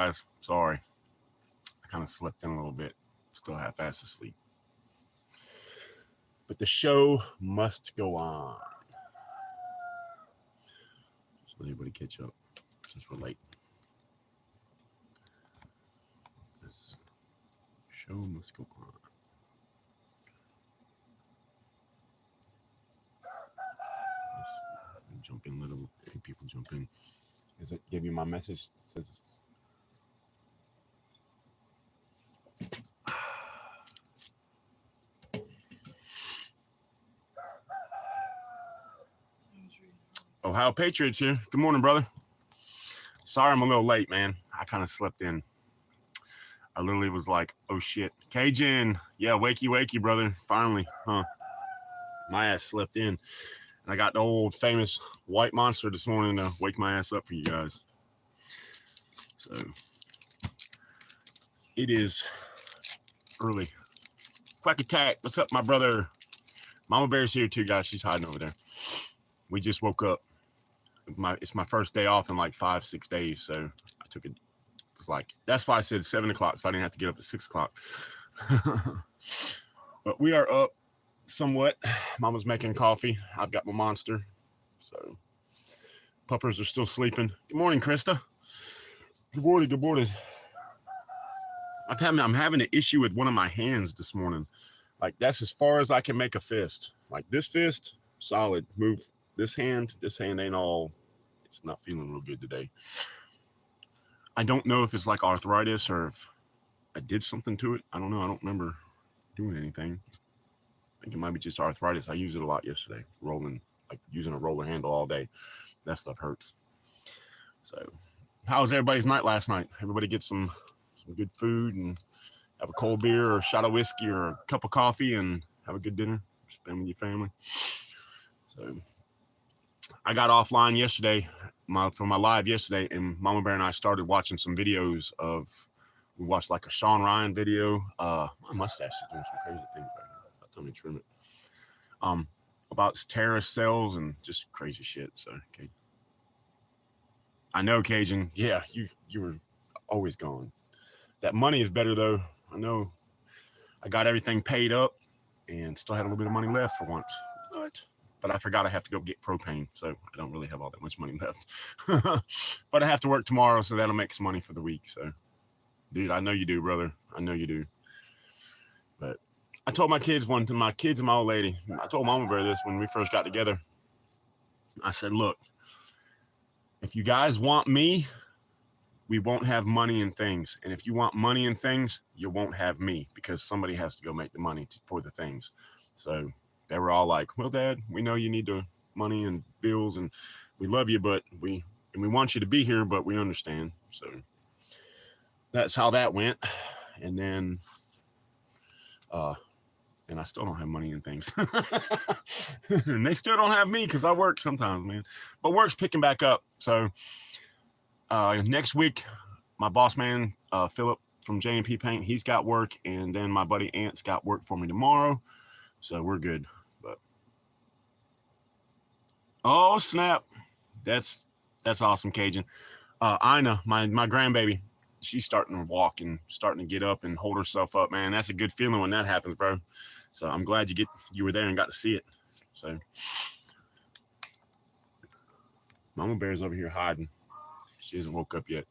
Guys, sorry. I kind of slept in a little bit. Still half fast asleep. But the show must go on. Just let everybody catch up since we're late. This show must go on. Let's jump in, little people jump in. Does it give you my message? It says Ohio Patriots here. Good morning, brother. Sorry I'm a little late, man. I kind of slept in. I literally was like, oh shit. Cajun. Yeah, wakey, brother. Finally. Huh. My ass slept in. And I got the old famous white monster this morning to wake my ass up for you guys. So it is early. Quack attack. What's up, my brother? Mama Bear's here too, guys. She's hiding over there. We just woke up. It's my first day off in like 5-6 days, so I took it. It was like, that's why I said 7 o'clock, so I didn't have to get up at 6 o'clock. But we are up somewhat. Mama's making coffee. I've got my monster. So puppers are still sleeping. Good morning, Krista. Good morning. I'm having an issue with one of my hands this morning. Like, that's as far as I can make a fist. Like, this fist, solid. Move this hand ain't all. It's not feeling real good today. I don't know if it's like arthritis or if I did something to it. I don't know. I don't remember doing anything. I think it might be just arthritis. I used it a lot yesterday, rolling, like using a roller handle all day. That stuff hurts. So how was everybody's night last night? Everybody get some good food and have a cold beer or a shot of whiskey or a cup of coffee and have a good dinner, spend with your family. So I got offline yesterday from my live yesterday, and Mama Bear and I started watching some videos we watched like a Sean Ryan video. My mustache is doing some crazy things right now. By the time I trim it. About terrorist cells and just crazy shit. So, okay. I know, Cajun. Yeah, you were always gone. That money is better though. I know. I got everything paid up and still had a little bit of money left for once. But I forgot I have to go get propane, so I don't really have all that much money left. But I have to work tomorrow, so that'll make some money for the week. So, dude, I know you do, brother. I know you do. But I told my kids and my old lady, I told Mama Bear this when we first got together. I said, look, if you guys want me, we won't have money and things. And if you want money and things, you won't have me because somebody has to go make the money for the things. So they were all like, well, Dad, we know you need the money and bills and we love you, but we want you to be here, but we understand. So that's how that went. And then, and I still don't have money and things. And they still don't have me because I work sometimes, man. But work's picking back up. So next week, my boss man, Philip from J&P Paint, he's got work. And then my buddy Ant's got work for me tomorrow. So we're good. But oh, snap. That's awesome, Cajun. Ina, my grandbaby, she's starting to walk and starting to get up and hold herself up, man. That's a good feeling when that happens, bro. So I'm glad you were there and got to see it. So Mama Bear's over here hiding. She hasn't woke up yet.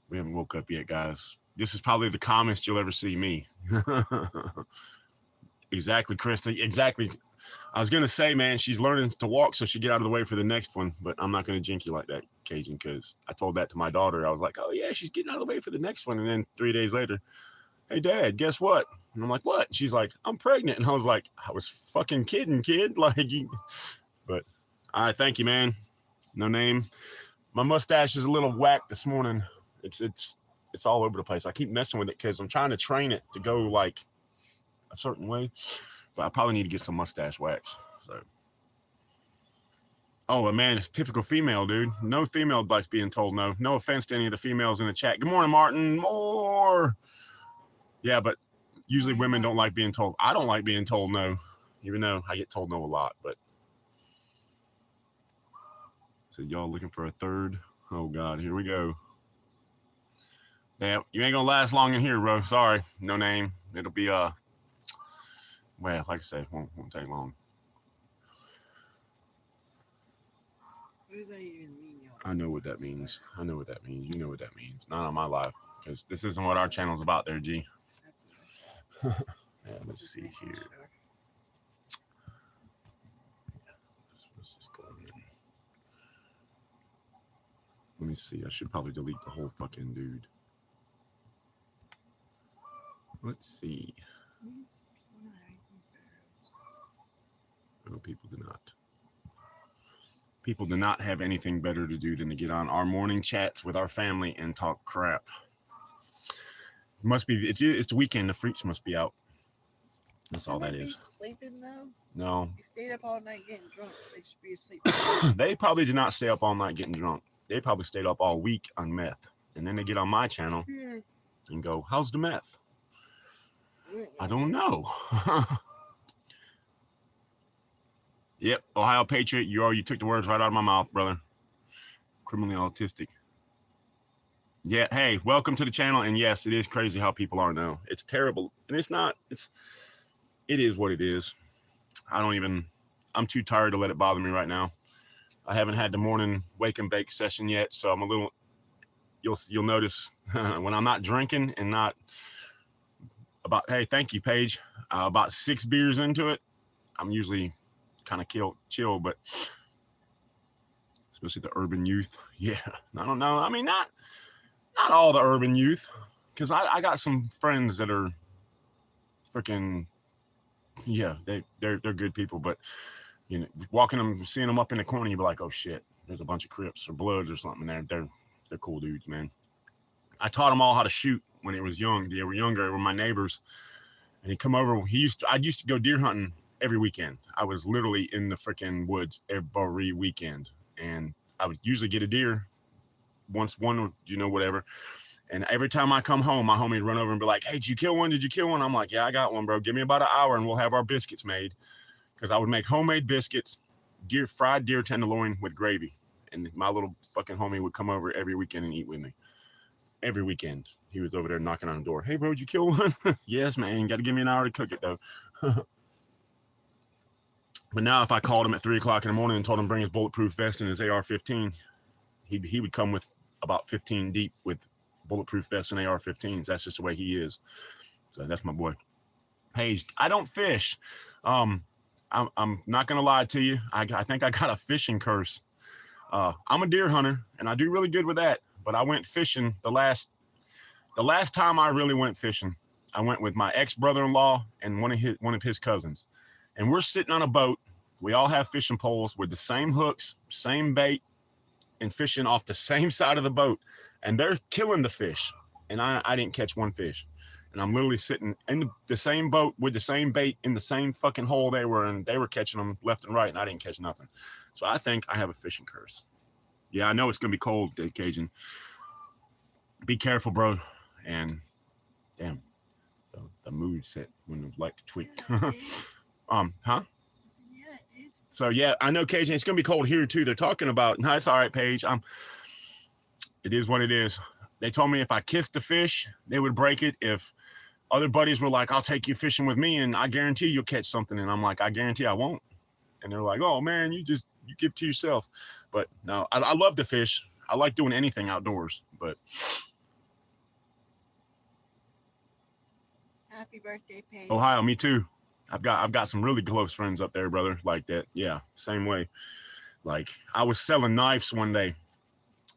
We haven't woke up yet, guys. This is probably the calmest you'll ever see me. Exactly, Krista. Exactly. I was going to say, man, she's learning to walk so she'll get out of the way for the next one, but I'm not going to jinx you like that, Cajun, because I told that to my daughter. I was like, oh, yeah, she's getting out of the way for the next one. And then 3 days later, hey, Dad, guess what? And I'm like, what? And she's like, I'm pregnant. And I was like, I was fucking kidding, kid. Like, but all right, thank you, man. No name. My mustache is a little whacked this morning. It's all over the place. I keep messing with it because I'm trying to train it to go like a certain way, but I probably need to get some mustache wax. So, oh man, it's typical female, dude. No female likes being told no. No offense to any of the females in the chat. Good morning, Martin. More. Yeah, but usually women don't like being told. I don't like being told no, even though I get told no a lot. But so y'all looking for a third? Oh God, here we go. Yeah, you ain't gonna last long in here, bro. Sorry, no name. It'll be well, like I say, won't take long. What does that even mean, y'all? I know what that means. I know what that means. You know what that means. Not on my life, because this isn't what our channel's about there, G. That's what I thought. Yeah, let's Just see making here. sure. Let's just go in. Let me see. I should probably delete the whole fucking dude. Let's see. These people are raising birds. No, people do not. People do not have anything better to do than to get on our morning chats with our family and talk crap. Must be, it's the weekend. The freaks must be out. That's all that Shouldn't they is. be sleeping though? No. They stayed up all night getting drunk. They should be asleep. They probably did not stay up all night getting drunk. They probably stayed up all week on meth. And then they get on my channel and go, how's the meth? I don't know. Yep, Ohio Patriot, you took the words right out of my mouth, brother. Criminally autistic. Yeah, hey, welcome to the channel. And yes, it is crazy how people are now. It's terrible. And it's not, it is what it is. I'm too tired to let it bother me right now. I haven't had the morning wake and bake session yet, so I'm a little, you'll notice when I'm not drinking and not about, hey, thank you, Paige, about 6 beers into it, I'm usually kind of chill, but especially the urban youth. Yeah, I don't know. I mean, not all the urban youth, because I got some friends that are freaking, yeah, they're good people, but you know, walking them, seeing them up in the corner, you'd be like, oh shit, there's a bunch of Crips or Bloods or something there. They're cool dudes, man. I taught them all how to shoot when they was young. They were younger. They were my neighbors, and he'd come over. I used to go deer hunting every weekend. I was literally in the freaking woods every weekend, and I would usually get a deer once, one, you know, whatever. And every time I come home, my homie would run over and be like, hey, did you kill one? Did you kill one? I'm like, yeah, I got one, bro. Give me about an hour and we'll have our biscuits made. Because I would make homemade biscuits, fried deer tenderloin with gravy. And my little fucking homie would come over every weekend and eat with me. Every weekend. He was over there knocking on the door. Hey, bro, did you kill one? Yes, man. Got to give me an hour to cook it, though. But now if I called him at 3 o'clock in the morning and told him to bring his bulletproof vest and his AR-15, he would come with about 15 deep with bulletproof vests and AR-15s. That's just the way he is. So that's my boy. Paige, I don't fish. I'm not going to lie to you. I think I got a fishing curse. I'm a deer hunter, and I do really good with that. But I went fishing the last time I really went fishing. I went with my ex-brother-in-law and one of his cousins. And we're sitting on a boat. We all have fishing poles with the same hooks, same bait, and fishing off the same side of the boat. And they're killing the fish. And I didn't catch one fish. And I'm literally sitting in the same boat with the same bait in the same fucking hole they were in. They were catching them left and right, and I didn't catch nothing. So I think I have a fishing curse. Yeah, I know it's going to be cold, Cajun. Be careful, bro. And damn, the mood set when the lights tweaked. Huh? So yeah, I know, Cajun, it's going to be cold here too. They're talking about, no, it's all right, Paige. It is what it is. They told me if I kissed the fish, they would break it. If other buddies were like, I'll take you fishing with me and I guarantee you'll catch something. And I'm like, I guarantee I won't. And they're like, oh man, you give to yourself. But no, I love to fish. I like doing anything outdoors, but. Happy birthday, Paige. Ohio, me too. I've got some really close friends up there, brother, like that. Yeah, same way. Like I was selling knives one day.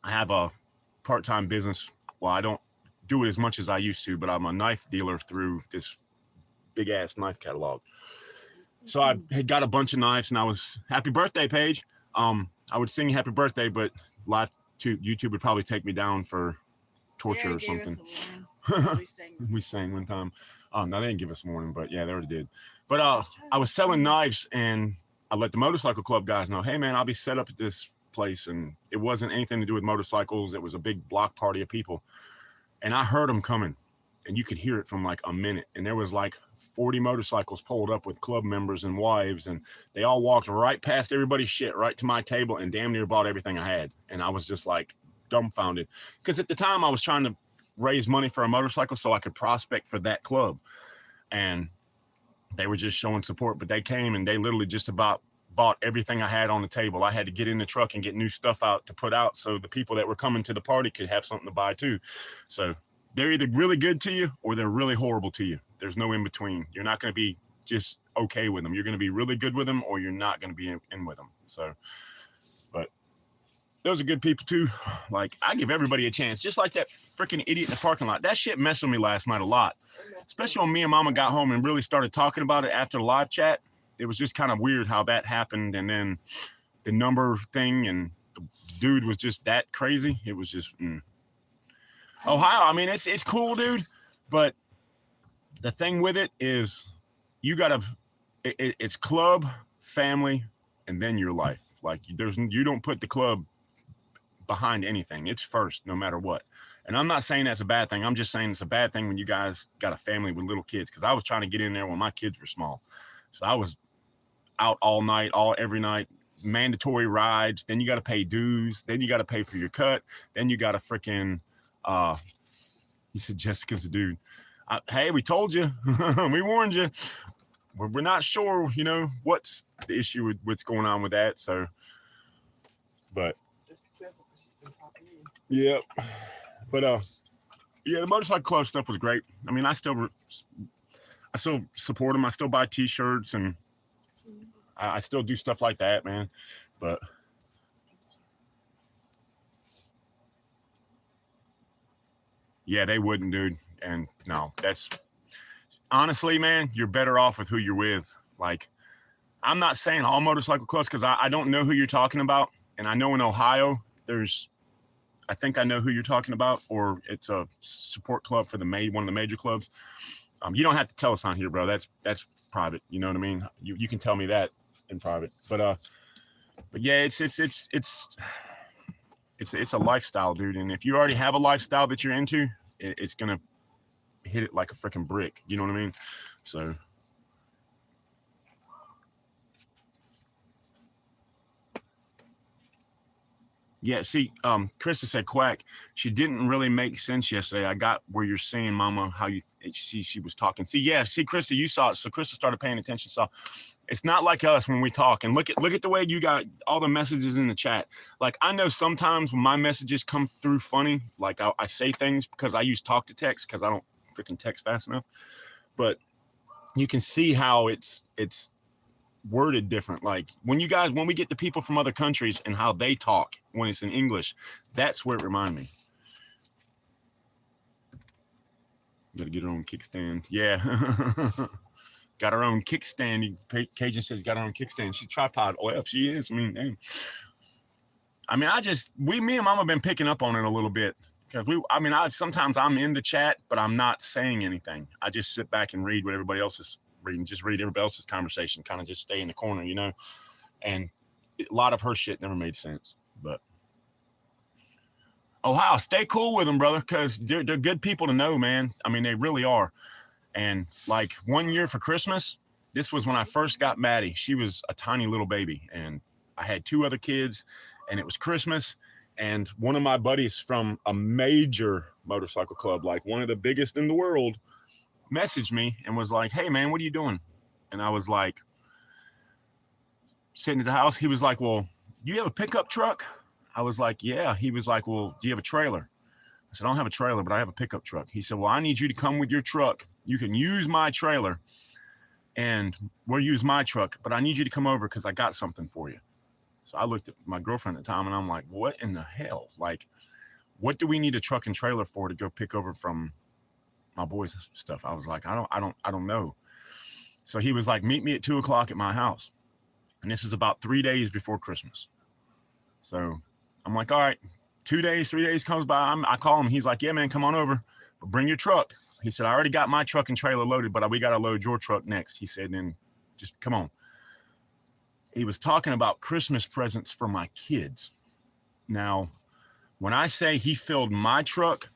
I have a part-time business. Well, I don't do it as much as I used to, but I'm a knife dealer through this big ass knife catalog. So I had got a bunch of knives and I was, happy birthday, Paige. I would sing happy birthday, but live to YouTube would probably take me down for torture or something. We sang one time. No, they didn't give us a warning, but yeah, they already did. But I was selling knives and I let the motorcycle club guys know, hey man, I'll be set up at this place. And it wasn't anything to do with motorcycles. It was a big block party of people. And I heard them coming and you could hear it from like a minute. And there was like 40 motorcycles pulled up with club members and wives. And they all walked right past everybody's shit, right to my table and damn near bought everything I had. And I was just like dumbfounded. Because at the time I was trying to raise money for a motorcycle so I could prospect for that club. And they were just showing support, but they came and they literally just about bought everything I had on the table. I had to get in the truck and get new stuff out to put out so the people that were coming to the party could have something to buy too. So they're either really good to you or they're really horrible to you. There's no in between. You're not going to be just okay with them. You're going to be really good with them or you're not going to be in with them. So, but those are good people too. Like, I give everybody a chance, just like that freaking idiot in the parking lot. That shit messed with me last night a lot, especially when me and Mama got home and really started talking about it after the live chat. It was just kind of weird how that happened. And then the number thing and the dude was just that crazy. It was just, Ohio. I mean, it's cool, dude. But the thing with it is you got to, it's club, family, and then your life. Like you don't put the club behind anything. It's first, no matter what. And I'm not saying that's a bad thing. I'm just saying it's a bad thing when you guys got a family with little kids. Cause I was trying to get in there when my kids were small. So I was out all night, every night, mandatory rides. Then you got to pay dues. Then you got to pay for your cut. Then you got to freaking, he said, Jessica's a dude. Hey, we told you, we warned you. We're not sure, what's the issue with what's going on with that. So, but yeah, but yeah, the motorcycle club stuff was great. I mean, I still support them. I still buy T-shirts and I still do stuff like that, man. But yeah, they wouldn't, dude. And no, that's honestly, man, you're better off with who you're with. Like, I'm not saying all motorcycle clubs because I don't know who you're talking about. And I know in Ohio, I think I know who you're talking about, or it's a support club for one of the major clubs. You don't have to tell us on here, bro. That's private. You know what I mean? You can tell me that in private. But yeah, it's a lifestyle, dude. And if you already have a lifestyle that you're into, it's gonna hit it like a freaking brick. You know what I mean? So. Yeah, see, Krista said quack. She didn't really make sense yesterday. I got where you're saying, Mama, how she was talking. See, yeah, see, Krista, you saw it. So Krista started paying attention. So it's not like us when we talk. And look at the way you got all the messages in the chat. Like, I know sometimes when my messages come through funny, like I say things because I use talk to text because I don't freaking text fast enough. But you can see how it's worded different. Like when we get the people from other countries and how they talk when it's in English, that's where it reminds me. Got to get her own kickstand. Yeah. Got her own kickstand. Cajun says got her own kickstand. She's tripod OF. She is. I mean, damn. I mean, me and Mama have been picking up on it a little bit because sometimes I'm in the chat, but I'm not saying anything. I just sit back and read what everybody else is reading, just read everybody else's conversation, kind of just stay in the corner, and a lot of her shit never made sense. But Ohio, stay cool with them, brother, because they're good people to know, man. I mean, they really are. And like one year for Christmas, this was when I first got Maddie. She was a tiny little baby, and I had 2 other kids, and it was Christmas. And one of my buddies from a major motorcycle club, like one of the biggest in the world, messaged me and was like, hey man, what are you doing? And I was like, sitting at the house. He was like, well, do you have a pickup truck? I was like, yeah. He was like, well, do you have a trailer? I said, I don't have a trailer, but I have a pickup truck. He said, well, I need you to come with your truck. You can use my trailer and we'll use my truck, but I need you to come over because I got something for you. So I looked at my girlfriend at the time and I'm like, what in the hell? Like, what do we need a truck and trailer for to go pick over from my boys' stuff? I was like, I don't know. So he was like, meet me at 2:00 at my house. And this is about 3 days before Christmas. So I'm like, all right, 3 days comes by. I call him. He's like, yeah, man, come on over, but bring your truck. He said, I already got my truck and trailer loaded, but we got to load your truck next. He said, then just come on. He was talking about Christmas presents for my kids. Now, when I say he filled my truck,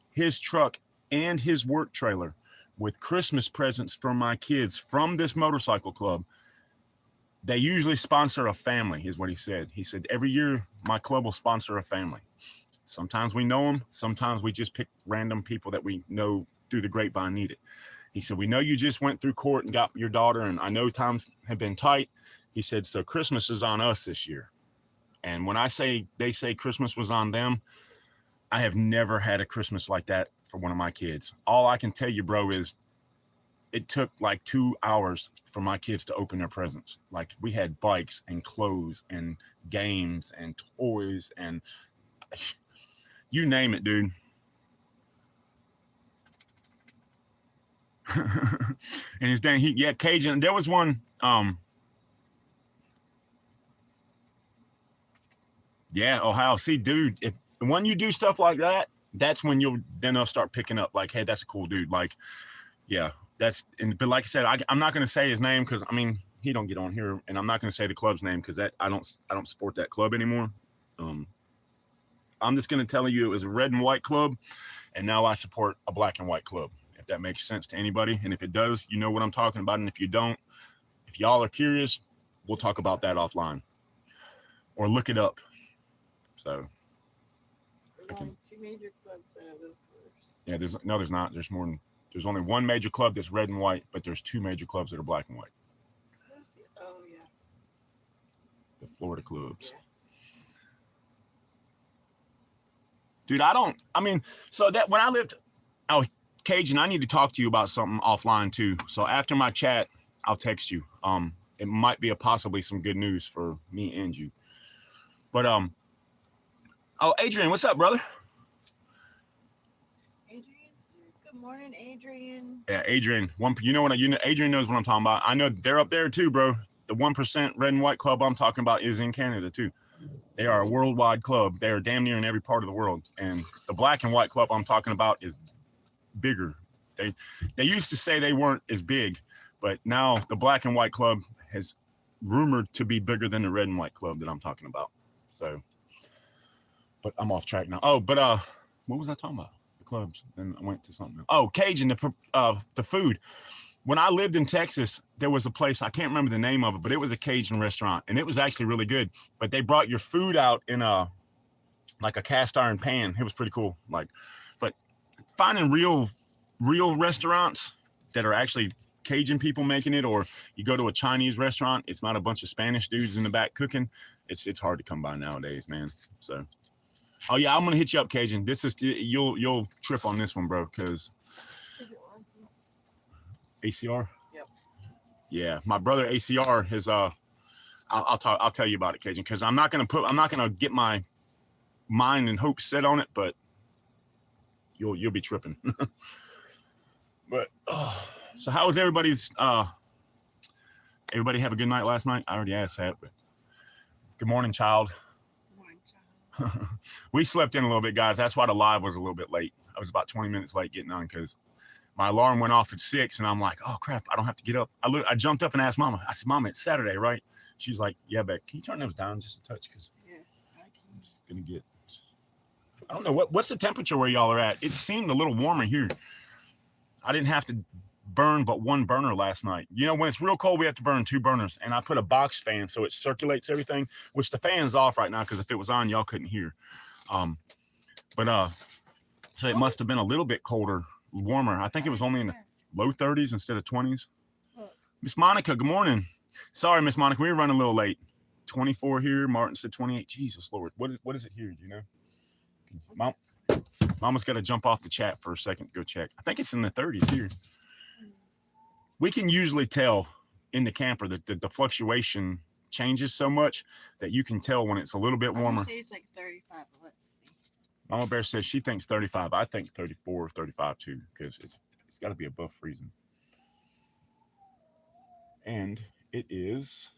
his truck, and his work trailer with Christmas presents for my kids from this motorcycle club, they usually sponsor a family, is what he said. He said, every year my club will sponsor a family. Sometimes we know them. Sometimes we just pick random people that we know through the grapevine need it. He said, we know you just went through court and got your daughter, and I know times have been tight. He said, so Christmas is on us this year. And when they say Christmas was on them, I have never had a Christmas like that for one of my kids. All I can tell you, bro, is it took like 2 hours for my kids to open their presents. Like, we had bikes and clothes and games and toys and you name it, dude. And his dang, Cajun. There was one. Yeah, Ohio. See, dude, when you do stuff like that, that's when they'll start picking up. Like, hey, that's a cool dude. Like, yeah, but like I said, I'm not going to say his name because I mean he don't get on here, and I'm not going to say the club's name because I don't support that club anymore. I'm just going to tell you it was a red and white club, and now I support a black and white club. If that makes sense to anybody, and if it does, you know what I'm talking about. And if you don't, if y'all are curious, we'll talk about that offline or look it up. So, two major clubs that have those colors. Yeah, there's not. There's more than. There's only one major club that's red and white, but there's two major clubs that are black and white. Oh yeah. The Florida clubs. Yeah. Dude, so that when I lived, Cajun, I need to talk to you about something offline too. So after my chat, I'll text you. It might be possibly some good news for me and you. But Adrian, what's up, brother? Adrian's here. Good morning, Adrian. Yeah, Adrian. Adrian knows what I'm talking about. I know they're up there too, bro. The 1% red and white club I'm talking about is in Canada too. They are a worldwide club. They are damn near in every part of the world. And the black and white club I'm talking about is bigger. They used to say they weren't as big, but now the black and white club has rumored to be bigger than the red and white club that I'm talking about. So, but I'm off track now. Oh, but what was I talking about? The clubs. Then I went to something else. Oh, Cajun, the food. When I lived in Texas, there was a place, I can't remember the name of it, but it was a Cajun restaurant, and it was actually really good. But they brought your food out in a cast iron pan. It was pretty cool. But finding real restaurants that are actually Cajun people making it, or you go to a Chinese restaurant, it's not a bunch of Spanish dudes in the back cooking. It's hard to come by nowadays, man. So, oh yeah, I'm gonna hit you up, Cajun. This is you'll trip on this one, bro, because ACR. Yep. Yeah, my brother ACR has I'll tell you about it, Cajun, because I'm not gonna get my mind and hopes set on it, but you'll be tripping. But so how was everybody's everybody have a good night last night? I already asked that, but good morning, child. Good morning, child. We slept in a little bit, guys. That's why the live was a little bit late. I was about 20 minutes late getting on because my alarm went off at 6, and I'm like, oh crap, I don't have to get up. I jumped up and asked Mama. I said, Mama, it's Saturday, right? She's like, yeah, Beck, can you turn those down just a touch? Because it's gonna get. I don't know what's the temperature where y'all are at. It seemed a little warmer here. I didn't have to burn but one burner last night. You know, when it's real cold, we have to burn 2 burners, and I put a box fan so it circulates everything, which the fan's off right now because if it was on, y'all couldn't hear. So it must have been a little bit colder, warmer. I think it was only in the low 30s instead of 20s. Miss Monica, good morning. Sorry, Miss Monica, we were running a little late. 24 here. Martin said 28. Jesus Lord, what is it here? Do you know? Mama's got to jump off the chat for a second to go check. I think it's in the 30s here. We can usually tell in the camper that the fluctuation changes so much that you can tell when it's a little bit warmer. I say it's like 35, but let's see. Mama Bear says she thinks 35. I think 34 or 35 too, because it's got to be above freezing. And it is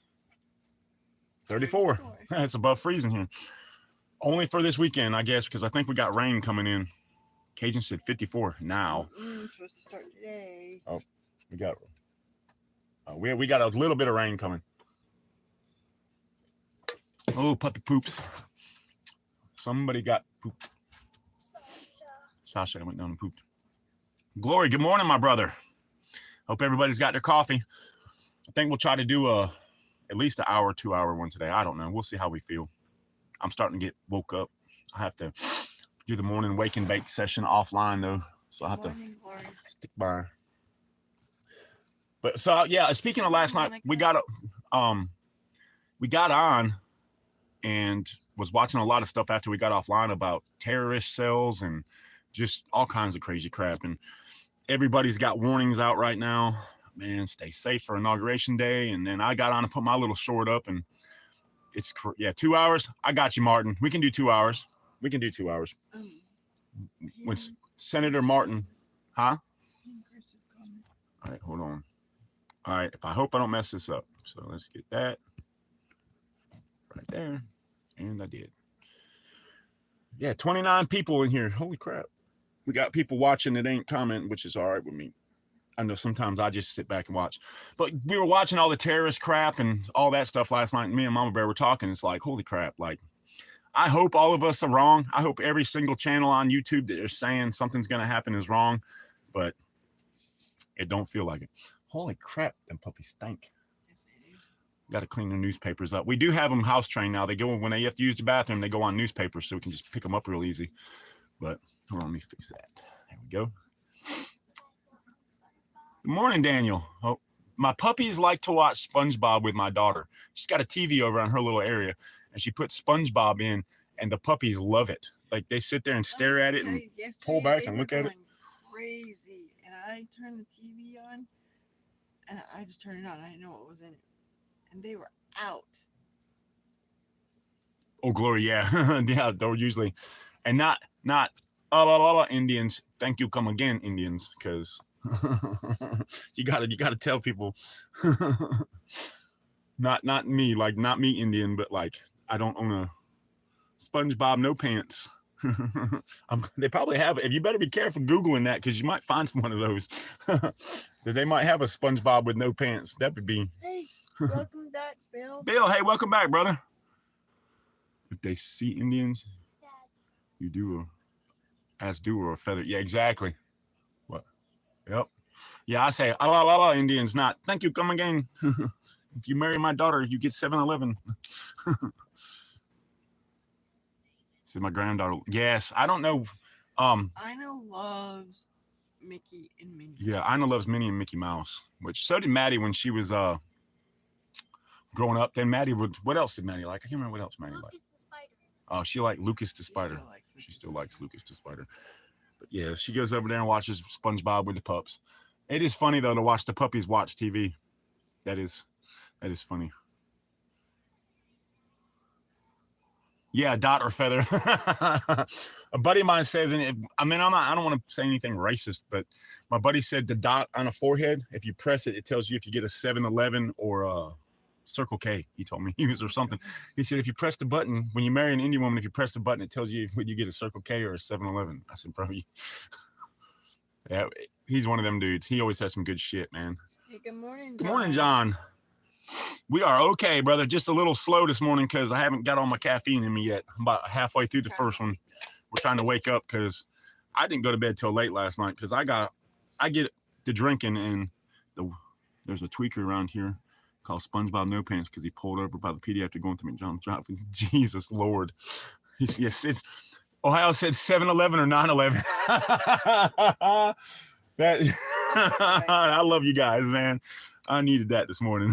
34. It's above freezing here. Only for this weekend, I guess, because I think we got rain coming in. Cajun said 54 now. Supposed to start today. Oh, we got a little bit of rain coming. Oh, puppy poops. Somebody got pooped. Sasha went down and pooped. Glory, good morning, my brother. Hope everybody's got their coffee. I think we'll try to do at least an hour, 2 hour one today. I don't know. We'll see how we feel. I'm starting to get woke up. do the morning wake and bake session offline though, so I have Morning glory. to stick by. But so yeah, speaking of last night, we got on and was watching a lot of stuff after we got offline about terrorist cells and just all kinds of crazy crap. And everybody's got warnings out right now. Man, stay safe for Inauguration Day. And then I got on and put my little short up, and it's 2 hours. I got you, Martin. We can do 2 hours. We can do 2 hours. When Senator Martin, huh? All right, hold on. All right, I hope I don't mess this up. So let's get that right there. And I did. Yeah, 29 people in here. Holy crap. We got people watching that ain't commenting, which is all right with me. I know sometimes I just sit back and watch. But we were watching all the terrorist crap and all that stuff last night, and me and Mama Bear were talking. It's like, holy crap. Like, I hope all of us are wrong. I hope every single channel on YouTube that are saying something's going to happen is wrong. But it don't feel like it. Holy crap, them puppies stink. Got to clean their newspapers up. We do have them house trained now. They go when they have to use the bathroom. They go on newspapers, so we can just pick them up real easy. But hold on, let me fix that. There we go. Good morning, Daniel. Oh, my puppies like to watch SpongeBob with my daughter. She's got a TV over on her little area, and she puts SpongeBob in, and the puppies love it. Like they sit there and stare at it and pull back and look at it. Crazy, and I turned the TV on, and I just turned it on. I didn't know what was in it. And they were out. Oh, glory, yeah. Yeah, they're usually, and not Indians. Thank you, come again, Indians, because you gotta tell people, not me, like not me Indian, but like I don't own a SpongeBob no pants. They probably have it. You better be careful Googling that, because you might find one of those. They might have a SpongeBob with no pants. That would be. Hey. Welcome back, Bill. Bill, hey, welcome back, brother. If they see Indians, you do or a feather. Yeah, exactly. What? Yep. Yeah, I say, Indians, not. Thank you, come again. If you marry my daughter, you get 7-Eleven. This is my granddaughter. Yes, I don't know. Ina loves Mickey and Minnie. Yeah, Ina loves Minnie and Mickey Mouse, which so did Maddie when she was growing up. Then Maddie would. What else did Maddie like? I can't remember what else Maddie liked. Lucas the Spider. Oh, she liked Lucas the Spider. She still likes Lucas the Spider. But yeah, she goes over there and watches SpongeBob with the pups. It is funny though to watch the puppies watch TV. That is funny. Yeah, dot or feather. A buddy of mine says, and I don't want to say anything racist, but my buddy said the dot on a forehead, if you press it, it tells you if you get a 7-Eleven or a Circle K. He told me he was or something. He said if you press the button when you marry an Indian woman, if you press the button, it tells you whether you get a Circle K or a 7-Eleven. I said, bro, yeah, he's one of them dudes. He always has some good shit, man. Hey, good morning, John. Good morning, John. We are okay, brother. Just a little slow this morning because I haven't got all my caffeine in me yet. I'm about halfway through the first one. We're trying to wake up because I didn't go to bed till late last night because I get to drinking, and there's a tweaker around here called SpongeBob No Pants because he pulled over by the pediatric going through McDonald's driving. Jesus Lord. Yes, it's Ohio said 7-Eleven or 9-11. I love you guys, man. I needed that this morning.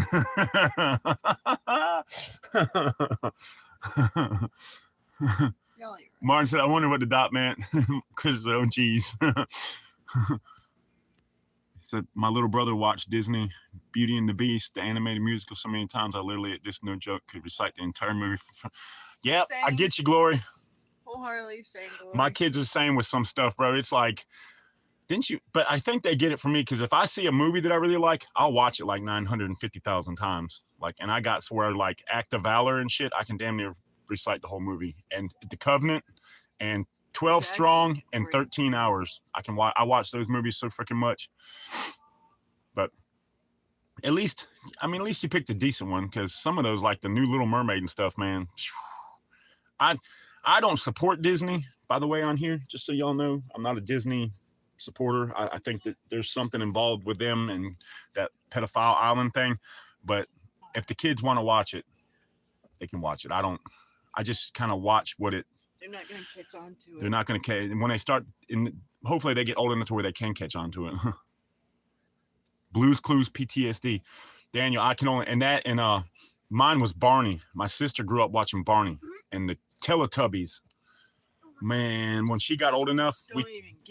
Martin said, I wonder what the dot meant. Chris said, oh, geez. He said, my little brother watched Disney Beauty and the Beast, the animated musical, so many times I literally, this no joke, could recite the entire movie. Yep, I get you, Glory. Wholeheartedly saying Glory. My kids are the same with some stuff, bro. It's like, didn't you? But I think they get it from me because if I see a movie that I really like, I'll watch it like 950,000 times. Like, and I got to where like Act of Valor and shit, I can damn near recite the whole movie. And The Covenant and 12 Strong and 13 Hours. I watch those movies so freaking much. But at least you picked a decent one because some of those, like the new Little Mermaid and stuff, man. I don't support Disney, by the way, on here, just so y'all know. I'm not a Disney supporter. I think that there's something involved with them and that pedophile island thing. But if the kids want to watch it, they can watch it. I just kind of watch what it They're not going to catch on to it. They're not going to catch. When they start, hopefully they get old enough to where they can catch on to it. Blues Clues PTSD. Daniel, I can only, and mine was Barney. My sister grew up watching Barney and the Teletubbies. Man, when she got old enough,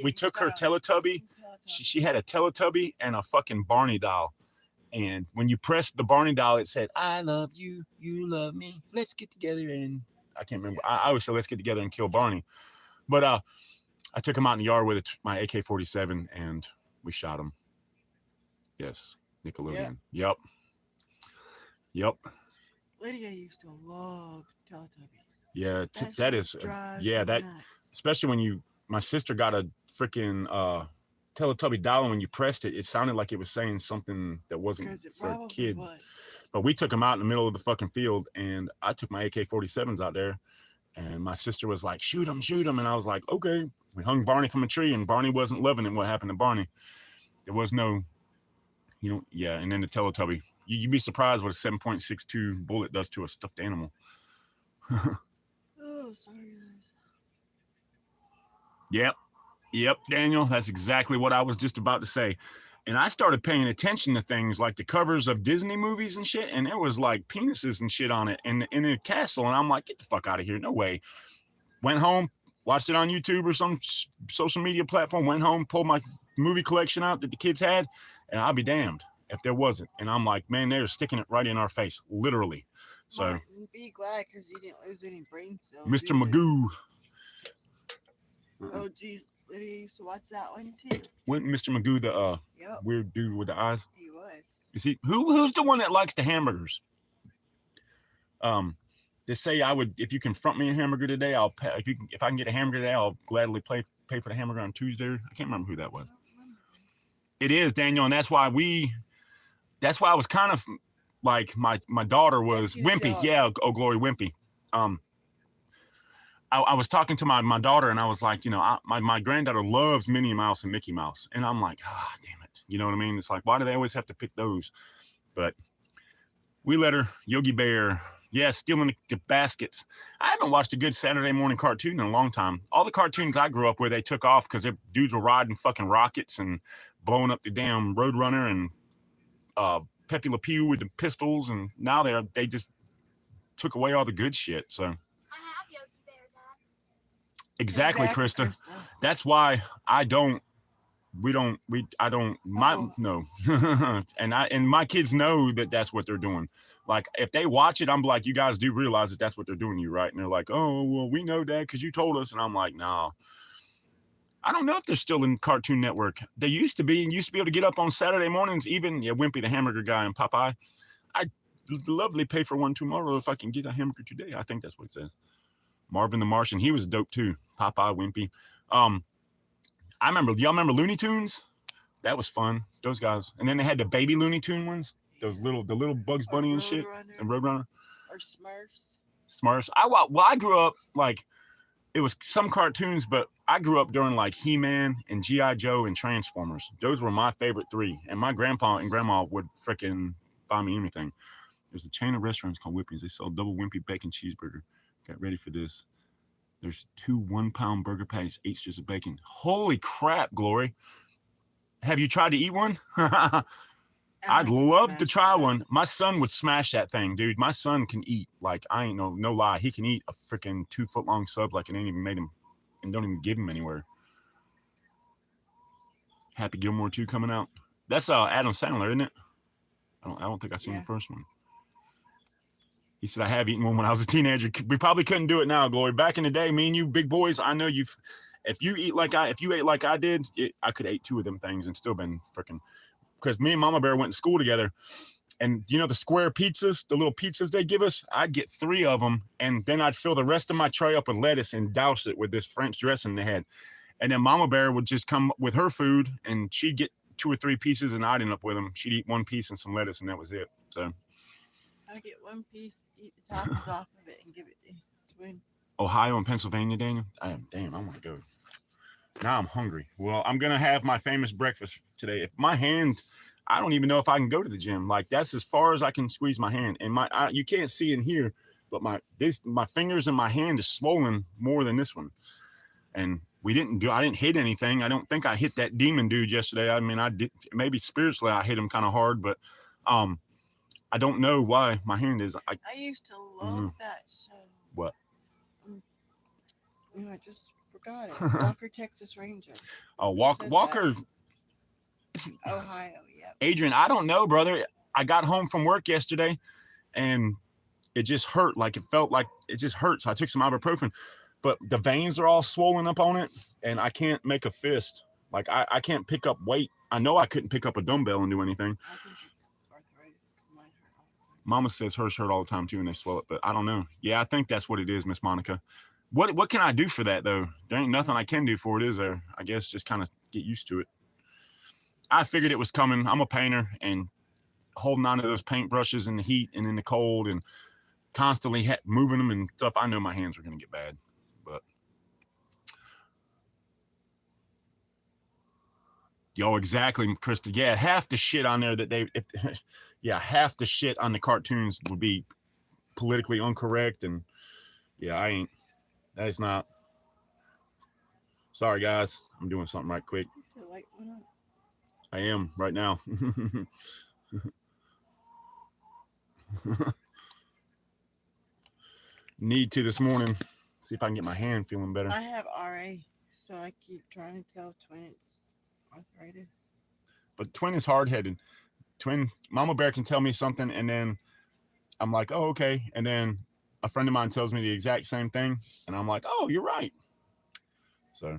we took her Teletubby. She had a Teletubby and a fucking Barney doll. And when you pressed the Barney doll, it said, I love you, you love me. Let's get together and I can't remember. I always say, let's get together and kill Barney. But I took him out in the yard with my AK-47 and we shot him. Yes, Nickelodeon. Yep. Lydia used to love Teletubbies. Yeah, that is, yeah, that, nuts. Especially when my sister got a freaking Teletubby doll, and when you pressed it, it sounded like it was saying something that wasn't for a kid. But we took him out in the middle of the fucking field, and I took my AK-47s out there, and my sister was like, shoot him, and I was like, okay. We hung Barney from a tree, and Barney wasn't loving it. What happened to Barney? There was no, yeah, and then the Teletubby. You'd be surprised what a 7.62 bullet does to a stuffed animal. Oh, sorry, guys. Yep, Daniel. That's exactly what I was just about to say. And I started paying attention to things like the covers of Disney movies and shit, and there was like penises and shit on it in a castle. And I'm like, get the fuck out of here. No way. Went home, watched it on YouTube or some social media platform, went home, pulled my movie collection out that the kids had, and I'll be damned if there wasn't. And I'm like, man, they're sticking it right in our face, literally. So Martin, be glad because you didn't lose any brain cells. Mr. Magoo. Oh, geez. Lydia used to watch that one too. Wasn't Mr. Magoo the weird dude with the eyes? He was. Is he? Who's the one that likes the hamburgers? To say I would, if you confront me a hamburger today, I'll pay. If I can get a hamburger today, I'll gladly pay for the hamburger on Tuesday. I can't remember who that was. It is Daniel, and that's why I was kind of like my daughter was Wimpy. Yeah, oh glory Wimpy. I was talking to my daughter and I was like, my granddaughter loves Minnie Mouse and Mickey Mouse. And I'm like, damn it. You know what I mean? It's like, why do they always have to pick those? But we let her, Yogi Bear. Yeah, stealing the baskets. I haven't watched a good Saturday morning cartoon in a long time. All the cartoons I grew up with, they took off because their dudes were riding fucking rockets and blowing up the damn Roadrunner and Pepe Le Pew with the pistols. And now they just took away all the good shit. So. Exactly, Krista. That's why no. And my kids know that that's what they're doing. Like, if they watch it, I'm like, you guys do realize that that's what they're doing to you, right? And they're like, oh, well, we know, Dad, because you told us. And I'm like, no. I don't know if they're still in Cartoon Network. They used to be, and used to be able to get up on Saturday mornings, even Wimpy the Hamburger Guy and Popeye. I'd lovely pay for one tomorrow if I can get a hamburger today. I think that's what it says. Marvin the Martian, he was dope too. Popeye, Wimpy. Y'all remember Looney Tunes? That was fun. Those guys. And then they had the baby Looney Tune ones. The little Bugs Bunny and shit. And Roadrunner. Or Smurfs. I grew up like, it was some cartoons, but I grew up during like He-Man and G.I. Joe and Transformers. Those were my favorite three. And my grandpa and grandma would freaking buy me anything. There's a chain of restaurants called Whippy's. They sell double Wimpy bacon cheeseburger. Got ready for this. There's 2 1-pound burger patties, 8 strips of bacon. Holy crap, Glory. Have you tried to eat one? I'd love to try one. My son would smash that thing, dude. My son can eat. Like, I ain't no lie. He can eat a freaking 2-foot-long sub like it ain't even made him and don't even give him anywhere. Happy Gilmore 2 coming out. That's Adam Sandler, isn't it? I don't think I've seen the first one. He said, I have eaten one when I was a teenager. We probably couldn't do it now, Glory. Back in the day, me and you big boys, I know if you ate like I did, I could have ate 2 of them things and still been freaking, because me and Mama Bear went to school together. And the square pizzas, the little pizzas they give us, I'd get 3 of them. And then I'd fill the rest of my tray up with lettuce and douse it with this French dressing they had. And then Mama Bear would just come with her food and she'd get 2 or 3 pieces and I'd end up with them. She'd eat 1 piece and some lettuce and that was it. So. I get 1 piece, eat the toppings off of it, and give it to Twin. Ohio and Pennsylvania, Daniel. Damn, I want to go. Now I'm hungry. Well, I'm gonna have my famous breakfast today. If my hand, I don't even know if I can go to the gym. Like, that's as far as I can squeeze my hand. And you can't see in here, but my fingers and my hand is swollen more than this one. And I didn't hit anything. I don't think I hit that demon dude yesterday. I mean, I did, maybe spiritually I hit him kind of hard, but I don't know why my hand is. I used to love that show. What? I just forgot it. Walker, Texas Ranger. Oh, Walker. It's Ohio, yeah. Adrian, I don't know, brother. I got home from work yesterday, and it just hurt. Like it felt like it just hurt. So I took some ibuprofen, but the veins are all swollen up on it, and I can't make a fist. Like I can't pick up weight. I know I couldn't pick up a dumbbell and do anything. I think it's arthritis because mine hurt all the time. Mama says hers hurt all the time too, and they swell it, but I don't know. Yeah, I think that's what it is, Miss Monica. What can I do for that though? There ain't nothing I can do for it, is there? I guess just kind of get used to it. I figured it was coming. I'm a painter, and holding on to those paintbrushes in the heat and in the cold and constantly moving them and stuff, I know my hands are going to get bad. But yo, exactly, Krista. Yeah, half the shit on there that half the shit on the cartoons would be politically incorrect, and yeah, that is not. Sorry, guys. I'm doing something right quick. The light went on. I am right now. Need to this morning. See if I can get my hand feeling better. I have RA, so I keep trying to tell Twin it's arthritis. But Twin is hard-headed. Twin, Mama Bear can tell me something, and then I'm like, oh, okay. And then a friend of mine tells me the exact same thing, and I'm like, oh, you're right. So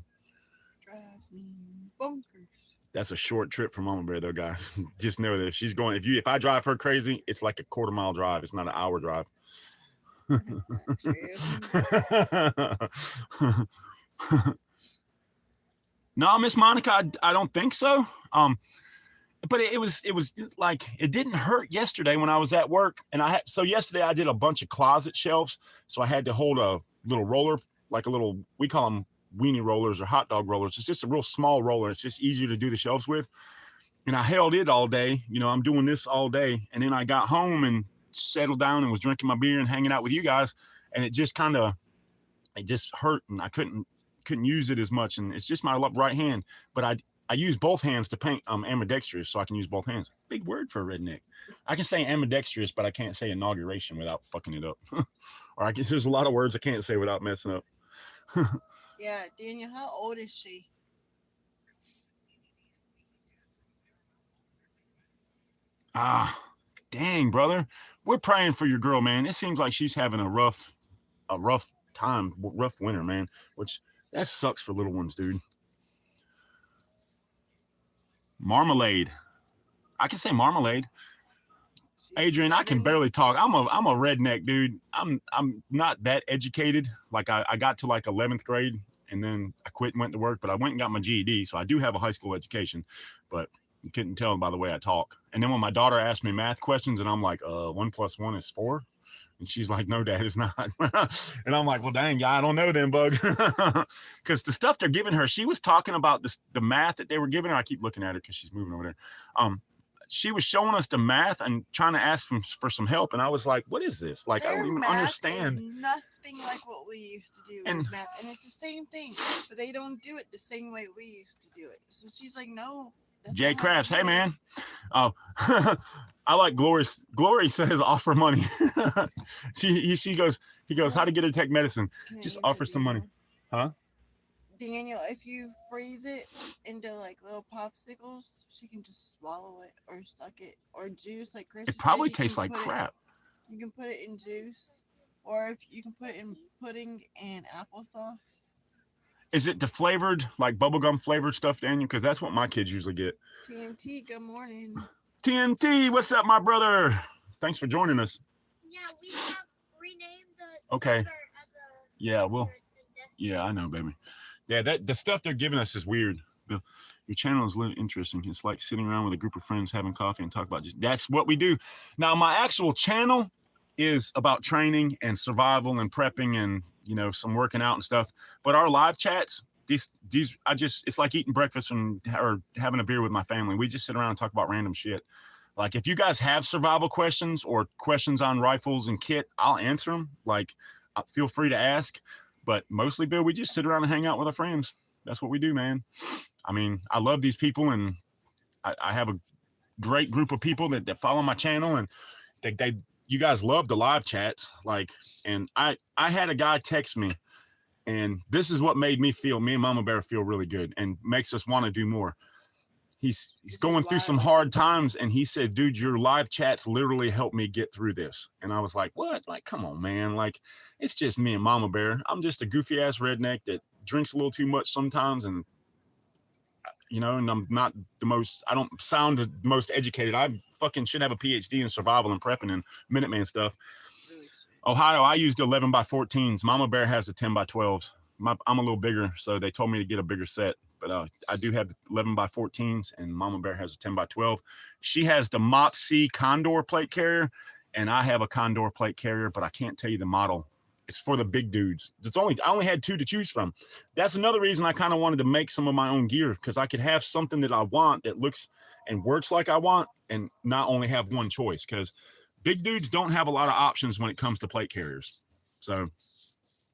drives me bonkers. That's a short trip for Mama Bear, though, guys. Just know that if she's going, if I drive her crazy, it's like a quarter-mile drive. It's not an hour drive. No, Miss Monica, I don't think so. But it was like, it didn't hurt yesterday when I was at work, and so yesterday I did a bunch of closet shelves, so I had to hold a little roller, like a little, we call them weenie rollers or hot dog rollers. It's just a real small roller. It's just easier to do the shelves with. And I held it all day. I'm doing this all day. And then I got home and settled down and was drinking my beer and hanging out with you guys. And it just hurt, and I couldn't use it as much. And it's just my right hand. But I use both hands to paint. I'm ambidextrous, so I can use both hands. Big word for a redneck. I can say ambidextrous, but I can't say inauguration without fucking it up. Or I guess there's a lot of words I can't say without messing up. Yeah, Daniel, how old is she? Dang, brother. We're praying for your girl, man. It seems like she's having a rough time, rough winter, man, which that sucks for little ones, dude. Marmalade. I can say marmalade. Adrian, I can barely talk. I'm a redneck, dude. I'm not that educated. Like I got to like 11th grade, and then I quit and went to work, but I went and got my GED, so I do have a high school education, but you couldn't tell by the way I talk. And then when my daughter asked me math questions, and I'm like, 1 + 1 is 4. And she's like, no, Dad, it's not. And I'm like, well, dang, yeah, I don't know then, bug. Because the stuff they're giving her, she was talking about the math that they were giving her. I keep looking at her because she's moving over there. She was showing us the math and trying to ask for some help. And I was like, what is this? Like, I don't even understand. Is nothing like what we used to do in math. And it's the same thing, but they don't do it the same way we used to do it. So she's like, no. Jay Crafts, hey, man. Oh, I like Glory. Glory says offer money. he goes, how to get her to take medicine? Just offer some money. Huh? Daniel, if you freeze it into like little popsicles, she can just swallow it or suck it, or juice like Chris. It probably tastes like crap. You can put it in juice, or if you can put it in pudding and applesauce. Is it the flavored, like bubblegum flavored stuff, Daniel? Because that's what my kids usually get. TMT, good morning. TMT, what's up, my brother? Thanks for joining us. Yeah, we have renamed the okay. As a Yeah, I know, baby. Yeah, the stuff they're giving us is weird. Your channel is really interesting. It's like sitting around with a group of friends having coffee and talk about that's what we do. Now, my actual channel is about training and survival and prepping and some working out and stuff. But our live chats, it's like eating breakfast or having a beer with my family. We just sit around and talk about random shit. Like, if you guys have survival questions or questions on rifles and kit, I'll answer them. Like, feel free to ask. But mostly, Bill, we just sit around and hang out with our friends. That's what we do, man. I mean, I love these people, and I have a great group of people that follow my channel, and you guys love the live chats. Like, and I had a guy text me, and this is what made me and Mama Bear feel really good and makes us want to do more. He's going through some hard times, and he said, dude, your live chats literally helped me get through this. And I was like, what? Like, come on, man. Like, it's just me and Mama Bear. I'm just a goofy ass redneck that drinks a little too much sometimes, and and I'm not I don't sound the most educated. I fucking should have a PhD in survival and prepping and Minuteman stuff. Ohio, I used 11x14s. Mama Bear has the 10x12s. I'm a little bigger, so they told me to get a bigger set. But I do have the 11x14s, and Mama Bear has a 10x12. She has the Mopsy Condor plate carrier, and I have a Condor plate carrier, but I can't tell you the model. It's for the big dudes. I only had 2 to choose from. That's another reason I kind of wanted to make some of my own gear, because I could have something that I want that looks and works like I want, and not only have one choice, because big dudes don't have a lot of options when it comes to plate carriers. So,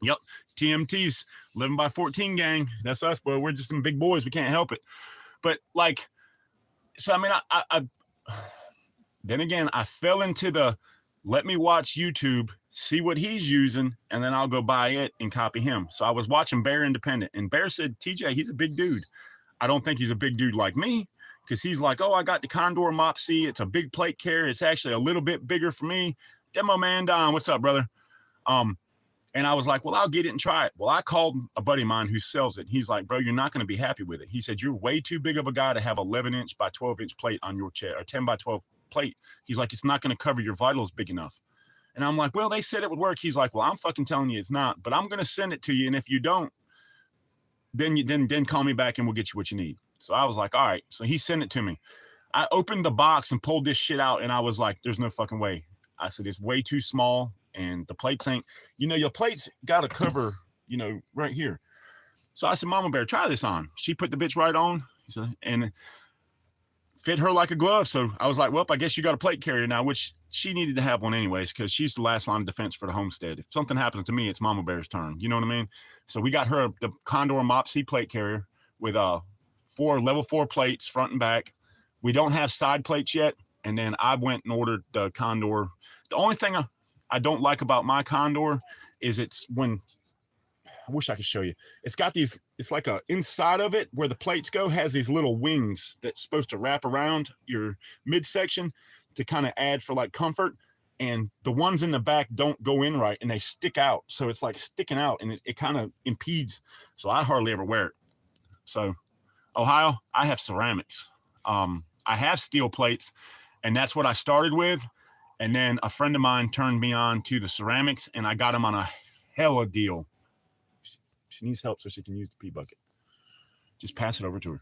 yep, TMT's 11x14 gang. That's us, boy. We're just some big boys. We can't help it. But like, so I mean, I then again, I fell into the let me watch YouTube, see what he's using, and then I'll go buy it and copy him. So I was watching Bear Independent, and Bear said, TJ, he's a big dude. I don't think he's a big dude like me, because he's like, oh, I got the Condor Mopsy. It's a big plate carrier. It's actually a little bit bigger for me. Demo Man Don, what's up, brother? And I was like, well, I'll get it and try it. Well, I called a buddy of mine who sells it. He's like, bro, you're not going to be happy with it. He said, you're way too big of a guy to have 11-inch by 12-inch plate on your chair, or 10x12 plate. He's like, it's not going to cover your vitals big enough. And I'm like, well, they said it would work. He's like, well, I'm fucking telling you it's not, but I'm going to send it to you. And if you don't, then call me back and we'll get you what you need. So I was like, all right. So he sent it to me. I opened the box and pulled this shit out, and I was like, there's no fucking way. I said, it's way too small, and the plates ain't, your plates got to cover, right here. So I said, Mama Bear, try this on. She put the bitch right on, and fit her like a glove. So I was like, well, I guess you got a plate carrier now, which she needed to have one anyways, because she's the last line of defense for the Homestead. If something happens to me, it's Mama Bear's turn. You know what I mean? So we got her the Condor Mopsy plate carrier with level 4 plates front and back. We don't have side plates yet. And then I went and ordered the Condor. The only thing I don't like about my Condor is I wish I could show you. It's got these, it's like inside of it where the plates go has these little wings that's supposed to wrap around your midsection to kind of add for like comfort. And the ones in the back don't go in right, and they stick out. So it's like sticking out, and it kind of impedes. So I hardly ever wear it. So Ohio, I have ceramics. I have steel plates, and that's what I started with. And then a friend of mine turned me on to the ceramics, and I got him on a hella deal. She needs help so she can use the pee bucket. Just pass it over to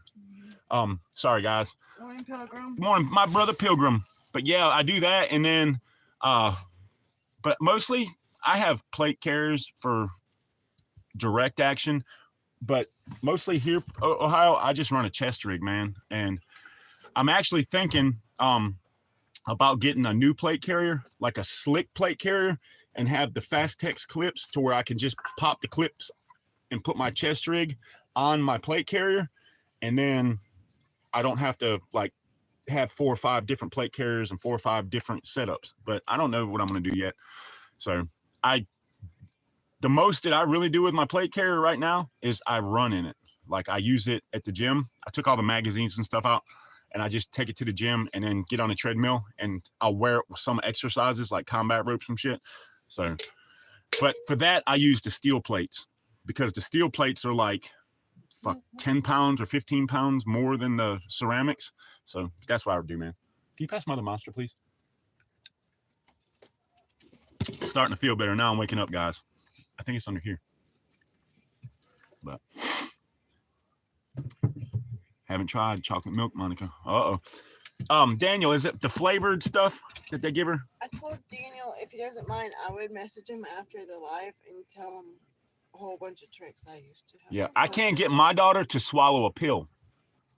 her. Sorry, guys. Morning, Pilgrim. Morning, my brother Pilgrim. But yeah, I do that, and then, but mostly I have plate carriers for direct action. But mostly here, Ohio, I just run a chest rig, man. And I'm actually thinking about getting a new plate carrier, like a slick plate carrier, and have the Fastex clips to where I can just pop the clips and put my chest rig on my plate carrier. And then I don't have to like have 4 or 5 different plate carriers and 4 or 5 different setups. But I don't know what I'm going to do yet. So the most that I really do with my plate carrier right now is I run in it. Like, I use it at the gym. I took all the magazines and stuff out, and I just take it to the gym and then get on a treadmill, and I'll wear it with some exercises like combat ropes and shit. So, but for that, I use the steel plates, because the steel plates are like 10 pounds or 15 pounds more than the ceramics. So that's what I would do, man. Can you pass Mother Monster, please? Starting to feel better now. I'm waking up, guys. I think it's under here. But haven't tried chocolate milk, Monica. Daniel, is it the flavored stuff that they give her? I told Daniel if he doesn't mind, I would message him after the live and tell him a whole bunch of tricks I used to have. Yeah, I can't get my daughter to swallow a pill.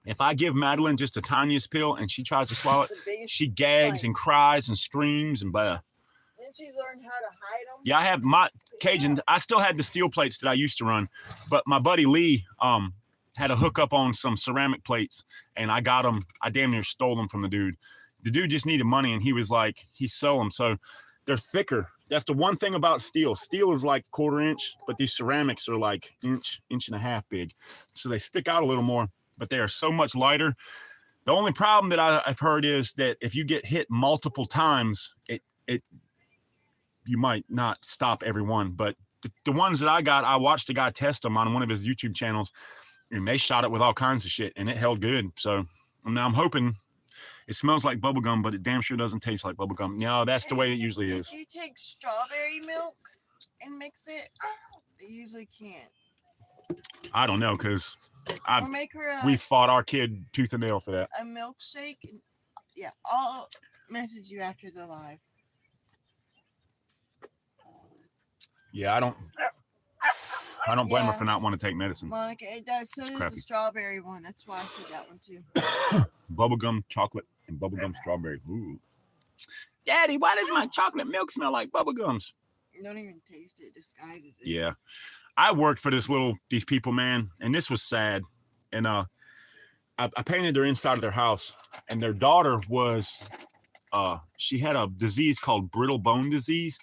If I give Madeline just the tiniest pill and she tries to swallow it, The biggest she gags bite. and cries and screams and blah. Then she's learned how to hide them. Yeah, I have my Cajun. I still had the steel plates that I used to run, but my buddy Lee had a hookup on some ceramic plates, and I got them. I damn near stole them from the dude. The dude just needed money, and he was like, he sell them. So they're thicker. That's the one thing about steel. Steel is like 1/4 inch, but these ceramics are like inch and a half big. So they stick out a little more, but they are so much lighter. The only problem that I've heard is that if you get hit multiple times, you might not stop every one. But the ones that I got, I watched a guy test them on one of his YouTube channels, and they shot it with all kinds of shit, and it held good. So now I'm hoping. It smells like bubblegum, but it damn sure doesn't taste like bubblegum. No, that's the way it usually is. If you take strawberry milk and mix it, they usually can't. I don't know, because Or make her we fought our kid tooth and nail for that. a milkshake. And, yeah, I'll message you after the live. Yeah, I don't blame her Yeah. for not wanting to take medicine. Monica, it does. So does crappy. the strawberry one. That's why I said that one too. Bubblegum chocolate and bubblegum strawberry. Ooh. Daddy, why does my chocolate milk smell like bubblegums? You don't even taste it. It disguises it. Yeah. I worked for these people, man, and this was sad. And I painted their inside of their house, and their daughter was she had a disease called brittle bone disease,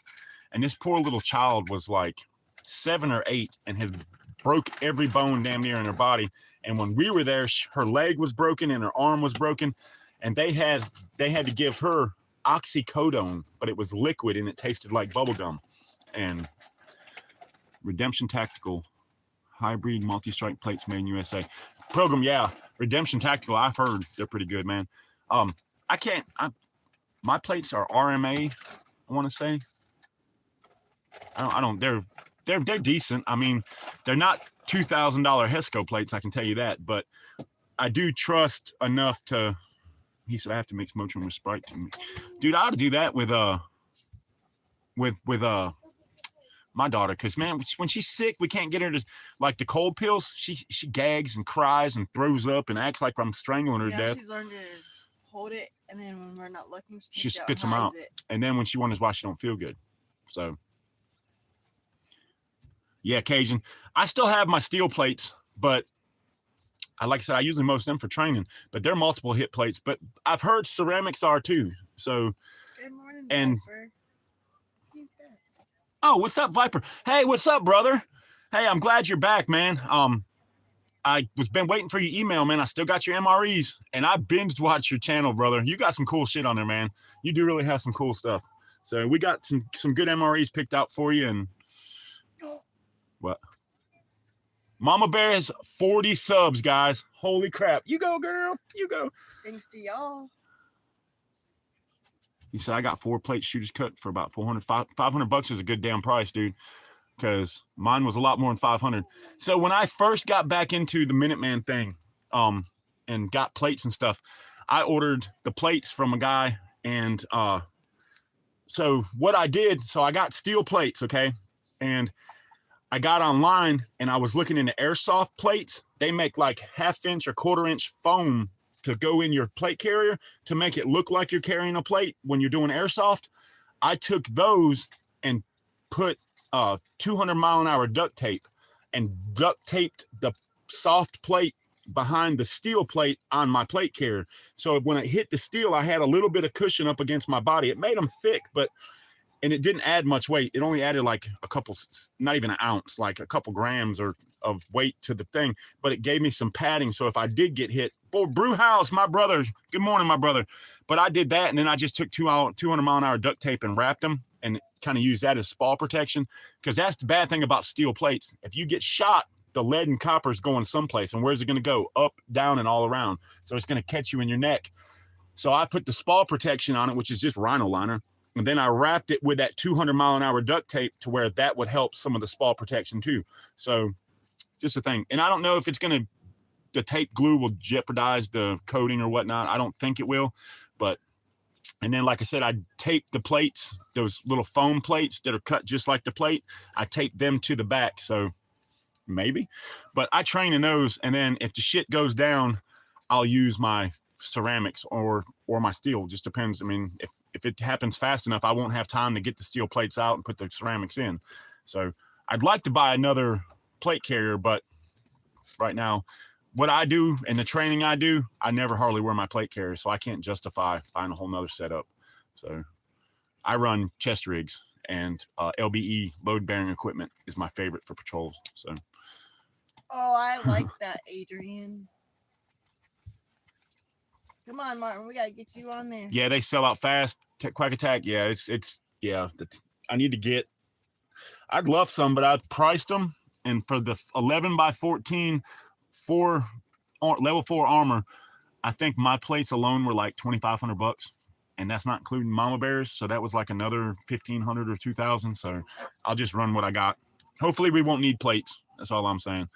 and this poor little child was like 7 or 8 and had broke every bone damn near in her body. And when we were there, her leg was broken and her arm was broken, and they had to give her oxycodone, but it was liquid and it tasted like bubblegum. And Redemption Tactical hybrid multi-strike plates made in USA program. Yeah, Redemption Tactical, I've heard they're pretty good, man. My plates are RMA, I want to say. They're decent. I mean, they're not $2,000 Hesco plates, I can tell you that, but I do trust enough to. He said I have to mix Motrin with Sprite. Dude, I ought to do that with my daughter, because man, when she's sick, we can't get her to, like, the cold pills. She gags and cries and throws up and acts like I'm strangling her to death. She's learned to hold it, and then when we're not looking, She spits them out. And then when she wonders why she don't feel good. So yeah, Cajun. I still have my steel plates, but like I said, I use most of them for training, but they're multiple hit plates. But I've heard ceramics are too. So good morning, and Viper. He's dead. Oh, what's up, Viper? Hey, what's up, brother? Hey, I'm glad you're back, man. I was been waiting for your email, man. I still got your MREs, and I binged watched your channel, brother. You got some cool shit on there, man. You do really have some cool stuff. So we got some good MREs picked out for you. And what? Mama Bear has 40 subs, guys. Holy crap. You go, girl. You go. Thanks to y'all. He said, I got 4 plates shooters cut for about $500 is a good damn price, dude, because mine was a lot more than 500. So when I first got back into the Minuteman thing and got plates and stuff, I ordered the plates from a guy. And so what I did, so I got steel plates, okay? And I got online and I was looking into airsoft plates. They make like 1/2 inch or 1/4 inch foam to go in your plate carrier to make it look like you're carrying a plate when you're doing airsoft. I took those and put 200-mile-an-hour duct tape and duct taped the soft plate behind the steel plate on my plate carrier. So when it hit the steel, I had a little bit of cushion up against my body. It made them thick, and it didn't add much weight. It only added like a couple, not even an ounce, like a couple grams of weight to the thing, but it gave me some padding. So if I did get hit, Brew House, my brother, good morning, my brother. But I did that, and then I just took 200-mile-an-hour duct tape and wrapped them and kind of used that as spall protection, because that's the bad thing about steel plates. If you get shot, the lead and copper is going someplace, and where's it going to go? Up, down, and all around. So it's going to catch you in your neck. So I put the spall protection on it, which is just rhino liner. And then I wrapped it with that 200-mile-an-hour duct tape to where that would help some of the spall protection too. So just a thing. And I don't know if the tape glue will jeopardize the coating or whatnot. I don't think it will. And then, like I said, I taped the plates, those little foam plates that are cut just like the plate. I taped them to the back. So maybe. But I train in those. And then if the shit goes down, I'll use my ceramics or my steel. Just depends. I mean, if it happens fast enough, I won't have time to get the steel plates out and put the ceramics in. So I'd like to buy another plate carrier, but right now, what I do and the training I do, I never hardly wear my plate carrier, so I can't justify buying a whole nother setup. So I run chest rigs, and LBE load bearing equipment is my favorite for patrols. So. Oh, I like that, Adrian. Come on, Martin, we gotta get you on there. Yeah, they sell out fast. Quack Attack. Yeah, it's yeah. I need to get. I'd love some, but I priced them, and for the 11x14 level 4 armor, I think my plates alone were like $2,500, and that's not including mama bears. So that was like another $1,500 or $2,000. So I'll just run what I got. Hopefully, we won't need plates. That's all I'm saying.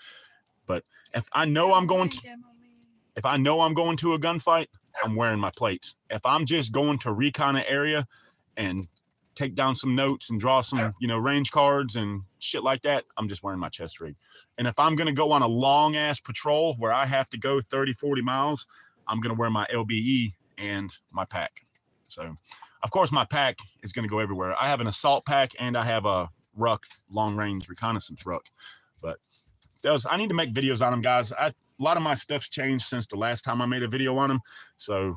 But if I know I'm going to a gunfight, I'm wearing my plates. If I'm just going to recon an area and take down some notes and draw some, range cards and shit like that, I'm just wearing my chest rig. And if I'm going to go on a long ass patrol where I have to go 30, 40 miles, I'm going to wear my LBE and my pack. So of course my pack is going to go everywhere. I have an assault pack and I have a ruck, long range reconnaissance ruck, but I need to make videos on them, guys. A lot of my stuff's changed since the last time I made a video on them. So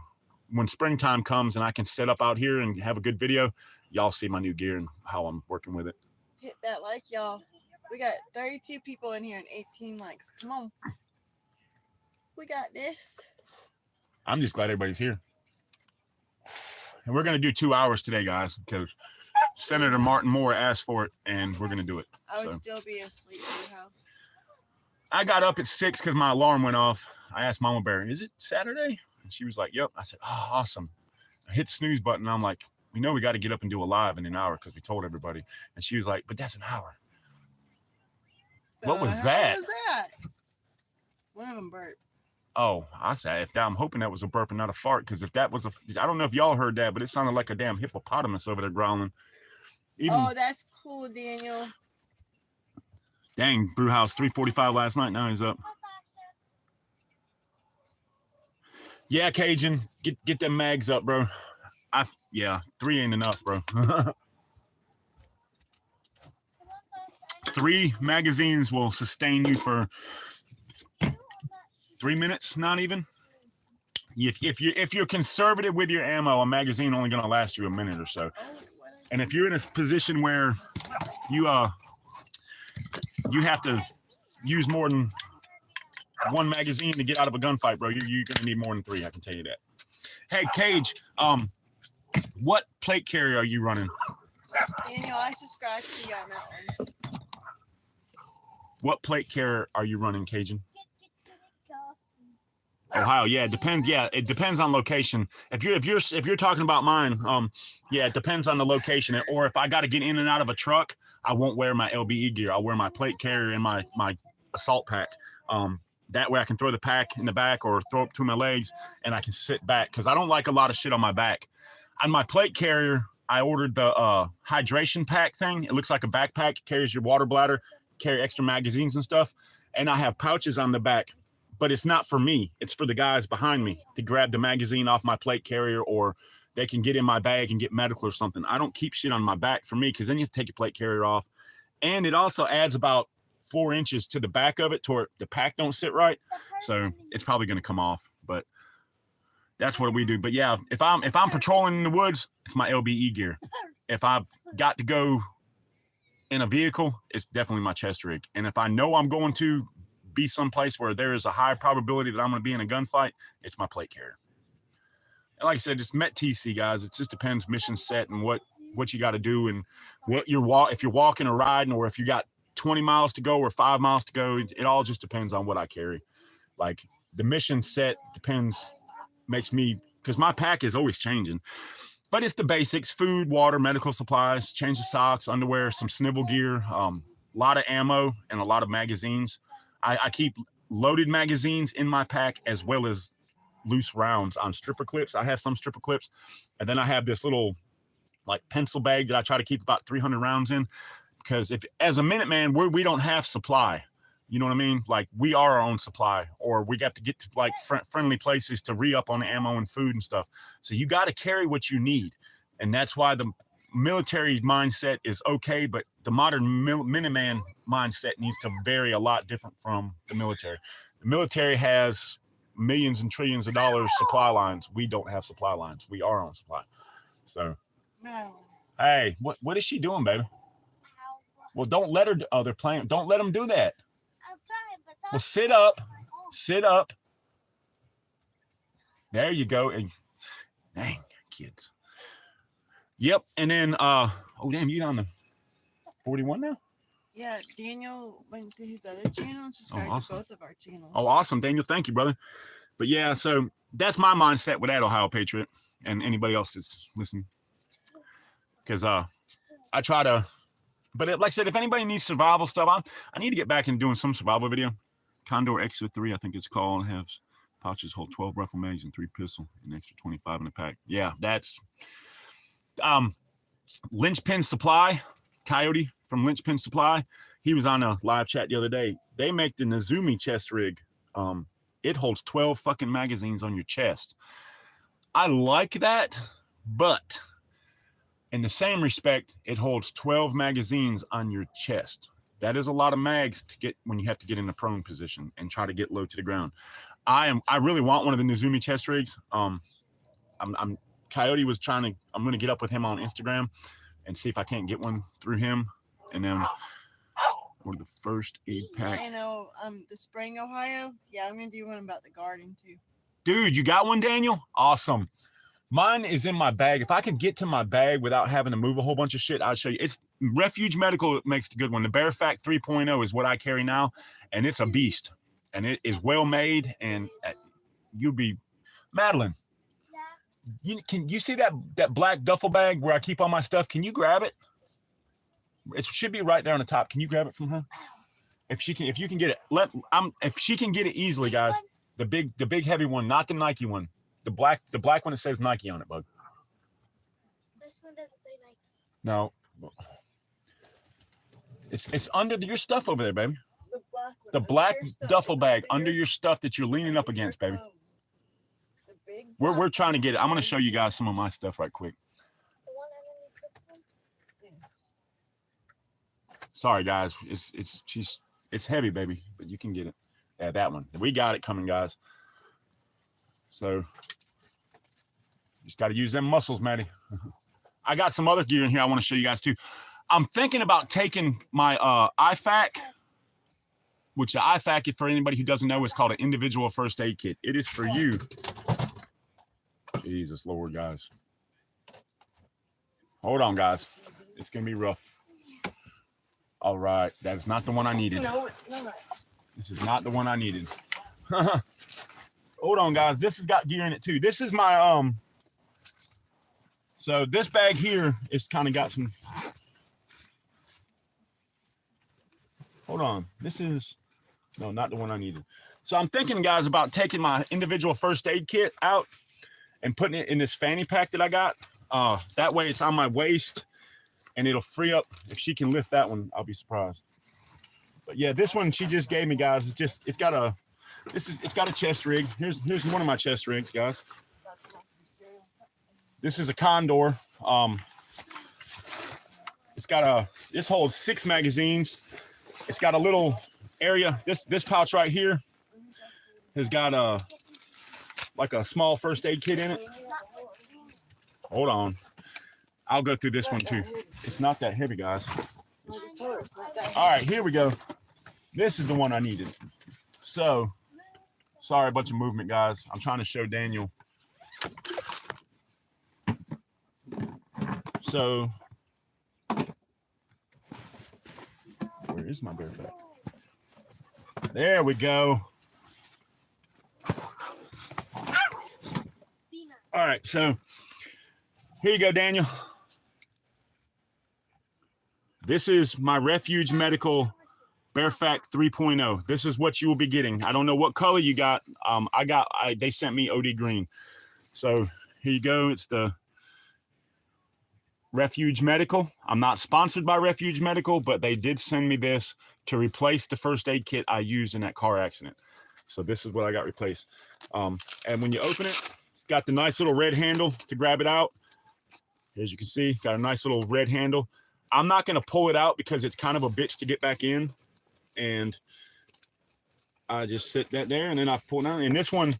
when springtime comes and I can set up out here and have a good video, y'all see my new gear and how I'm working with it. Hit that like, y'all. We got 32 people in here and 18 likes. Come on. We got this. I'm just glad everybody's here. And we're going to do 2 hours today, guys, because Senator Martin Moore asked for it, and we're going to do it. I would still be asleep at your house. I got up at 6 because my alarm went off. I asked Mama Bear, is it Saturday? And she was like, yep. I said, oh, awesome. I hit the snooze button. And I'm like, we know we got to get up and do a live in an hour because we told everybody. And she was like, but that's an hour. What was that? What was that? One of them burped. Oh, I said, I'm hoping that was a burp and not a fart, because if that was I don't know if y'all heard that, but it sounded like a damn hippopotamus over there growling. Oh, that's cool, Daniel. Dang, Brewhouse 3:45 last night. Now he's up. Yeah, Cajun, get them mags up, bro. 3 ain't enough, bro. 3 magazines will sustain you for 3 minutes, not even. If you're conservative with your ammo, a magazine only gonna last you a minute or so. And if you're in a position where you have to use more than 1 magazine to get out of a gunfight, bro, you're gonna need more than 3. I can tell you that. Hey, Cage, what plate carrier are you running? Daniel, I subscribe to you on that one. What plate carrier are you running, Cajun? Ohio, yeah, it depends. Yeah, it depends on location. If you're talking about mine, yeah, it depends on the location. Or if I got to get in and out of a truck, I won't wear my LBE gear. I'll wear my plate carrier and my assault pack. That way I can throw the pack in the back or throw it between my legs and I can sit back, because I don't like a lot of shit on my back. On my plate carrier, I ordered the hydration pack thing. It looks like a backpack. It carries your water bladder, carry extra magazines and stuff. And I have pouches on the back. But it's not for me. It's for the guys behind me to grab the magazine off my plate carrier, or they can get in my bag and get medical or something. I don't keep shit on my back for me, because then you have to take your plate carrier off. And it also adds about 4 inches to the back of it to where the pack don't sit right. So it's probably going to come off, but that's what we do. But yeah, if I'm patrolling in the woods, it's my LBE gear. If I've got to go in a vehicle, it's definitely my chest rig. And if I know I'm going to be someplace where there is a high probability that I'm going to be in a gunfight, it's my plate carrier. And like I said, it's Met TC, guys. It just depends mission set and what you got to do and what if you're walking or riding, or if you got 20 miles to go or 5 miles to go. It all just depends on what I carry. Like the mission set makes me, because my pack is always changing. But it's the basics: food, water, medical supplies, change of socks, underwear, some snivel gear, a lot of ammo, and a lot of magazines. I keep loaded magazines in my pack, as well as loose rounds on stripper clips. I have some stripper clips, and then I have this little like pencil bag that I try to keep about 300 rounds in, because as a Minuteman, we don't have supply. You know what I mean? Like we are our own supply, or we got to get to like friendly places to re-up on ammo and food and stuff. So you got to carry what you need. And that's why the military mindset is okay, but the modern Minuteman mindset needs to vary a lot different from the military. The military has millions and trillions of dollars supply lines. We don't have supply lines. We are on supply. So, hey, what is she doing, baby? Well, don't let her. Oh, they're playing. Don't let them do that. Well, sit up. Sit up. There you go. And dang, kids. Yep. And then, oh damn, you on the 41 now? Yeah, Daniel went to his other channel and subscribed awesome. to both of our channels. Oh, awesome, Daniel. Thank you, brother. But yeah, so that's my mindset with that, Ohio Patriot, and anybody else that's listening. Because I try to, but like I said, if anybody needs survival stuff, I need to get back into doing some survival video. Condor X3, I think it's called, has pouches hold 12 rifle mags and 3 pistol, and extra 25 in the pack. Yeah, that's Lynchpin Supply, Coyote from Lynchpin Supply. He was on a live chat the other day. They make the Nezumi chest rig. It holds 12 fucking magazines on your chest. I like that, but in the same respect, it holds 12 magazines on your chest. That is a lot of mags to get when you have to get in a prone position and try to get low to the ground. I really want one of the Nezumi chest rigs. Coyote was trying to, I'm going to get up with him on Instagram and see if I can't get one through him. And then order the first aid pack. I know, the Spring, Ohio. Yeah, I'm going to do one about the garden too. Dude, you got one, Daniel? Awesome. Mine is in my bag. If I could get to my bag without having to move a whole bunch of shit, I'll show you. It's Refuge Medical makes the good one. The Bear Fact 3.0 is what I carry now, and it's a beast. And it is well made, and you'll be Madeline. Can you see that black duffel bag where I keep all my stuff? Can you grab it? It should be right there on the top. Can you grab it from her? If you can get it, if she can get it easily, guys. The big heavy one, not the Nike one. The black one that says Nike on it, bug. This one doesn't say Nike. No. It's under your stuff over there, baby. The black duffel bag under your stuff that you're leaning up against, baby. We're trying to get it. I'm gonna show you guys some of my stuff right quick. The one underneath this one? Yes. Sorry, guys. It's heavy, baby, but you can get it. Yeah, that one. We got it coming, guys. So just got to use them muscles, Maddie. I got some other gear in here I want to show you guys too. I'm thinking about taking my IFAK, which the IFAK, for anybody who doesn't know, is called an individual first aid kit. It is for you. Jesus Lord, guys. Hold on, guys. It's going to be rough. All right. That is not the one I needed. No, it's not. This is not the one I needed. Hold on, guys. This has got gear in it too. This is my so this bag here is kind of got some. Hold on. This is no, not the one I needed. So I'm thinking, guys, about taking my individual first aid kit out and putting it in this fanny pack that I got. That way it's on my waist and it'll free up. If she can lift that one, I'll be surprised. But yeah, this one she just gave me, guys. It's got a chest rig. Here's one of my chest rigs, guys. This is a Condor. This holds 6 magazines. It's got a little area. This pouch right here has got like a small first aid kit in it. Hold on. I'll go through this one too. It's not that heavy, guys. All right, here we go. This is the one I needed. So, sorry, a bunch of movement, guys. I'm trying to show Daniel. So, where is my bear pack? There we go. All right, so here you go, Daniel. This is my Refuge Medical Bear Fact 3.0. This is what you will be getting. I don't know what color you got. They sent me OD green. So here you go. It's the Refuge Medical. I'm not sponsored by Refuge Medical, but they did send me this to replace the first aid kit I used in that car accident. So this is what I got replaced. And when you open it, it's got the nice little red handle to grab it out. As you can see, got a nice little red handle. I'm not going to pull it out because it's kind of a bitch to get back in. And I just sit that there, and then I pull it out. And this one,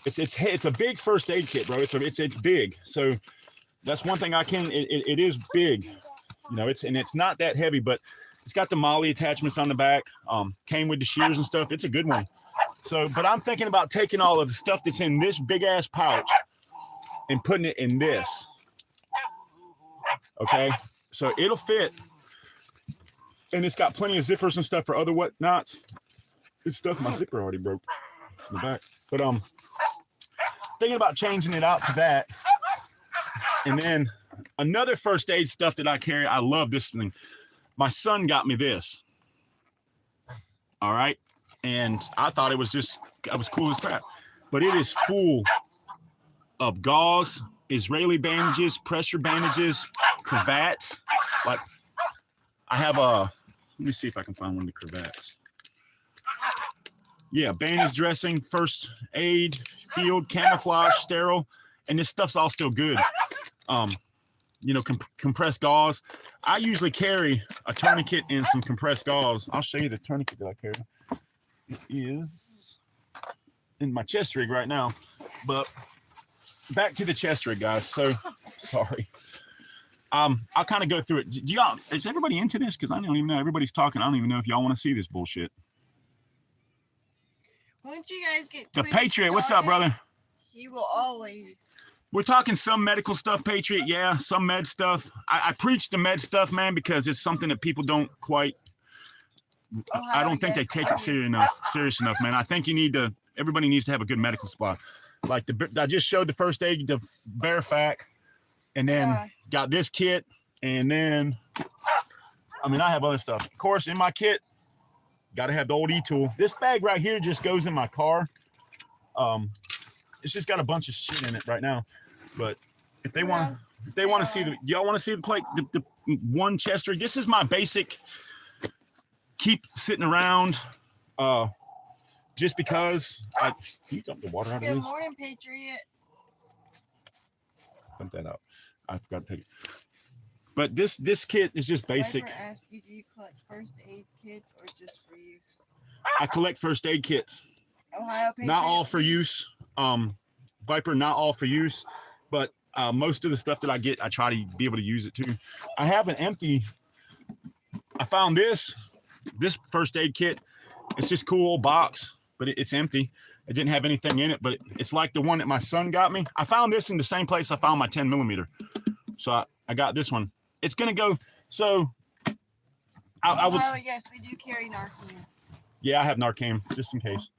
it's a big first aid kit, bro. It's big. So that's one thing it is big. You know, it's not that heavy, but it's got the molly attachments on the back. Came with the shears and stuff. It's a good one. So, but I'm thinking about taking all of the stuff that's in this big ass pouch and putting it in this. Okay, so it'll fit, and it's got plenty of zippers and stuff for other whatnots. Good stuff. My zipper already broke in the back, but thinking about changing it out to that. And then another first aid stuff that I carry. I love this thing. My son got me this. All right, and I thought it was cool as crap, but it is full of gauze, Israeli bandages, pressure bandages, cravats. Like I have let me see if I can find one of the cravats. Yeah, bandage dressing, first aid, field, camouflage, sterile, and this stuff's all still good. You know, compressed gauze. I usually carry a tourniquet and some compressed gauze. I'll show you the tourniquet that I carry. It is in my chest rig right now, but back to the chest rig, guys. So sorry. I'll kind of go through it. Is everybody into this? Because I don't even know. Everybody's talking. I don't even know if y'all want to see this bullshit. Once you guys get the Patriot, what's up, brother? He will always. We're talking some medical stuff, Patriot. Yeah, some med stuff. I preach the med stuff, man, because it's something that people don't quite. I don't think they take it serious enough, man. I think everybody needs to have a good medical supply. Like I just showed the first aid, the Bear Fac, and then got this kit, and then I have other stuff. Of course, in my kit, got to have the old E-tool. This bag right here just goes in my car. It's just got a bunch of shit in it right now. But if they want to see y'all want to see the plate, the one chest rig. This is my basic. Keep sitting around, just because. Can you dump the water out of this? Good morning, Patriot. Dump that out. I forgot to take it. But this kit is just basic. Viper asked you, do you collect first aid kits or just for use? I collect first aid kits. Ohio Patriot. Not all for use. Viper, not all for use, but most of the stuff that I get, I try to be able to use it too. I have an empty. I found this first aid kit. It's just cool old box, but it's empty. It didn't have anything in it, but it's like the one that my son got me. I found this in the same place I found my 10 millimeter. So I got this one. It's going to go. So I was. Yes, we do carry Narcan. Yeah, I have Narcan just in case,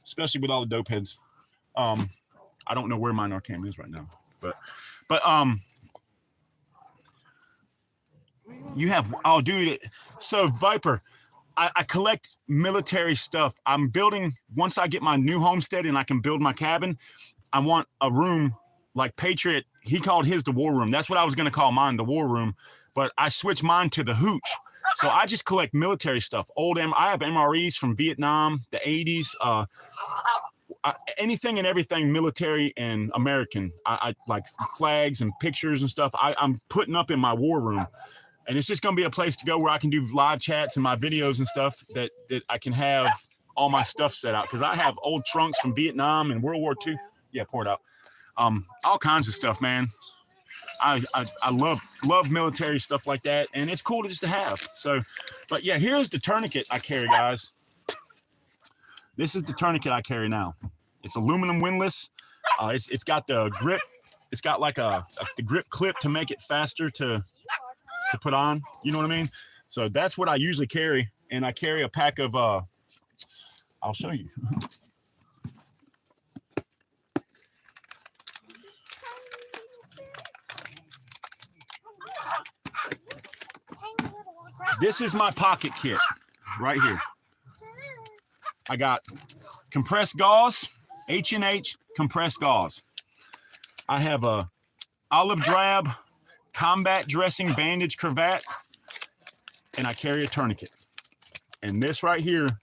especially with all the dope heads. I don't know where my Narcan is right now, but you have, oh dude. So Viper, I collect military stuff. I'm building, once I get my new homestead and I can build my cabin, I want a room like Patriot. He called his the war room. That's what I was going to call mine, the war room. But I switched mine to the hooch. So I just collect military stuff. I have MREs from Vietnam, the 80s, anything and everything military and American. I like flags and pictures and stuff. I'm putting up in my war room. And it's just going to be a place to go where I can do live chats and my videos and stuff that I can have all my stuff set out. Because I have old trunks from Vietnam and World War II. Yeah, pour it out. All kinds of stuff, man. I love military stuff like that. And it's cool just to have. So, but yeah, here's the tourniquet I carry, guys. This is the tourniquet I carry now. It's aluminum windlass. It's got the grip. It's got like the grip clip to make it faster to put on. You know what I mean? So that's what I usually carry. And I carry a pack of, I'll show you. This is my pocket kit right here. I got compressed gauze, H&H compressed gauze. I have a olive drab combat dressing, bandage, cravat, and I carry a tourniquet. And this right here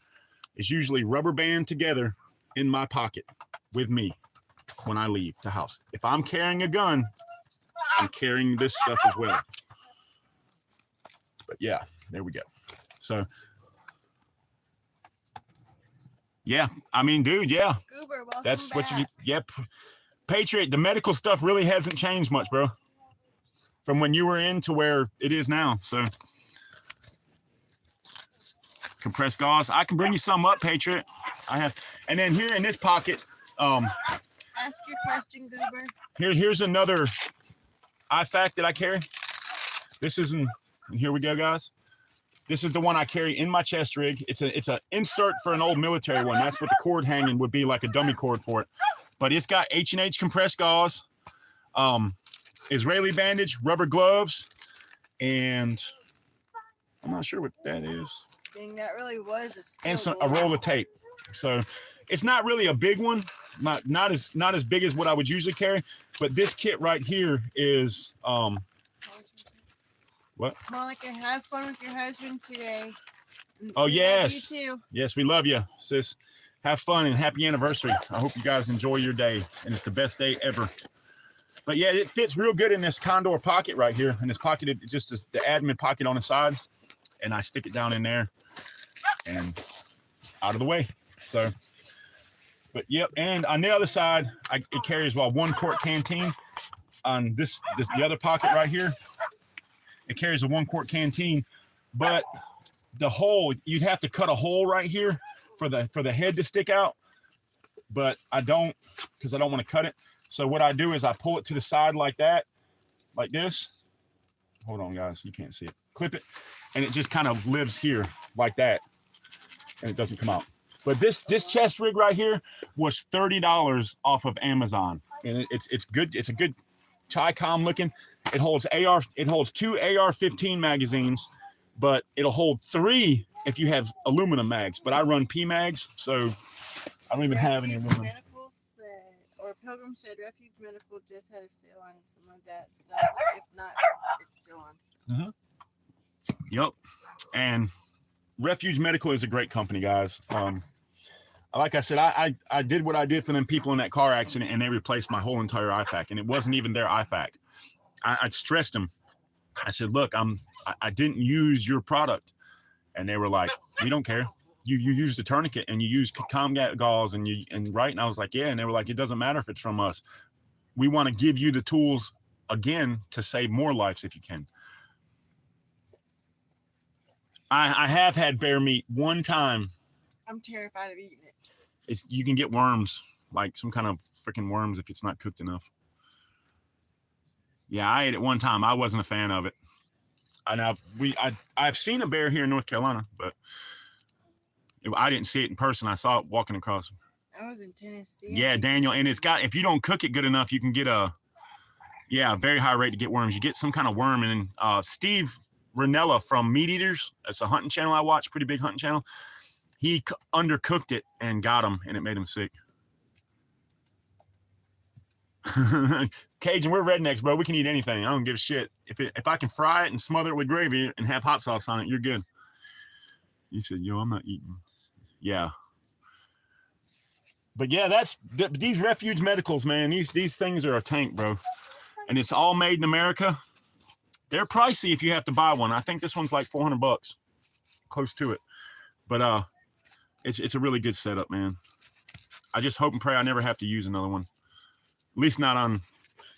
is usually rubber band together in my pocket with me when I leave the house. If I'm carrying a gun, I'm carrying this stuff as well. But yeah, there we go. So yeah, I mean, dude, yeah. Goober, welcome That's back. what you, yep. Patriot, the medical stuff really hasn't changed much, bro. From when you were in to where it is now. So compressed gauze. I can bring you some up, Patriot. I have, and then here in this pocket, Ask your question, Goober. here's another IFAK that I carry. This isn't, and here we go, guys. This is the one I carry in my chest rig. It's a insert for an old military one. That's what the cord hanging would be, like a dummy cord for it. But it's got H&H compressed gauze, Israeli bandage, rubber gloves, and I'm not sure what that is. Dang, that really was a skill. And a roll of tape. So it's not really a big one, not as big as what I would usually carry. But this kit right here is what? Monica, have fun with your husband today. Oh, We love yes. you too. Yes, we love you, sis. Have fun and happy anniversary. I hope you guys enjoy your day, and it's the best day ever. But yeah, it fits real good in this Condor pocket right here. And this pocket, it just is the admin pocket on the side, and I stick it down in there and out of the way. So, but yep. And on the other side, it carries 1 quart canteen. On this the other pocket right here, it carries a 1 quart canteen, but the hole, you'd have to cut a hole right here for the head to stick out, but I don't, because I don't want to cut it. So what I do is I pull it to the side like that, like this. Hold on, guys, you can't see it. Clip it, and it just kind of lives here like that, and it doesn't come out. But this chest rig right here was $30 off of Amazon, and it's good. It's a good Chi-Com looking. It holds 2 AR-15 magazines, but it'll hold 3 if you have aluminum mags. But I run P mags, so I don't even have any aluminum. Medical said, or Pilgrim said, Refuge Medical just had a sale on some of that stuff. If not, it's still on sale. Yep. And Refuge Medical is a great company, guys. Like I said, I did what I did for them people in that car accident, and they replaced my whole entire IFAK, and it wasn't even their IFAK. I stressed them. I said, look, I didn't use your product. And they were like, we don't care. You used the tourniquet and you used combat gauze and right. And I was like, yeah. And they were like, it doesn't matter if it's from us. We want to give you the tools again to save more lives if you can. I have had bear meat one time. I'm terrified of eating it. You can get worms, like some kind of freaking worms if it's not cooked enough. Yeah, I ate it one time. I wasn't a fan of it. And I've seen a bear here in North Carolina, but I didn't see it in person. I saw it walking across. I was in Tennessee. Yeah, Daniel, and it's got, if you don't cook it good enough, you can get a very high rate to get worms. You get some kind of worm, and Steve Ranella from Meat Eaters, that's a hunting channel I watch, pretty big hunting channel. He undercooked it and got him, and it made him sick. Cajun, we're rednecks, bro. We can eat anything. I don't give a shit. If I can fry it and smother it with gravy and have hot sauce on it, you're good. You said, yo, I'm not eating. Yeah. But yeah, these Refuge Medicals, man. These things are a tank, bro. And it's all made in America. They're pricey if you have to buy one. I think this one's like $400, close to it. But it's a really good setup, man. I just hope and pray I never have to use another one. At least not on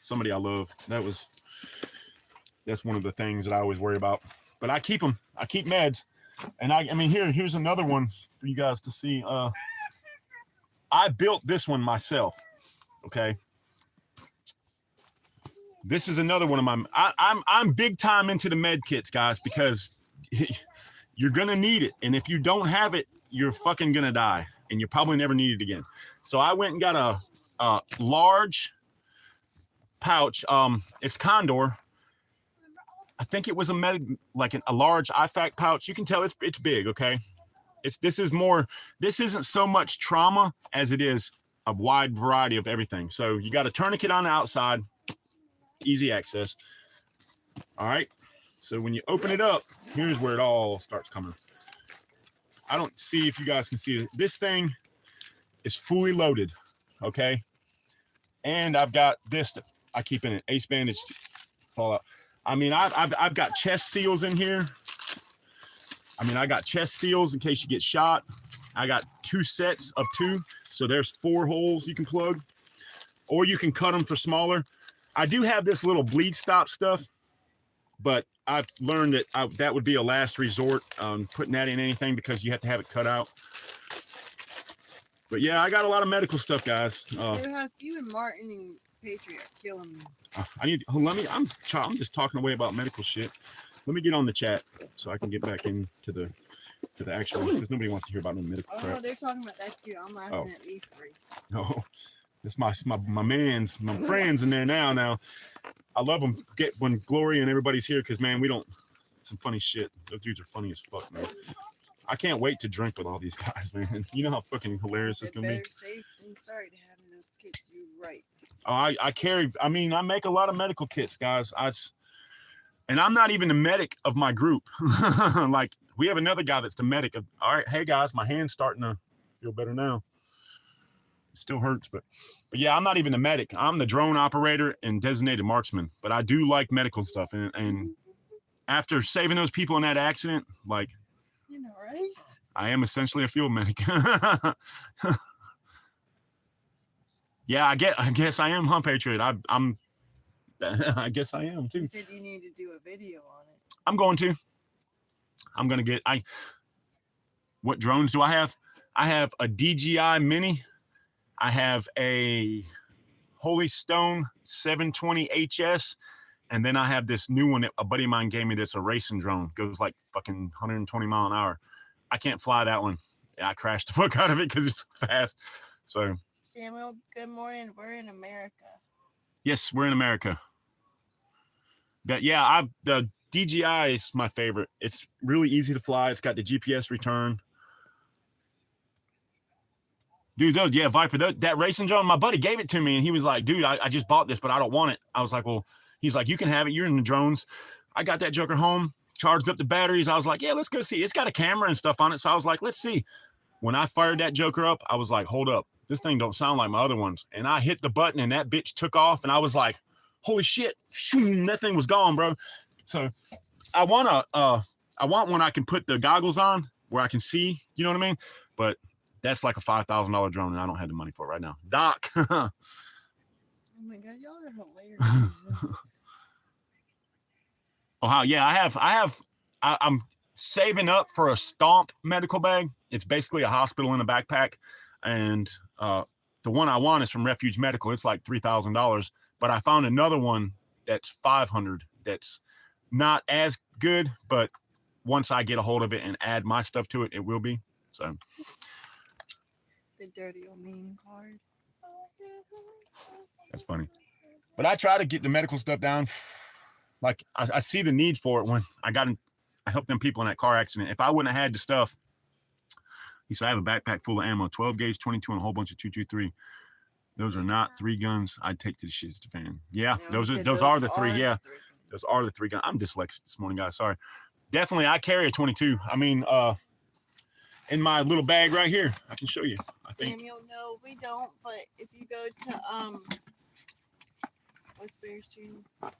somebody I love. That's one of the things that I always worry about. But I keep them. I keep meds. And I mean, here's another one for you guys to see. I built this one myself. Okay. This is another one of my. I'm big time into the med kits, guys, because you're gonna need it, and if you don't have it, you're fucking gonna die, and you probably never need it again. So I went and got a large pouch. It's Condor. I think it was a large IFAK pouch. You can tell it's big. Okay, this isn't so much trauma as it is a wide variety of everything. So you got a tourniquet on the outside, easy access. All right. So when you open it up, here's where it all starts coming. I don't see if you guys can see it. This thing is fully loaded. Okay. And I've got this that I keep in it. Ace bandage fallout. I mean, I've got chest seals in here. I mean, I got chest seals in case you get shot. I got 2 sets of 2. So there's 4 holes you can plug, or you can cut them for smaller. I do have this little bleed stop stuff, but I've learned that that would be a last resort, putting that in anything, because you have to have it cut out. But yeah, I got a lot of medical stuff, guys. You and Martin and Patriot are killing me. I'm just talking away about medical shit. Let me get on the chat so I can get back into the actual, because nobody wants to hear about no medical crap. Oh, they're talking about that too. I'm laughing at these 3. No, it's my friends in there now. I love them. When Glory and everybody's here, because man, we don't. Some funny shit. Those dudes are funny as fuck, man. I can't wait to drink with all these guys, man. You know how fucking hilarious it's gonna be. Safe and sorry to having those kits. You right. Oh, I make a lot of medical kits, guys. And I'm not even the medic of my group. Like, we have another guy that's the medic of, all right, hey guys, my hand's starting to feel better now. It still hurts, but yeah, I'm not even the medic. I'm the drone operator and designated marksman, but I do like medical stuff. And after saving those people in that accident, like, you know, right? I am essentially a field medic. Yeah, I guess I am, huh, Patriot? I guess I am too. You said you need to do a video on it. I'm going to get, what drones do I have? I have a DJI Mini. I have a Holy Stone 720 HS. And then I have this new one that a buddy of mine gave me that's a racing drone. Goes like fucking 120 mile an hour. I can't fly that one. Yeah, I crashed the fuck out of it because it's fast. So Samuel, good morning. We're in America. Yes, we're in America. But yeah, the DJI is my favorite. It's really easy to fly. It's got the GPS return. Dude, Viper, that racing drone, my buddy gave it to me and he was like, dude, I just bought this, but I don't want it. I was like, well, he's like, you can have it. You're in the drones. I got that joker home, charged up the batteries. I was like, yeah, let's go see. It's got a camera and stuff on it. So I was like, let's see. When I fired that joker up, I was like, hold up. This thing don't sound like my other ones. And I hit the button and that bitch took off. And I was like, holy shit. That thing was gone, bro. So I want one I can put the goggles on where I can see, you know what I mean? But that's like a $5,000 drone and I don't have the money for it right now. Doc. Oh my God, y'all are hilarious. Oh, yeah, I'm saving up for a Stomp medical bag. It's basically a hospital in a backpack. And the one I want is from Refuge Medical. It's like $3,000. But I found another one that's $500. That's not as good, but once I get a hold of it and add my stuff to it, it will be. So the dirty old mean card. That's funny. But I try to get the medical stuff down. Like I see the need for it when I helped them people in that car accident. If I wouldn't have had the stuff, he said, I have a backpack full of ammo, 12 gauge, 22, and a whole bunch of 223. Those are not 3 guns I'd take to the shits to fan. Yeah, those are the 3. Yeah, those are the 3 guns. I'm dyslexic this morning, guys. Sorry. Definitely, I carry a 22. I mean, in my little bag right here, I can show you. I think. Samuel, no, we don't. But if you go to what's Bear Street?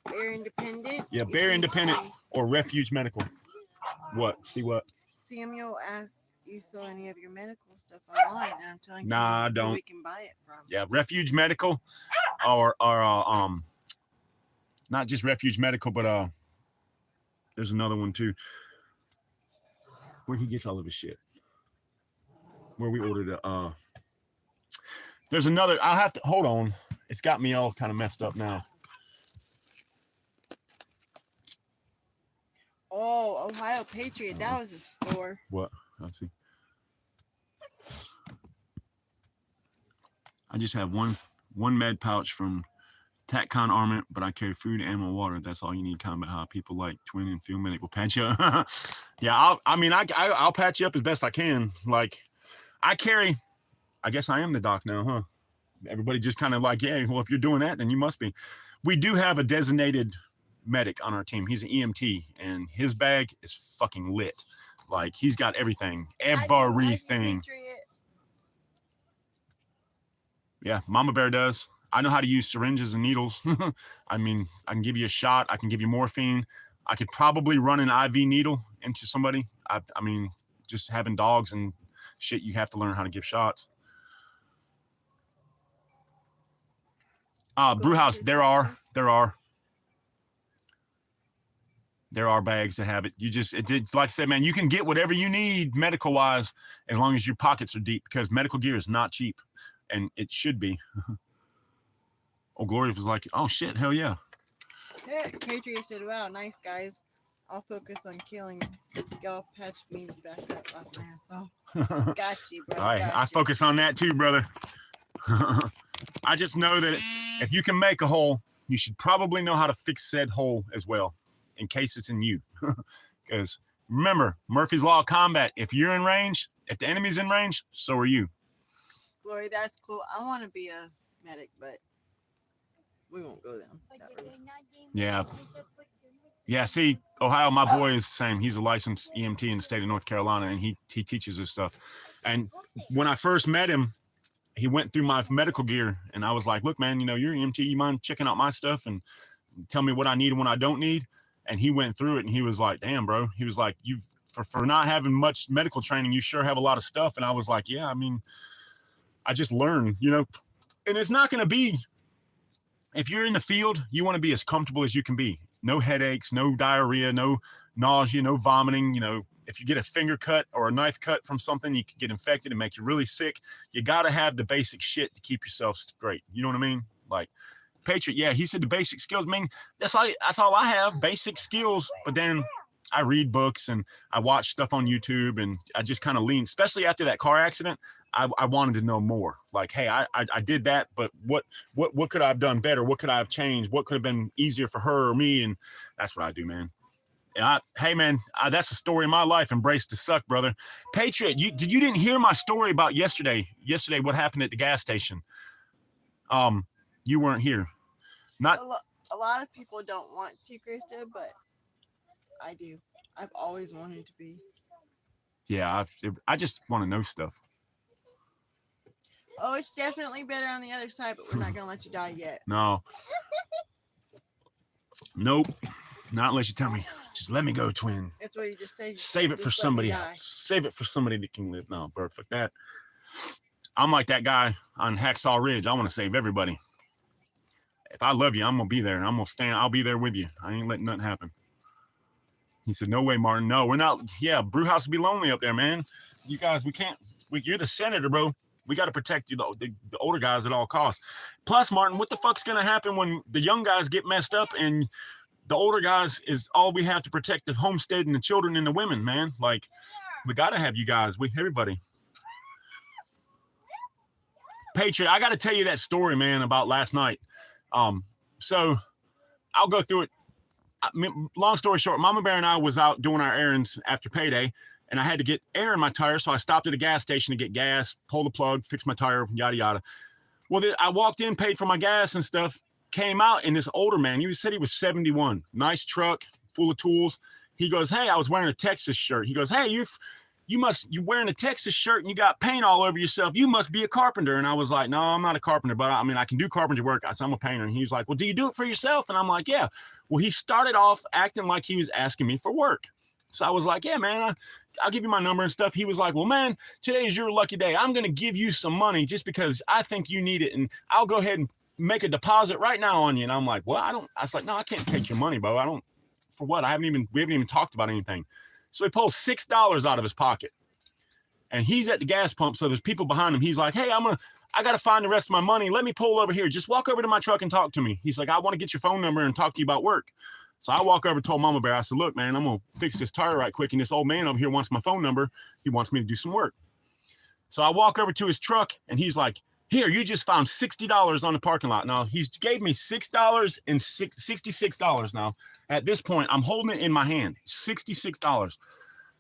Bear Independent. Yeah, Bear Independent or Refuge Medical. What? See what? Samuel asked you sell any of your medical stuff online, and I'm telling you, I don't. Where we can buy it from. Yeah, Refuge Medical, or not just Refuge Medical, but there's another one too, where he gets all of his shit. Where we ordered it. There's another. I'll have to hold on. It's got me all kind of messed up now. Oh, Ohio Patriot. That was a store. What? Let's see. I just have one med pouch from TacCon Armament, but I carry food, ammo, water. That's all you need. Combat high. People like Twin and Field Medic will patch you up. Yeah, I'll patch you up as best I can. Like, I guess I am the doc now, huh? Everybody just kind of like, yeah, well, if you're doing that, then you must be. We do have a designated medic on our team. He's an EMT, and his bag is fucking lit. Like, he's got everything. Everything. Yeah, Mama Bear does. I know how to use syringes and needles. I mean, I can give you a shot. I can give you morphine. I could probably run an IV needle into somebody. I mean, just having dogs and shit, you have to learn how to give shots. Brew house, there are bags that have it. You just, like I said, man, you can get whatever you need medical wise as long as your pockets are deep, because medical gear is not cheap, and it should be. Oh, Gloria was like, oh shit, hell yeah. Yeah, Patriot said, wow, nice guys. I'll focus on killing. Y'all patch me back up off my ass off. Got you, bro. All right, I focus on that too, brother. I just know that if you can make a hole, you should probably know how to fix said hole as well, in case it's in you. Because remember, Murphy's Law of Combat, if you're in range, if the enemy's in range, so are you. Glory, that's cool. I want to be a medic, but we won't go down that road. Yeah. Yeah, see, Ohio, my boy is the same. He's a licensed EMT in the state of North Carolina, and he teaches this stuff. And when I first met him, he went through my medical gear, and I was like, look, man, you know, you're EMT. You mind checking out my stuff and tell me what I need and what I don't need? And he went through it, and he was like, damn, bro. He was like, for not having much medical training, you sure have a lot of stuff. And I was like, yeah, I mean, I just learned, you know, and it's not going to be, if you're in the field, you want to be as comfortable as you can be. No headaches, no diarrhea, no nausea, no vomiting. You know, if you get a finger cut or a knife cut from something, you could get infected and make you really sick. You got to have the basic shit to keep yourself straight. You know what I mean? Like Patriot, yeah, he said the basic skills. I mean, that's all I have, basic skills. But then I read books and I watch stuff on YouTube, and I just kind of lean, especially after that car accident. I wanted to know more. Like, hey, I did that, but what could I have done better? What could I have changed? What could have been easier for her or me? And that's what I do, man. And hey, man, that's a story of my life. Embrace the suck, brother. Patriot, you didn't hear my story about yesterday? Yesterday, what happened at the gas station? You weren't here. Not a lot of people don't want to, Krista, but I do. I've always wanted to be. Yeah, I just want to know stuff. Oh, it's definitely better on the other side, but we're not going to let you die yet. No. Nope. Not unless you tell me. Just let me go, twin. That's what you just say. Save it for somebody else. Save it for somebody that can live. No, perfect. That. I'm like that guy on Hacksaw Ridge. I want to save everybody. If I love you, I'm going to be there. I'm going to stand. I'll be there with you. I ain't letting nothing happen. He said, no way, Martin. No, we're not. Yeah, Brewhouse would be lonely up there, man. You guys, we can't. You're the senator, bro. We got to protect you, the older guys at all costs. Plus, Martin, what the fuck's going to happen when the young guys get messed up and the older guys is all we have to protect the homestead and the children and the women, man? Like, we got to have you guys, everybody. Patriot, I got to tell you that story, man, about last night. So I'll go through it. Long story short, Mama Bear and I was out doing our errands after payday, and I had to get air in my tire, so I stopped at a gas station to get gas, pull the plug, fix my tire, yada, yada. Well, I walked in, paid for my gas and stuff, came out, and this older man, he said he was 71, nice truck, full of tools. He goes, hey, I was wearing a Texas shirt. He goes, hey, you're wearing a Texas shirt and you got paint all over yourself. You must be a carpenter. And I was like, no, I'm not a carpenter, but I mean, I can do carpentry work. I said, I'm a painter. And he was like, well, do you do it for yourself? And I'm like, yeah. Well, he started off acting like he was asking me for work. So I was like, yeah, man, I'll give you my number and stuff. He was like, well, man, today is your lucky day. I'm going to give you some money just because I think you need it. And I'll go ahead and make a deposit right now on you. And I'm like, well, I was like, no, I can't take your money, bro. For what? We haven't even talked about anything. So he pulls $6 out of his pocket, and he's at the gas pump. So there's people behind him. He's like, hey, I got to find the rest of my money. Let me pull over here. Just walk over to my truck and talk to me. He's like, I want to get your phone number and talk to you about work. So I walk over and told Mama Bear, I said, look, man, I'm going to fix this tire right quick. And this old man over here wants my phone number. He wants me to do some work. So I walk over to his truck, and he's like, here, you just found $60 on the parking lot. Now, he's gave me $6 and $66 now. At this point, I'm holding it in my hand, $66.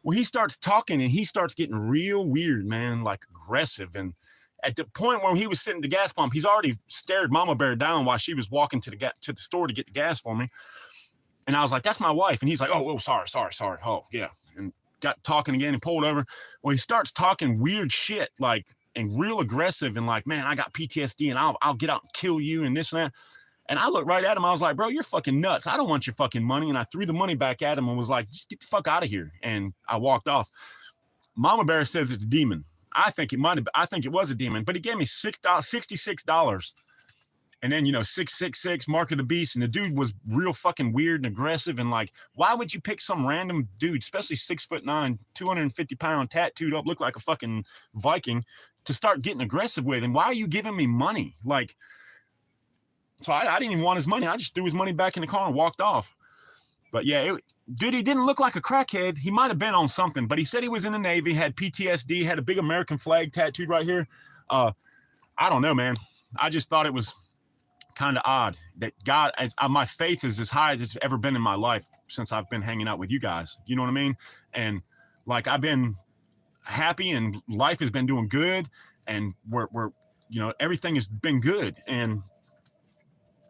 Well, he starts talking, and he starts getting real weird, man, like aggressive. And at the point where he was sitting at the gas pump, he's already stared Mama Bear down while she was walking to the store to get the gas for me. And I was like, that's my wife. And he's like, oh, sorry. Oh, yeah. And got talking again and pulled over. Well, he starts talking weird shit, like, and real aggressive and like, man, I got PTSD and I'll get out and kill you and this and that. And I looked right at him. I was like, bro, you're fucking nuts. I don't want your fucking money. And I threw the money back at him and was like, just get the fuck out of here. And I walked off. Mama Bear says it's a demon. I think it was a demon, but he gave me $66. And then, 666, Mark of the Beast. And the dude was real fucking weird and aggressive. And like, why would you pick some random dude, especially 6'9", 250-pound, tattooed up, look like a fucking Viking, to start getting aggressive with? And why are you giving me money? Like, so I didn't even want his money. I just threw his money back in the car and walked off. But yeah, dude, he didn't look like a crackhead. He might have been on something, but he said he was in the Navy, had PTSD, had a big American flag tattooed right here. I don't know, man. I just thought it was kind of odd that God, my faith is as high as it's ever been in my life since I've been hanging out with you guys. You know what I mean? And like, I've been happy and life has been doing good, and we're everything has been good. And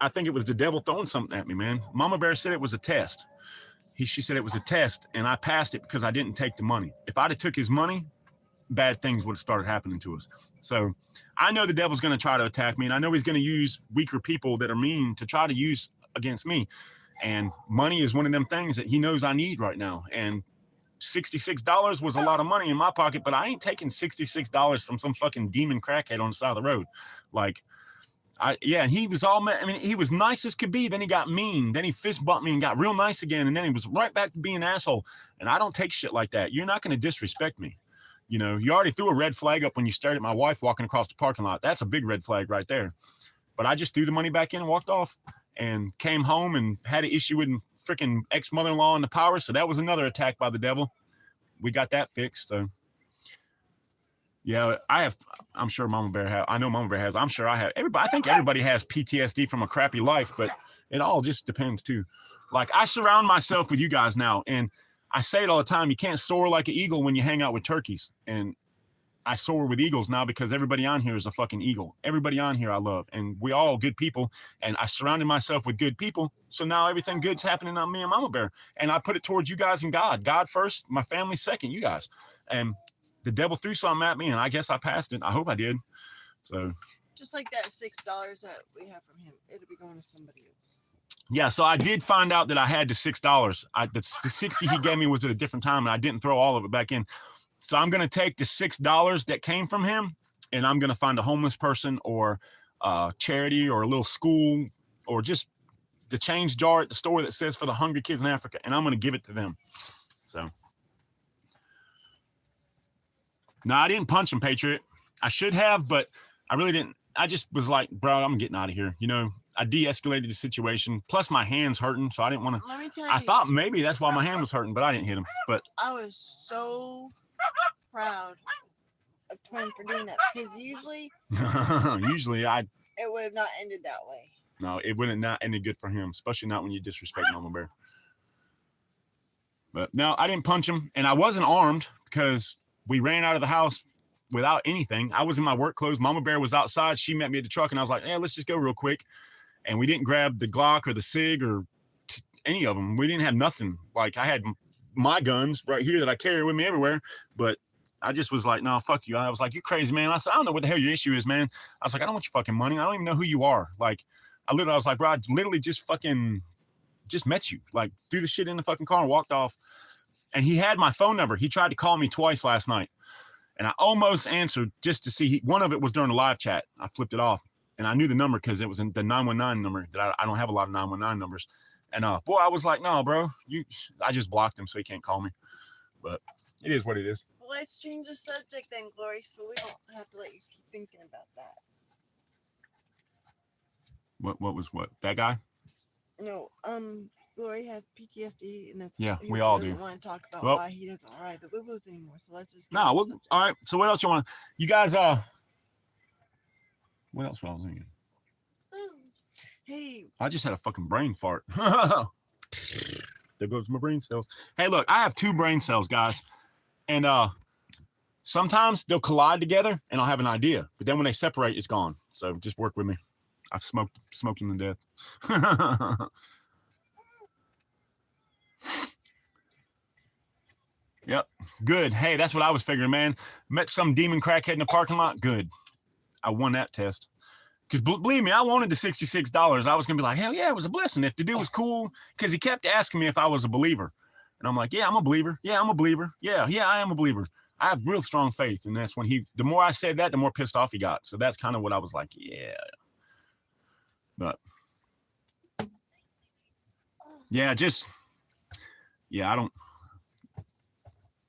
I think it was the devil throwing something at me, man. Mama Bear said it was a test. She said it was a test, and I passed it because I didn't take the money. If I'd have took his money, bad things would have started happening to us. So I know the devil's going to try to attack me, and I know he's going to use weaker people that are mean to try to use against me. And money is one of them things that he knows I need right now. And $66 was a lot of money in my pocket, but I ain't taking $66 from some fucking demon crackhead on the side of the road. Like, and he was he was nice as could be. Then he got mean. Then he fist bumped me and got real nice again. And then he was right back to being an asshole. And I don't take shit like that. You're not going to disrespect me. You already threw a red flag up when you stared at my wife walking across the parking lot. That's a big red flag right there. But I just threw the money back in and walked off and came home and had an issue with freaking ex-mother-in-law in the power. So that was another attack by the devil. We got that fixed. So yeah, I'm sure Mama Bear has. I know Mama Bear has. I'm sure I have. I think everybody has PTSD from a crappy life, but it all just depends too. Like, I surround myself with you guys now, and I say it all the time. You can't soar like an eagle when you hang out with turkeys. And I soar with eagles now because everybody on here is a fucking eagle. Everybody on here I love, and we all good people. And I surrounded myself with good people. So now everything good's happening on me and Mama Bear. And I put it towards you guys and God. God first, my family second, you guys. And the devil threw something at me, and I guess I passed it. I hope I did. So just like that $6 that we have from him, it'll be going to somebody else. Yeah, so I did find out that I had the $6. The 60 he gave me was at a different time, and I didn't throw all of it back in. So I'm going to take the $6 that came from him, and I'm going to find a homeless person or a charity or a little school or just the change jar at the store that says for the hungry kids in Africa, and I'm going to give it to them. So. No, I didn't punch him, Patriot. I should have, but I really didn't. I just was like, bro, I'm getting out of here. I de-escalated the situation. Plus, my hand's hurting, so I didn't want to. Let me tell you. I thought maybe that's why my hand was hurting, but I didn't hit him. But I was so proud of Twin for doing that, because usually it would have not ended that way. No, it wouldn't not ended good for him, especially not when you disrespect Mama Bear. But no, I didn't punch him, and I wasn't armed because we ran out of the house without anything. I was in my work clothes. Mama Bear was outside. She met me at the truck, and I was like, hey, let's just go real quick. And we didn't grab the Glock or the SIG or any of them. We didn't have nothing. Like, I had my guns right here that I carry with me everywhere, but I just was like, no, fuck you. I was like, you crazy, man. I said, I don't know what the hell your issue is, man. I was like, I don't want your fucking money. I don't even know who you are. Like, I was like, bro, I literally just met you. Like, threw the shit in the fucking car and walked off. And he had my phone number. He tried to call me twice last night. And I almost answered just to see. One of it was during the live chat. I flipped it off. And I knew the number because it was in the 919 number. That I don't have a lot of 919 numbers. And boy, I was like, no, bro. I just blocked him so he can't call me. But it is what it is. Well, let's change the subject then, Glory, so we don't have to let you keep thinking about that. What was what? That guy? No, Glory has PTSD, and that's yeah, he we all doesn't do. want to talk about why he doesn't ride the boo-boos anymore. So let's just all right. So what else you want? You guys, what else was I thinking? Hey, I just had a fucking brain fart. There goes my brain cells. Hey, look, I have 2 brain cells, guys, and sometimes they'll collide together, and I'll have an idea, but then when they separate, it's gone. So just work with me. I've smoked them to death. Yep. Good. Hey, that's what I was figuring, man. Met some demon crackhead in the parking lot. Good. I won that test. Because believe me, I wanted the $66. I was going to be like, hell yeah, it was a blessing. If the dude was cool, because he kept asking me if I was a believer. And I'm like, yeah, I'm a believer. Yeah, I'm a believer. Yeah, I am a believer. I have real strong faith. And that's when the more I said that, the more pissed off he got. So that's kind of what I was like, yeah. But, yeah, I don't.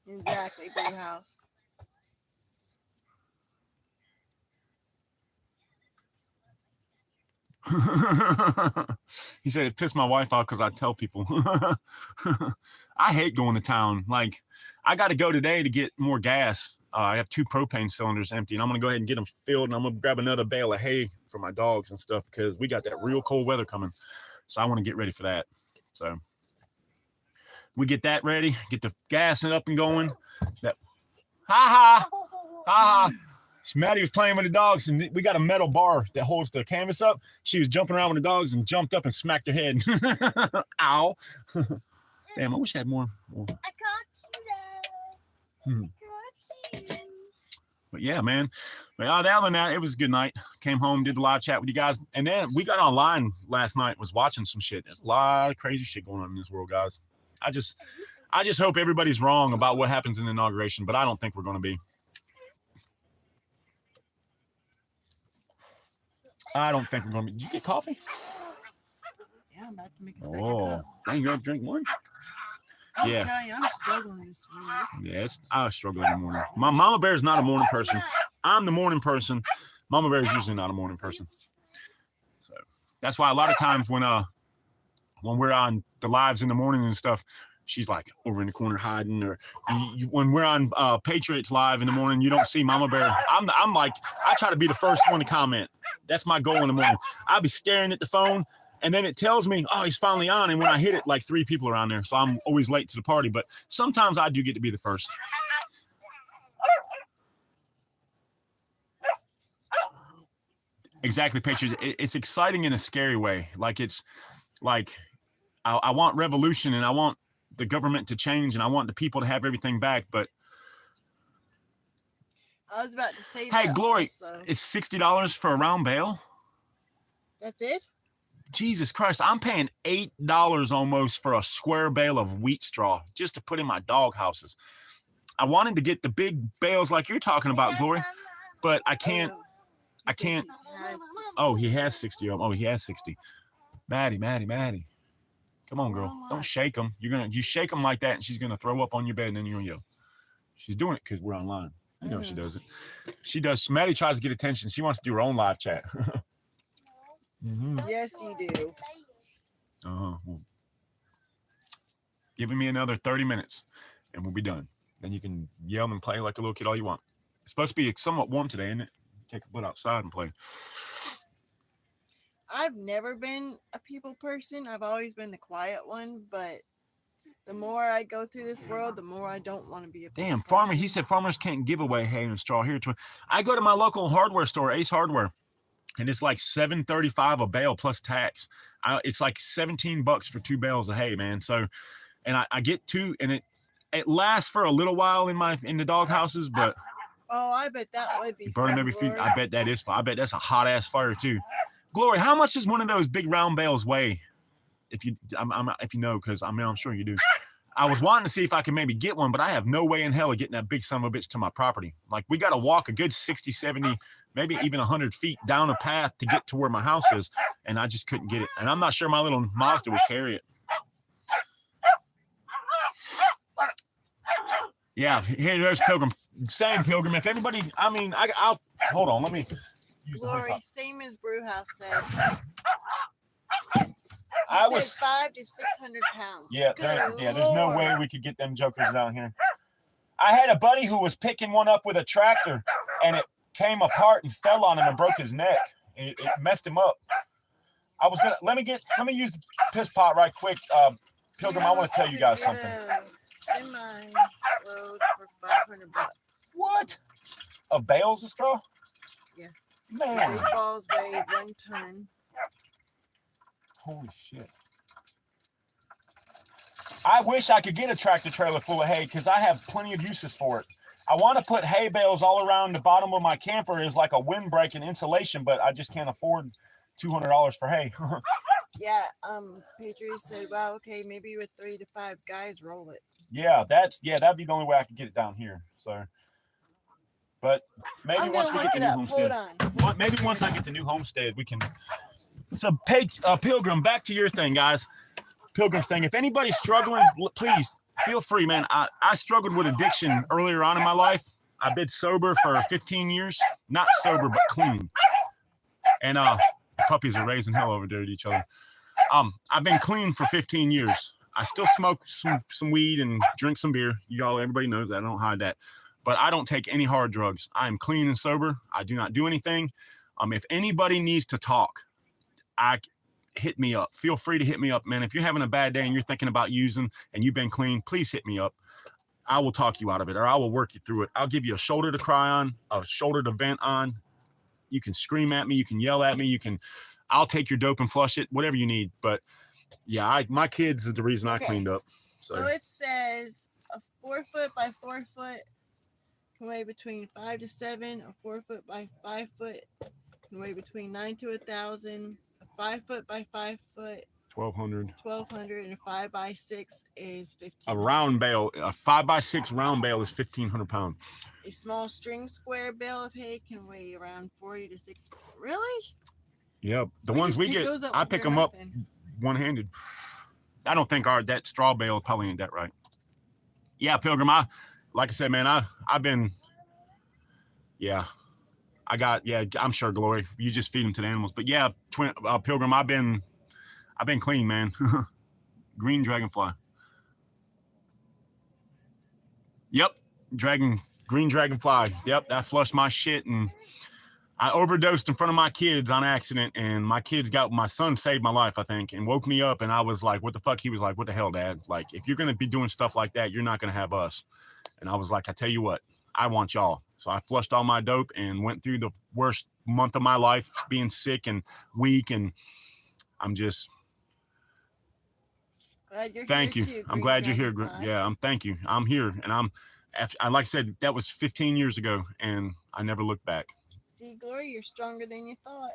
Exactly, big house. He said it pissed my wife off because I tell people. I hate going to town. Like, I got to go today to get more gas. I have 2 propane cylinders empty, and I'm going to go ahead and get them filled, and I'm going to grab another bale of hay for my dogs and stuff because we got that real cold weather coming. So I want to get ready for that. So we get that ready, get the gas up and going. That, ha ha. Maddie was playing with the dogs, and we got a metal bar that holds the canvas up. She was jumping around with the dogs and jumped up and smacked her head. Ow. Damn, I wish I had more. I caught you. But yeah, man. But other than that, it was a good night. Came home, did a live chat with you guys. And then we got online last night, was watching some shit. There's a lot of crazy shit going on in this world, guys. I just hope everybody's wrong about what happens in the inauguration, but I don't think we're going to be. I don't think we're going to be. Did you get coffee? Yeah, I'm about to make a second cup. Dang, you going to drink one? Yeah. Okay, I'm struggling this morning. Yes, I struggle every morning. My mama bear is not a morning person. I'm the morning person. Mama bear is usually not a morning person. So that's why a lot of times when we're on the lives in the morning and stuff, she's like over in the corner hiding. Or when we're on Patriots Live in the morning, you don't see Mama Bear. I'm like, I try to be the first one to comment. That's my goal in the morning. I'll be staring at the phone, and then it tells me, oh, he's finally on. And when I hit it, like 3 people are on there. So I'm always late to the party. But sometimes I do get to be the first. Exactly, Patriots. It's exciting in a scary way. Like, it's like I want revolution, and I want the government to change, and I want the people to have everything back. But I was about to say hey, that. Glory, Also. it's $60 for a round bale. That's it? Jesus Christ, I'm paying $8 almost for a square bale of wheat straw just to put in my dog houses. I wanted to get the big bales like you're talking about, Glory, but I can't. I can't. Oh, he has 60 of them. Oh, he has 60. Maddie. Come on, girl. Don't shake them. You shake them like that, and she's gonna throw up on your bed, and then you're gonna yell. She's doing it because we're online. You know she does it. She does. Maddie tries to get attention. She wants to do her own live chat. Yes, you do. Well, giving me another 30 minutes, and we'll be done. Then you can yell and play like a little kid all you want. It's supposed to be somewhat warm today, isn't it? Take a butt outside and play. I've never been a people person. I've always been the quiet one, but the more I go through this world, the more I don't want to be a people Damn, farmer. person. He said farmers can't give away hay and straw here. I go to my local hardware store, Ace Hardware, and it's like $7.35 a bale plus tax. It's like $17 for 2 bales of hay, man. So, and I get 2, and it lasts for a little while in the dog houses, but Oh, I bet that would be burning fun, every feet. Lord. I bet that is fun. I bet that's a hot ass fire too. Glory, how much does one of those big round bales weigh? If you know, because I'm sure you do. I was wanting to see if I could maybe get one, but I have no way in hell of getting that big son of a bitch to my property. Like, we got to walk a good 60, 70, maybe even 100 feet down a path to get to where my house is, and I just couldn't get it. And I'm not sure my little Mazda would carry it. Yeah, there's Pilgrim. Same Pilgrim. If everybody, I'll hold on. Let me. Glory, same as Brewhouse said. I He was said 500 to 600 pounds. Yeah, Good there's no Lord. way we could get them jokers down here. I had a buddy who was picking one up with a tractor, and it came apart and fell on him and broke his neck. It messed him up. Let me use the piss pot right quick. Pilgrim, I want to tell you guys something. Semi-load for $500. What? Of bales of straw? Yeah. Man. Big balls weigh 1 ton. Holy shit. I wish I could get a tractor trailer full of hay because I have plenty of uses for it. I want to put hay bales all around the bottom of my camper as like a windbreak and insulation, but I just can't afford $200 for hay. Yeah, Patriot said, "Wow, okay, maybe with 3 to 5 guys, roll it." Yeah, that'd be the only way I could get it down here. So, but maybe I'm once gonna we look get it the new up. Hold homestead, on. maybe once I get the new homestead, we can. So, Pilgrim, back to your thing, guys. Pilgrim's thing. If anybody's struggling, please feel free, man. I struggled with addiction earlier on in my life. I've been sober for 15 years, not sober but clean. And the puppies are raising hell over there to each other. I've been clean for 15 years. I still smoke some weed and drink some beer. Everybody knows that. I don't hide that. But I don't take any hard drugs. I am clean and sober. I do not do anything. If anybody needs to talk, hit me up. Feel free to hit me up, man. If you're having a bad day and you're thinking about using and you've been clean, please hit me up. I will talk you out of it, or I will work you through it. I'll give you a shoulder to cry on, a shoulder to vent on. You can scream at me. You can yell at me. I'll take your dope and flush it, whatever you need. But yeah, my kids is the reason I cleaned up. So it says a 4 foot by 4 foot can weigh between 5 to 7. A 4 foot by 5 foot can weigh between 9 to 1,000. A 5 foot by 5 foot 1,200, and a 5 by 6 is 1,500. A round bale, a 5 by 6 round bale is 1,500 pounds. A small string square bale of hay can weigh around 40 to 60. Really? Yeah, the ones we get, I pick them up one-handed. I don't think that straw bale probably ain't that right. Yeah, Pilgrim, like I said, man, I've been, I'm sure, Glory, you just feed them to the animals. But yeah, Pilgrim, I've been clean, man. Green dragonfly. Yep, green dragonfly. Yep, that flushed my shit, and I overdosed in front of my kids on accident, and my son saved my life, I think, and woke me up, and I was like, what the fuck? He was like, what the hell, Dad? Like, if you're going to be doing stuff like that, you're not going to have us. And I was like, I tell you what, I want y'all. So I flushed all my dope and went through the worst month of my life, being sick and weak, and I'm just... Glad you're thank here you. too, I'm glad you're here. Dragonfly. Yeah, thank you. I'm here, and like I said, that was 15 years ago, and I never looked back. See, Glory, you're stronger than you thought.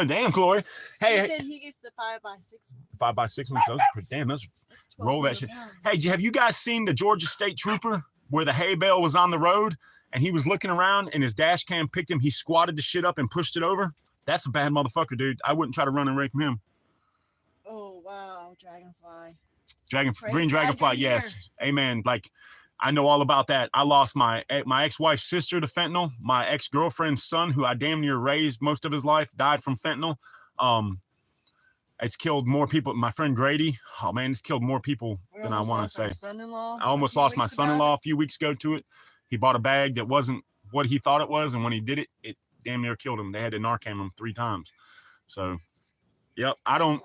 Damn, Glory. Hey, He said he gets the 5 by 6 one. 5 by 6 ones. Damn, that's roll that shit. 1,200 Hey, pounds. have you guys seen the Georgia State Trooper where the hay bale was on the road and he was looking around and his dash cam picked him? He squatted the shit up and pushed it over. That's a bad motherfucker, dude. I wouldn't try to run away from him. Oh, wow, Dragonfly. Green dragonfly, yes. Amen. Like, I know all about that. I lost my ex-wife's sister to fentanyl. My ex-girlfriend's son, who I damn near raised most of his life, died from fentanyl. It's killed more people. My friend Grady, oh man, it's killed more people than I want to say. I almost lost my son-in-law a few weeks ago to it. He bought a bag that wasn't what he thought it was, and when he did it, it damn near killed him. They had to Narcan him 3 times. So, yep, I'm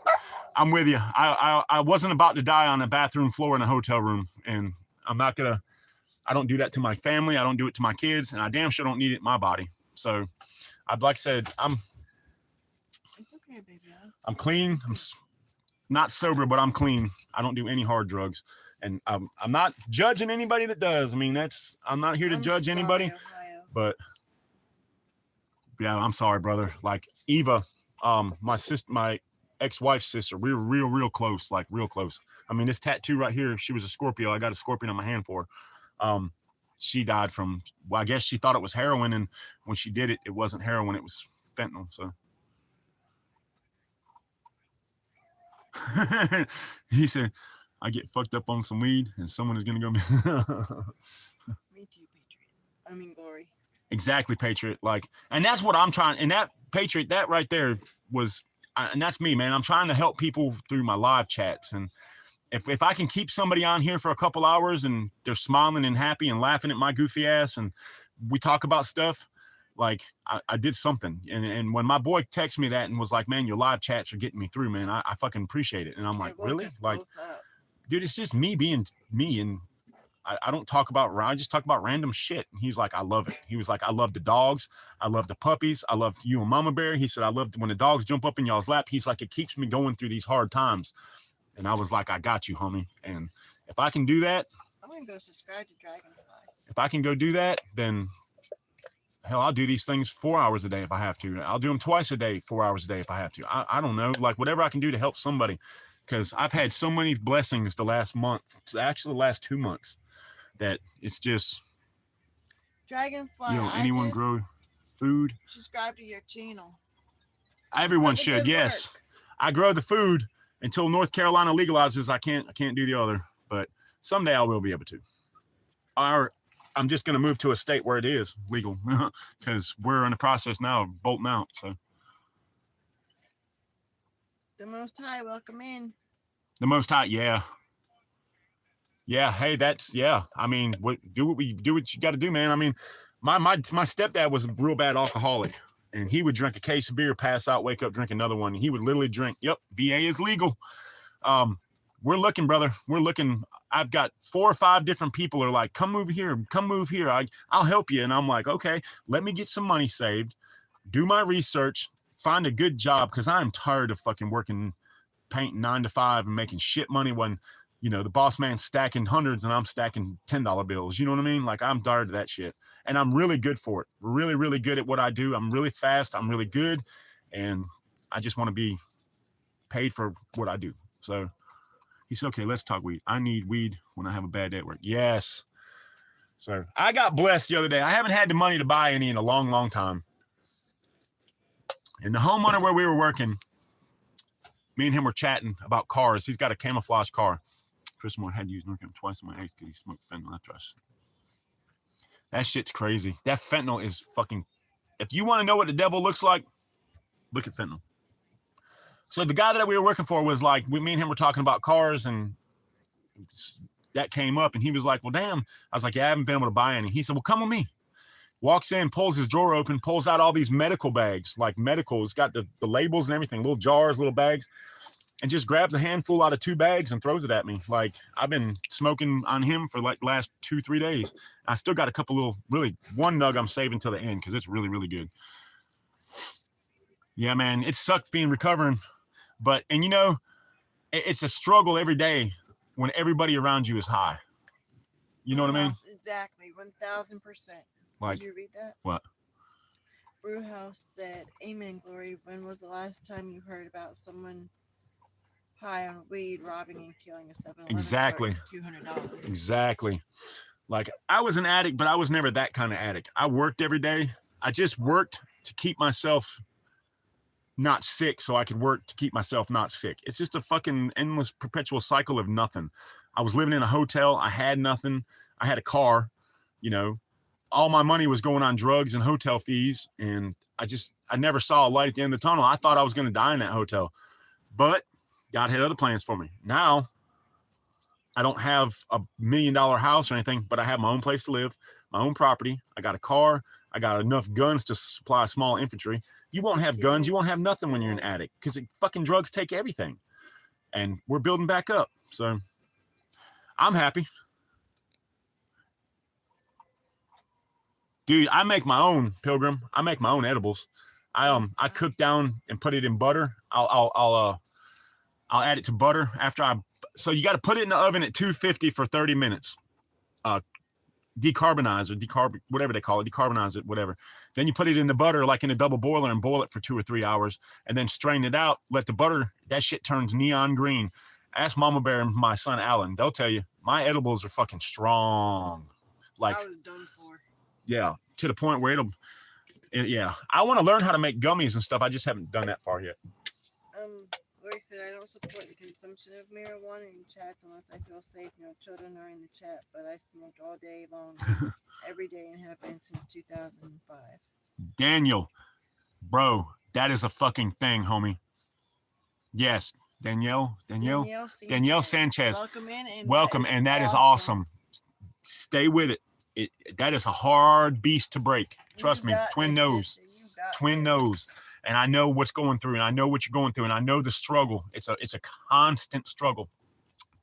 with you. I wasn't about to die on a bathroom floor in a hotel room, and I don't do that to my family. I don't do it to my kids, and I damn sure don't need it in my body. So, like I said, I'm clean. I'm not sober, but I'm clean. I don't do any hard drugs, and I'm not judging anybody that does. I mean, I'm not here to judge anybody, Ohio. but yeah, I'm sorry, brother. Like Eva, my ex-wife's sister, we were real close, like real close. I mean, this tattoo right here, she was a Scorpio. I got a scorpion on my hand for her. She died from, well, I guess she thought it was heroin, and when she did it, it wasn't heroin, it was fentanyl. So he said, I get fucked up on some weed and someone is going to go. Me too, Patriot. I mean, Glory. Exactly, Patriot. Like, and that's what I'm trying. And that Patriot, that right there was, and that's me, man. I'm trying to help people through my live chats. And if I can keep somebody on here for a couple hours and they're smiling and happy and laughing at my goofy ass and we talk about stuff, like I did something. And when my boy texted me that and was like, man, your live chats are getting me through, man, I fucking appreciate it. And I'm like, really? Like, dude, it's just me being me. And I don't talk about, I just talk about random shit. And he's like, I love it. He was like, I love the dogs. I love the puppies. I love you and Mama Bear. He said, I love when the dogs jump up in y'all's lap. He's like, it keeps me going through these hard times. And I was like, I got you, homie. And if I can do that, I'm gonna go subscribe to Dragonfly. if I can go do that, then hell, I'll do these things 4 hours a day if I have to. I'll do them twice a day, 4 hours a day if I have to. I don't know, like whatever I can do to help somebody, because I've had so many blessings the last month, actually the last 2 months, that it's just, Dragonfly, you know, anyone grow food. Subscribe to your channel. Everyone That's a should, good yes. work. I grow the food until North Carolina legalizes. I can't do the other, but someday I will be able to. Or I'm just going to move to a state where it is legal, because we're in the process now of bolting out. So The Most High, welcome in. the Most High, yeah. Hey, that's, yeah. I mean, do what you got to do, man. I mean, my stepdad was a real bad alcoholic, and he would drink a case of beer, pass out, wake up, drink another one. And he would literally drink. Yep, VA is legal. We're looking, brother. We're looking. I've got 4 or 5 different people are like, come move here. I'll help you. And I'm like, okay, let me get some money saved, do my research, find a good job, because I'm tired of fucking working, painting 9 to 5 and making shit money when, you know, the boss man's stacking hundreds and I'm stacking $10 bills. You know what I mean? Like, I'm tired of that shit. And I'm really good for it. Really, really good at what I do. I'm really fast. I'm really good. And I just want to be paid for what I do. So he said, okay, let's talk weed. I need weed when I have a bad day at work. Yes. So I got blessed the other day. I haven't had the money to buy any in a long, long time. And the homeowner where we were working, me and him were chatting about cars. He's got a camouflage car. Chris Moore had to use Norcam twice in my age because he smoked fentanyl after us. That shit's crazy. That fentanyl is fucking... If you want to know what the devil looks like, look at fentanyl. So the guy that we were working for was like, me and him were talking about cars, and that came up, and he was like, well, damn. I was like, yeah, I haven't been able to buy any. He said, well, come with me. Walks in, pulls his drawer open, pulls out all these medical bags, like medical. It's got the labels and everything, little jars, little bags, and just grabs a handful out of 2 bags and throws it at me. Like, I've been smoking on him for like last 2-3 days. I still got a couple little, really, one nug I'm saving till the end because it's really, really good. Yeah, man, it sucks being recovering. But, and you know, it's a struggle every day when everybody around you is high. You know what I mean? Exactly, 1,000%. Like, did you read that? What? Brewhouse said, amen, Glory. When was the last time you heard about someone high on weed, robbing and killing a 7-Eleven Exactly. $200? Exactly. Like, I was an addict, but I was never that kind of addict. I worked every day. I just worked to keep myself not sick so I could work to keep myself not sick. It's just a fucking endless perpetual cycle of nothing. I was living in a hotel. I had nothing. I had a car, you know. All my money was going on drugs and hotel fees, and I never saw a light at the end of the tunnel. I thought I was going to die in that hotel, but God had other plans for me. Now, I don't have a $1 million house or anything, but I have my own place to live, my own property. I got a car. I got enough guns to supply small infantry. You won't have guns. You won't have nothing when you're an addict because fucking drugs take everything. And we're building back up. So I'm happy. Dude, I make my own, Pilgrim. I make my own edibles. I cook down and put it in butter. I'll add it to butter after so you got to put it in the oven at 250 for 30 minutes. Decarbonize or whatever they call it, decarbonize it, whatever. Then you put it in the butter, like in a double boiler, and boil it for 2 or 3 hours, and then strain it out. Let the butter, that shit turns neon green. Ask Mama Bear and my son Alan. They'll tell you my edibles are fucking strong. Like, I was done for. Yeah, to the point where yeah. I want to learn how to make gummies and stuff. I just haven't done that far yet. Like I said, I don't support the consumption of marijuana in chats unless I feel safe. No children are in the chat, but I smoked all day long, every day, and have been since 2005. Daniel, bro, that is a fucking thing, homie. Yes, Danielle Sanchez. Welcome, and that is awesome. Stay with it. That is a hard beast to break. Trust me, twin nose. And I know what's going through, and I know what you're going through, and I know the struggle. It's a constant struggle,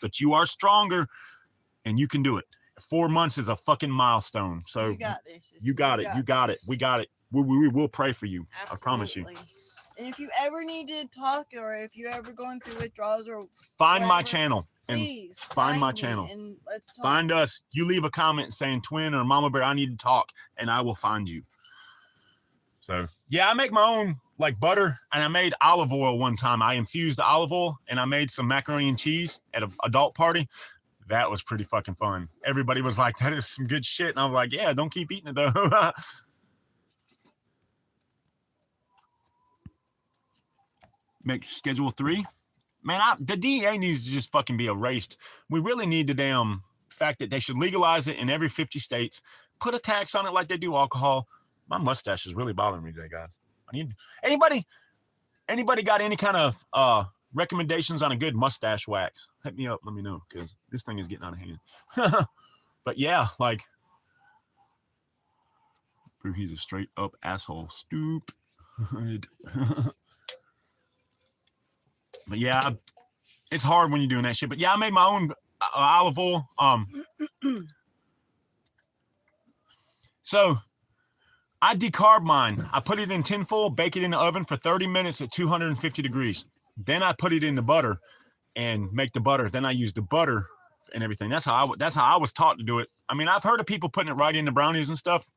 but you are stronger, and you can do it. 4 months is a fucking milestone. So you got this. You got it. We got it. We will pray for you. Absolutely. I promise you. And if you ever need to talk, or if you're ever going through withdrawals or Find my whatever, channel. And please find my me channel. and let's talk. Find us. You leave a comment saying Twin or Mama Bear, I need to talk, and I will find you. So yeah, I make my own like butter, and I made olive oil one time. I infused the olive oil and I made some macaroni and cheese at an adult party. That was pretty fucking fun. Everybody was like, that is some good shit. And I was like, yeah, don't keep eating it though. Make schedule 3. Man, the DEA needs to just fucking be erased. We really need the damn fact that they should legalize it in every 50 states. Put a tax on it like they do alcohol. My mustache is really bothering me today, guys. I need anybody got any kind of recommendations on a good mustache wax? Hit me up. Let me know, because this thing is getting out of hand. But yeah, like, he's a straight up asshole. Stupid. But yeah, it's hard when you're doing that shit. But yeah, I made my own olive oil. So I decarb mine. I put it in tinfoil, bake it in the oven for 30 minutes at 250 degrees. Then I put it in the butter and make the butter. Then I use the butter and everything. That's how I was taught to do it. I mean, I've heard of people putting it right in the brownies and stuff,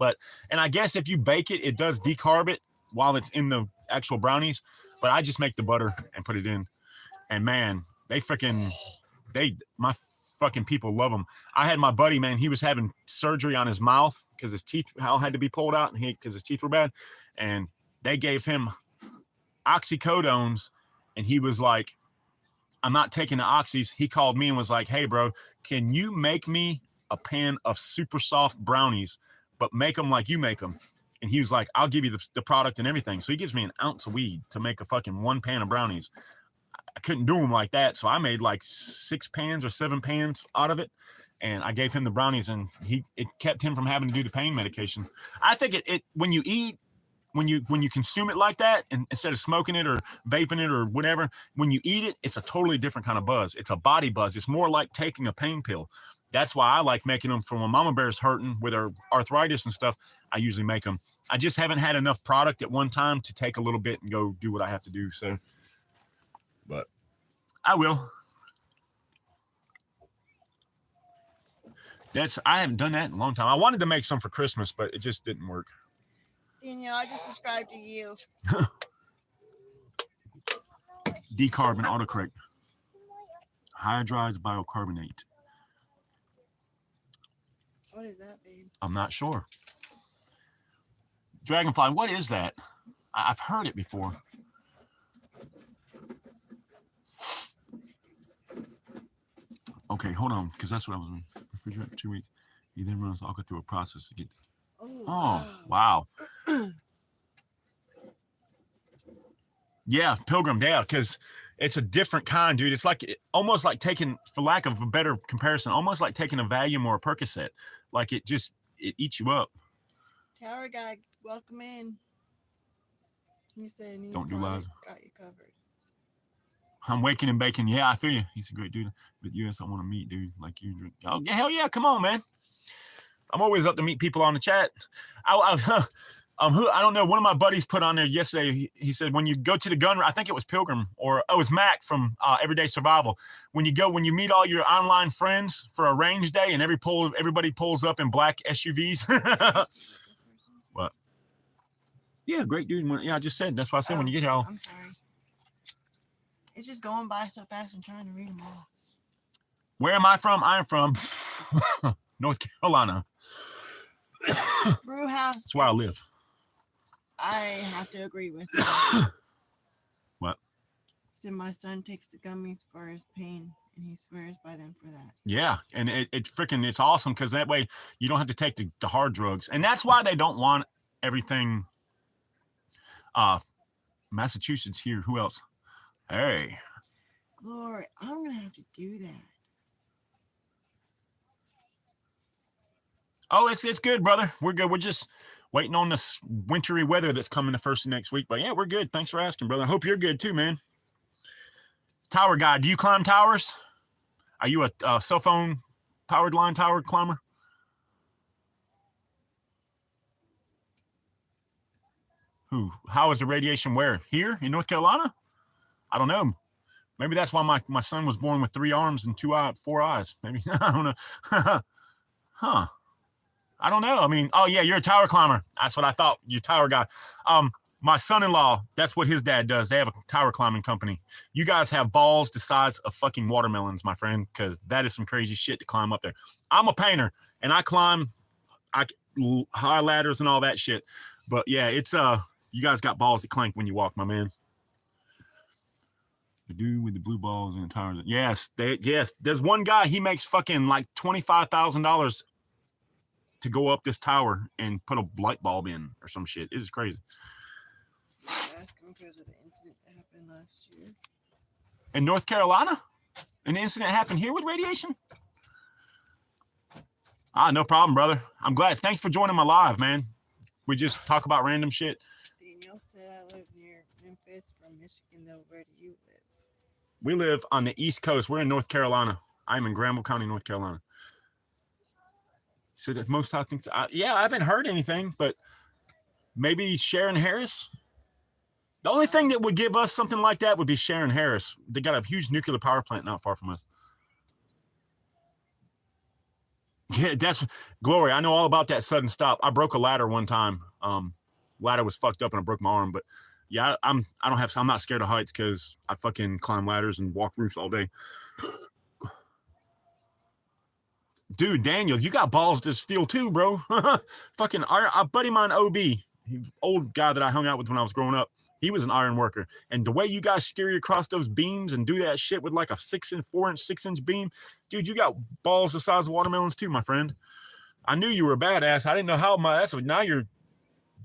and I guess if you bake it, it does decarb it while it's in the actual brownies. But I just make the butter and put it in. And man, my fucking people love them. I had my buddy, man, he was having surgery on his mouth because his teeth had to be pulled out because his teeth were bad. And they gave him oxycodones. And he was like, I'm not taking the oxys. He called me and was like, hey, bro, can you make me a pan of super soft brownies, but make them like you make them? And he was like, I'll give you the product and everything. So he gives me an ounce of weed to make a fucking 1 pan of brownies. I couldn't do them like that. So I made like 6 pans or 7 pans out of it. And I gave him the brownies, and it kept him from having to do the pain medication. I think when you consume it like that, and instead of smoking it or vaping it or whatever, when you eat it, it's a totally different kind of buzz. It's a body buzz. It's more like taking a pain pill. That's why I like making them for when Mama Bear's hurting with her arthritis and stuff. I usually make them. I just haven't had enough product at one time to take a little bit and go do what I have to do. So, but I will. I haven't done that in a long time. I wanted to make some for Christmas, but it just didn't work. Danielle, I just subscribed to you. Decarb and autocorrect. Hydride bicarbonate. What is that, babe? I'm not sure. Dragonfly, what is that? I've heard it before. Okay, hold on, because that's what I was doing. Refrigerate for 2 weeks. He then runs all through a process to get. Oh, wow. Yeah, Pilgrim, yeah, because it's a different kind, dude. It's like almost like taking, for lack of a better comparison, almost like taking a Valium or a Percocet. Like it eats you up. Tower guy, welcome in. He said, don't do live. Got you covered. I'm waking and baking. Yeah, I feel you. He's a great dude. But yes, I want to meet, dude. Like you. Oh, yeah, hell yeah. Come on, man. I'm always up to meet people on the chat. I don't know. One of my buddies put on there yesterday. He said, when you go to the gun, I think it was Pilgrim or it was Mac from Everyday Survival. When you meet all your online friends for a range day and everybody pulls up in black SUVs. What? Yeah, great dude. Yeah, I just said. That's why I said when you get here. I'm sorry. It's just going by so fast. I'm trying to read them all. Where am I from? I'm from North Carolina. Brew house. That's where I live. I have to agree with you. What? Said my son takes the gummies for his pain, and he swears by them for that. Yeah, and it's awesome because that way you don't have to take the hard drugs, and that's why they don't want everything. Massachusetts here. Who else? Hey. Glory, I'm gonna have to do that. Oh, it's good, brother. We're good. We're just waiting on this wintry weather that's coming the first of next week. But yeah, we're good. Thanks for asking, brother. I hope you're good too, man. Tower guy, do you climb towers? Are you a cell phone powered line tower climber? How is the radiation where? Here in North Carolina? I don't know. Maybe that's why my son was born with 3 arms and 4 eyes. Maybe. I don't know. Huh. I don't know. I mean, oh yeah, you're a tower climber. That's what I thought. You're a tower guy. My son-in-law, that's what his dad does. They have a tower climbing company. You guys have balls the size of fucking watermelons, my friend, because that is some crazy shit to climb up there. I'm a painter, and I climb high ladders and all that shit. But yeah, it's you guys got balls that clank when you walk, my man. The dude with the blue balls and the towers. Yes, yes. There's one guy, he makes fucking like $25,000 to go up this tower and put a light bulb in or some shit. It is crazy. Ask him because of the incident that happened last year. In North Carolina? An incident happened here with radiation? No problem, brother. I'm glad. Thanks for joining my live, man. We just talk about random shit. Daniel said I live near Memphis from Michigan, though. Where do you live? We live on the East Coast. We're in North Carolina. I'm in Granville County, North Carolina. So that most I think, yeah, I haven't heard anything, but maybe Sharon Harris. The only thing that would give us something like that would be Sharon Harris. They got a huge nuclear power plant not far from us. Yeah, that's Glory. I know all about that sudden stop. I broke a ladder one time. Ladder was fucked up and I broke my arm. But yeah, I'm not scared of heights because I fucking climb ladders and walk roofs all day. Dude, Daniel, you got balls to steal too, bro. Fucking a buddy of mine, OB, old guy that I hung out with when I was growing up. He was an iron worker. And the way you guys steer across those beams and do that shit with like a 4-inch, 6-inch beam, dude, you got balls the size of watermelons too, my friend. I knew you were a badass. I didn't know how that's now you're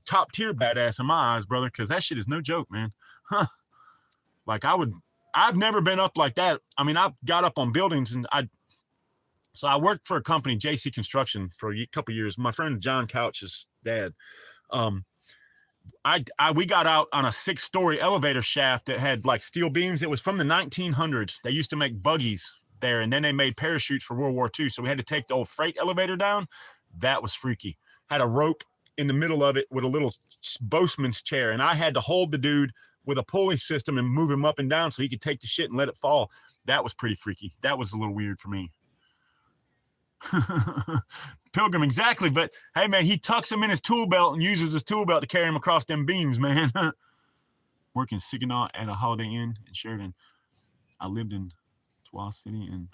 top tier badass in my eyes, brother, because that shit is no joke, man. Like I've never been up like that. I mean, I got up on buildings and so I worked for a company, JC Construction, for a couple of years. My friend John Couch's dad. We got out on a 6-story elevator shaft that had like steel beams. It was from the 1900s. They used to make buggies there, and then they made parachutes for World War II. So we had to take the old freight elevator down. That was freaky. Had a rope in the middle of it with a little boatman's chair, and I had to hold the dude with a pulley system and move him up and down so he could take the shit and let it fall. That was pretty freaky. That was a little weird for me. Pilgrim, exactly. But hey, man, he tucks him in his tool belt and uses his tool belt to carry him across them beams, man. Working Saginaw at a Holiday Inn in Sheridan. I lived in Twa City, and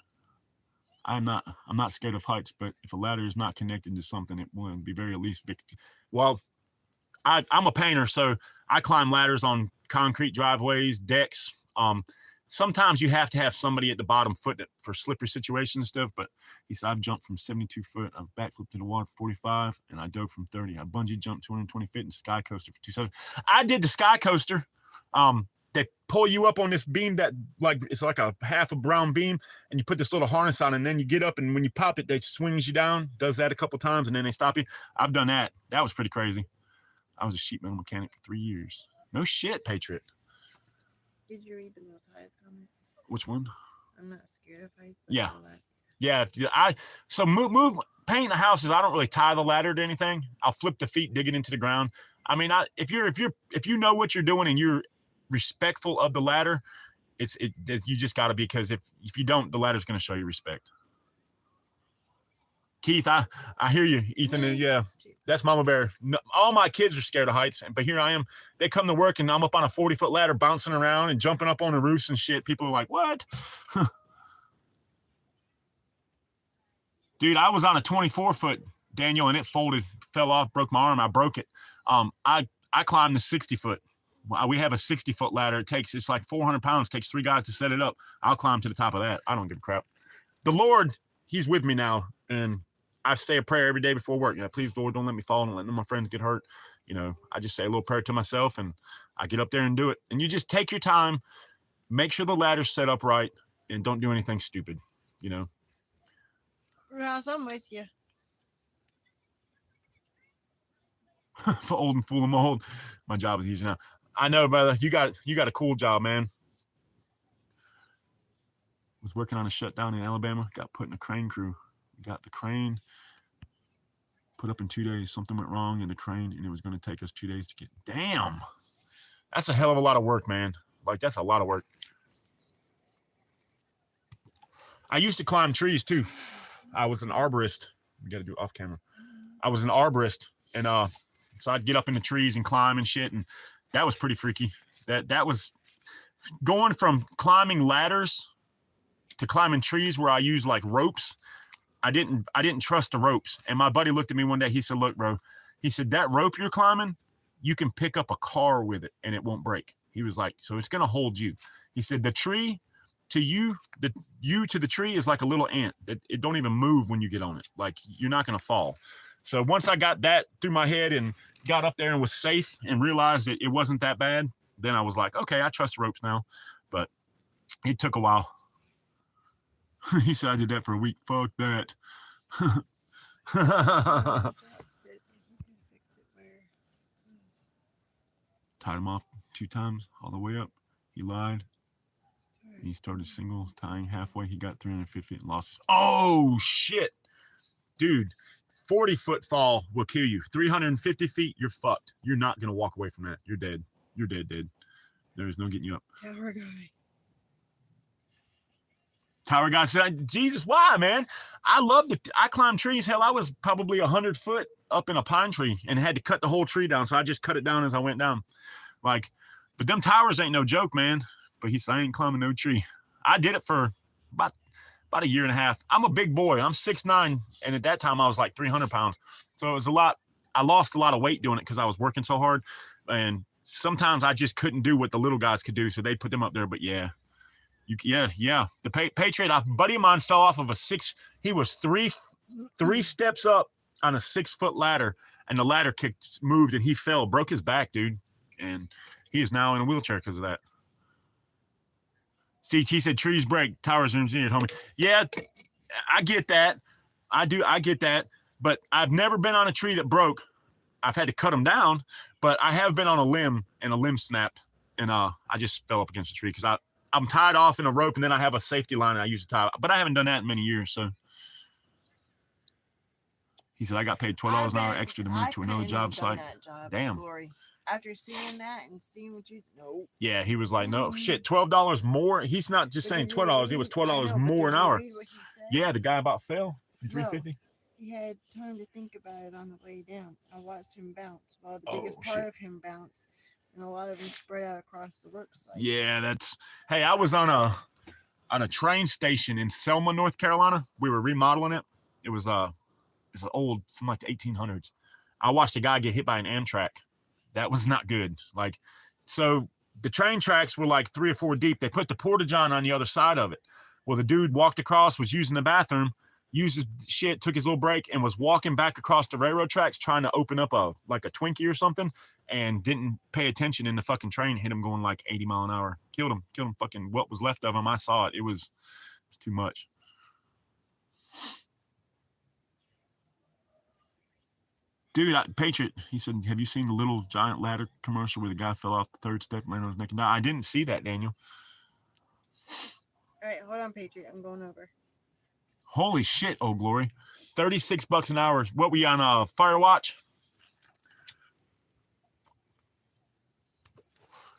I'm not scared of heights, but if a ladder is not connected to something, it will be very least victim. Well, I'm a painter, so I climb ladders on concrete driveways, decks. Sometimes you have to have somebody at the bottom foot for slippery situations and stuff, but he said, I've jumped from 72 foot, I've backflipped to the water for 45, and I dove from 30. I bungee jumped 220 feet and sky coaster for 270. I did the sky coaster. They pull you up on this beam that like it's like a half a brown beam, and you put this little harness on, and then you get up, and when you pop it, they swings you down. Does that a couple times, and then they stop you. I've done that. That was pretty crazy. I was a sheet metal mechanic for 3 years. No shit, Patriot. Did you read the Most High's comment? Which one? I'm not scared of heights. Yeah. Yeah. So move painting the houses. I don't really tie the ladder to anything. I'll flip the feet, dig it into the ground. I mean, if you know what you're doing and you're respectful of the ladder, you just got to be, because if you don't, the ladder's going to show you respect. Keith, I hear you, Ethan. Yeah, that's Mama Bear. No, all my kids are scared of heights, but here I am. They come to work, and I'm up on a 40-foot ladder, bouncing around and jumping up on the roofs and shit. People are like, "What?" Dude, I was on a 24-foot, Daniel, and it folded, fell off, broke my arm. I broke it. I climbed the 60-foot. We have a 60-foot ladder. It's like 400 pounds. Takes 3 guys to set it up. I'll climb to the top of that. I don't give a crap. The Lord, He's with me now, and I say a prayer every day before work. Please, Lord, don't let me fall. Don't let none of my friends get hurt. I just say a little prayer to myself, and I get up there and do it. And you just take your time, make sure the ladder's set up right, and don't do anything stupid. Ross, I'm with you. For old and fool them old. My job is easy now. I know, brother. You got a cool job, man. Was working on a shutdown in Alabama. Got put in a crane crew. Got the crane put up in 2 days. Something went wrong in the crane, and it was going to take us 2 days to get. Damn, that's a hell of a lot of work, man. Like, that's a lot of work. I used to climb trees too. I was an arborist. We got to do off camera. I was an arborist, and so I'd get up in the trees and climb and shit, and that was pretty freaky. That was going from climbing ladders to climbing trees where I used like ropes. I didn't trust the ropes. And my buddy looked at me one day. He said, "Look, bro," he said, "that rope you're climbing, you can pick up a car with it and it won't break." He was like, "So it's gonna hold you." He said, "The tree to you, you to the tree is like a little ant. It don't even move when you get on it. Like, you're not gonna fall." So once I got that through my head and got up there and was safe and realized that it wasn't that bad, then I was like, okay, I trust ropes now. But it took a while. He said, "I did that for a week. Fuck that." Tied him off 2 times all the way up. He lied. He started single tying halfway. He got 350 feet and lost his. Oh shit, dude! 40-foot fall will kill you. 350 feet, you're fucked. You're not gonna walk away from that. You're dead. You're dead. There is no getting you up. Tower guy. Tower guy said, "Jesus, why, man? I loved it. I climbed trees. Hell, I was probably 100 foot up in a pine tree and had to cut the whole tree down. So I just cut it down as I went down. Like, but them towers ain't no joke, man." But he said, "I ain't climbing no tree." I did it for about a year and a half. I'm a big boy. I'm 6'9", and at that time I was like 300 pounds. So it was a lot. I lost a lot of weight doing it because I was working so hard, and sometimes I just couldn't do what the little guys could do. So they put them up there. But yeah. The Patriot, a buddy of mine fell off of he was three steps up on a 6-foot ladder, and the ladder moved and he fell, broke his back, dude. And he is now in a wheelchair because of that. CT said, "Trees break, towers are engineered, homie." Yeah, I get that. I get that. But I've never been on a tree that broke. I've had to cut them down, but I have been on a limb and a limb snapped, and I just fell up against a tree because I'm tied off in a rope, and then I have a safety line and I use to tie, but I haven't done that in many years. So he said, "I got paid $12 an hour extra to move to another job site." Damn. Glory. After seeing that and seeing what you know. Yeah, he was like, "No shit, $12 more." He's not just saying $12; it was $12 more an hour. Yeah, the guy about fell from 350. He had time to think about it on the way down. I watched him bounce. Well, the biggest part of him bounced, and a lot of them spread out across the work site. Yeah, hey, I was on a train station in Selma, North Carolina. We were remodeling it. It was it's an old from like the 1800s. I watched a guy get hit by an Amtrak. That was not good. Like, so the train tracks were like 3 or 4 deep. They put the porta-john on the other side of it. Well, the dude walked across, was using the bathroom, used his shit, took his little break, and was walking back across the railroad tracks trying to open up a Twinkie or something, and didn't pay attention, and the fucking train hit him going like 80 mile an hour. Killed him fucking what was left of him. I saw it. It was too much. Dude, Patriot, he said, "Have you seen the little giant ladder commercial where the guy fell off the 3rd step and landed on his neck?" No, I didn't see that, Daniel. All right, hold on, Patriot. I'm going over. Holy shit, oh glory. $36 an hour. What were you on Firewatch?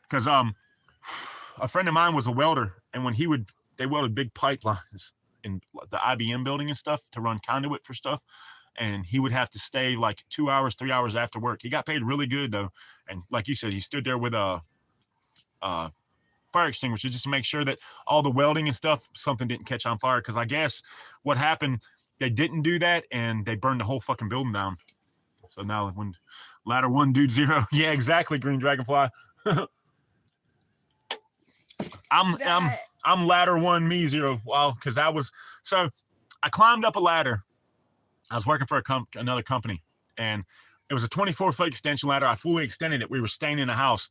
Because a friend of mine was a welder, and when they welded big pipelines in the IBM building and stuff to run conduit for stuff. And he would have to stay like 2 hours, 3 hours after work. He got paid really good though. And like you said, he stood there with a fire extinguisher just to make sure that all the welding and stuff, something didn't catch on fire. Cause I guess what happened, they didn't do that and they burned the whole fucking building down. So now when ladder 1, dude 0. Yeah, exactly. Green Dragonfly. I'm ladder 1, me 0. Well, cause I climbed up a ladder. I was working for another company, and it was a 24-foot extension ladder. I fully extended it. We were staying in a house,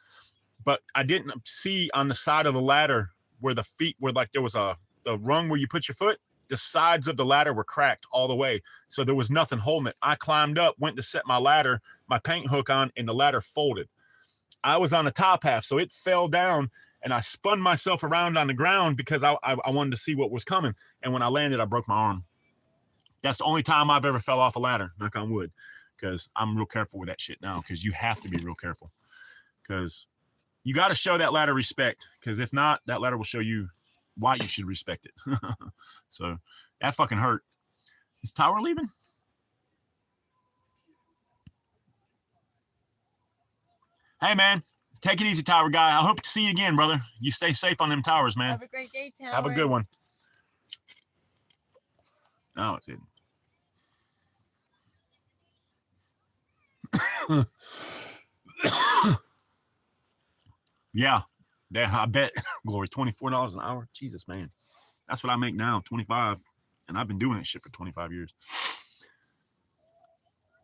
but I didn't see on the side of the ladder where the feet were, like there was the rung where you put your foot. The sides of the ladder were cracked all the way, so there was nothing holding it. I climbed up, went to set my paint hook on, and the ladder folded. I was on the top half, so it fell down, and I spun myself around on the ground because I wanted to see what was coming. And when I landed, I broke my arm. That's the only time I've ever fell off a ladder, knock on wood. because I'm real careful with that shit now, because you have to be real careful, because you got to show that ladder respect, because if not, that ladder will show you why you should respect it. So that fucking hurt. Is Tower leaving? Hey, man. Take it easy, tower guy. I hope to see you again, brother. You stay safe on them towers, man. Have a great day, Tower. Have a good one. No, it didn't. Yeah, I bet, Glory, $24 an hour. Jesus, man. That's what I make now, 25. And I've been doing that shit for 25 years.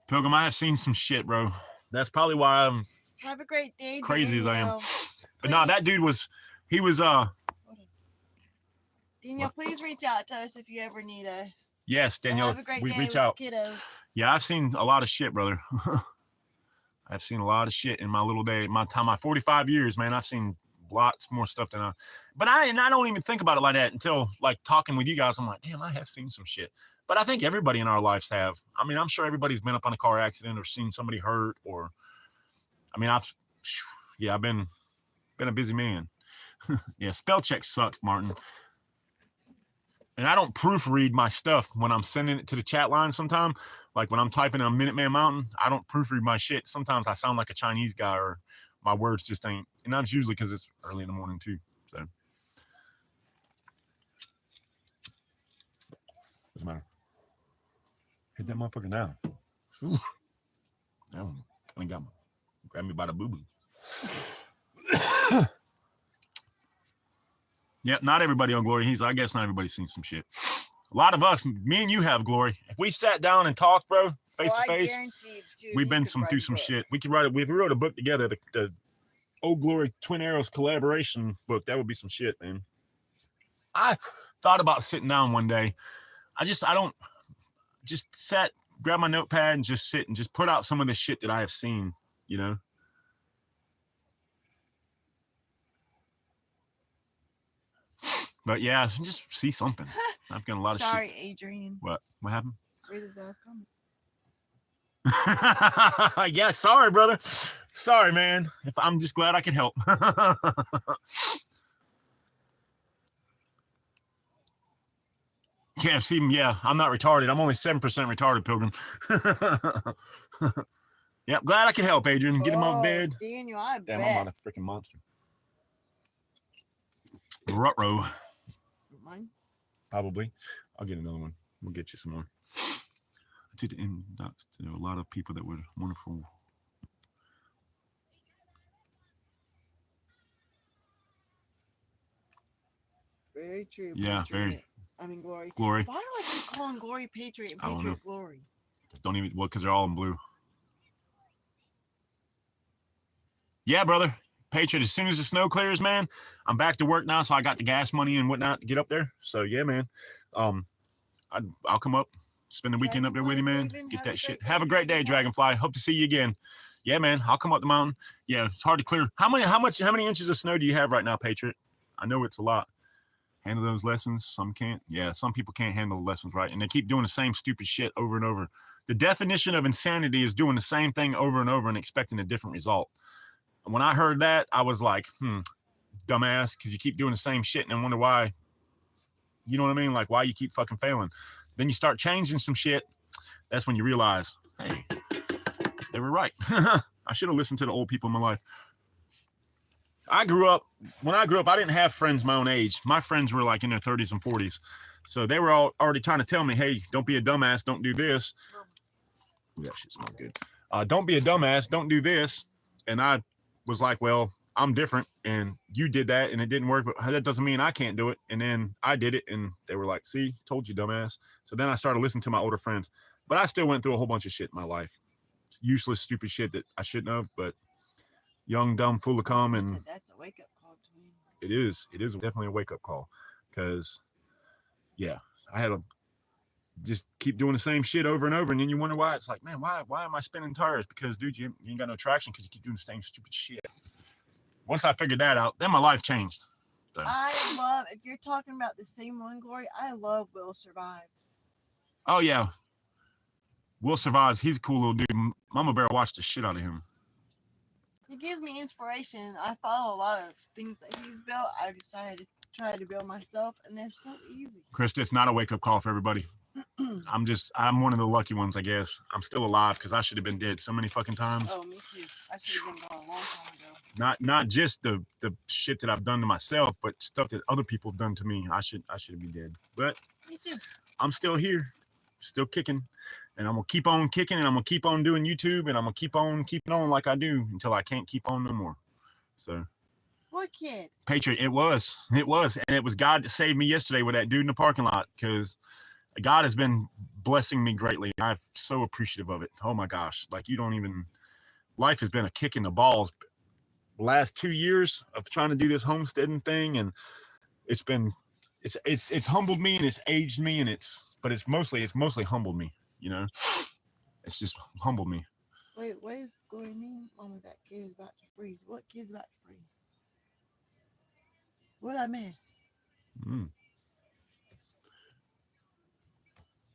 Pilgrim, I have seen some shit, bro. That's probably why I'm Have a great day, crazy as I am. Danielle. But no, that dude was, he was, Danielle, please reach out to us if you ever need us. yes, Danielle, Have a great we day reach with out. the kiddos. Yeah, I've seen a lot of shit, brother. I've seen a lot of shit in my little day, my 45 years, man. I've seen lots more stuff than I don't even think about it like that until like talking with you guys. I'm like, damn, I have seen some shit. But I think everybody in our lives have. I mean, I'm sure everybody's been up on a car accident or seen somebody hurt, or, I mean, I've been a busy man. Yeah, spell check sucks, Martin. And I don't proofread my stuff when I'm sending it to the chat line sometime. Like when I'm typing on Minuteman Mountain, I don't proofread my shit. Sometimes I sound like a Chinese guy, or my words just ain't. And that's usually because it's early in the morning too. So what's the matter? Hit that motherfucker down. Ooh. That one kind of grabbed me by the boo-boo. Yep, not everybody on Glory. I guess not everybody's seen some shit. A lot of us, me and you have, Glory. If we sat down and talked, bro, face to face, we've been through some shit. We could write it. If we wrote a book together, the Old Glory Twin Arrows collaboration book, that would be some shit, man. I thought about sitting down one day. I don't just grab my notepad and just sit and just put out some of the shit that I have seen, you know? But yeah, just see something. I've got a lot of shit. Sorry, Adrian. What happened? Read his last comment. Yeah, sorry, brother. Sorry, man. I'm just glad I could help. Yeah, see, yeah, I'm not retarded. I'm only 7% retarded, Pilgrim. Yep, glad I could help, Adrian. Get him off bed. Daniel, I Damn, bet. I'm not a freaking monster. Ruh-roh. Mine? Probably. I'll get another one. We'll get you some more. I took the inbox to a lot of people that were wonderful. Very true. Yeah, Patriot. very. I mean, Glory. Glory. Why do I keep calling Glory Patriot and I don't know. Patriot Glory? Don't even, well, because they're all in blue. Yeah, brother. Patriot, as soon as the snow clears, man, I'm back to work now, so I got the gas money and whatnot to get up there. So, yeah, man. I'll come up, spend the weekend up there with you, man. Get that shit. Have a great day, Dragonfly. Hope to see you again. Yeah, man. I'll come up the mountain. Yeah, it's hard to clear. How many inches of snow do you have right now, Patriot? I know it's a lot. Handle those lessons. Some can't. Yeah, some people can't handle the lessons, right? And they keep doing the same stupid shit over and over. The definition of insanity is doing the same thing over and over and expecting a different result. When I heard that, I was like, dumbass, because you keep doing the same shit and I wonder why. You know what I mean? Like, why you keep fucking failing. Then you start changing some shit. That's when you realize, hey, they were right. I should have listened to the old people in my life. When I grew up, I didn't have friends my own age. My friends were like in their 30s and 40s. So they were all already trying to tell me, hey, don't be a dumbass. Don't do this. Ooh, that shit smells good. Don't be a dumbass. Don't do this. And I was like, well, I'm different and you did that and it didn't work, but that doesn't mean I can't do it. And then I did it and they were like, see, told you, dumbass. So then I started listening to my older friends, but I still went through a whole bunch of shit in my life. Useless, stupid shit that I shouldn't have, but young, dumb, full of cum. And that's a wake up call to me. It is definitely a wake up call. Cause yeah, I had to just keep doing the same shit over and over. And then you wonder why. It's like, man, why am I spinning tires? Because dude, you ain't got no traction because you keep doing the same stupid shit. Once I figured that out, then my life changed. So. I love, if you're talking about the same one, Glory, I love Will Survives. Oh yeah. Will Survives. He's a cool little dude. Mama Bear watched the shit out of him. He gives me inspiration. I follow a lot of things that he's built. I decided to try to build myself, and they're so easy. Krista, it's not a wake-up call for everybody. I'm one of the lucky ones, I guess. I'm still alive because I should have been dead so many fucking times. Oh, me too. I should have been gone a long time ago. Not just the shit that I've done to myself, but stuff that other people have done to me. I should be dead. But Me too. I'm still here, still kicking, and I'm gonna keep on kicking, and I'm gonna keep on doing YouTube, and I'm gonna keep on keeping on like I do until I can't keep on no more. So. What kid? Patriot, it was, and it was God that saved me yesterday with that dude in the parking lot, because God has been blessing me greatly. I'm so appreciative of it. Oh my gosh, like you don't even. Life has been a kick in the balls. The last 2 years of trying to do this homesteading thing, and it's humbled me and it's aged me, and it's mostly humbled me. You know, it's just humbled me. Wait, what is Glory mean? Mama, that kid is about to freeze. What kid's about to freeze? What I miss?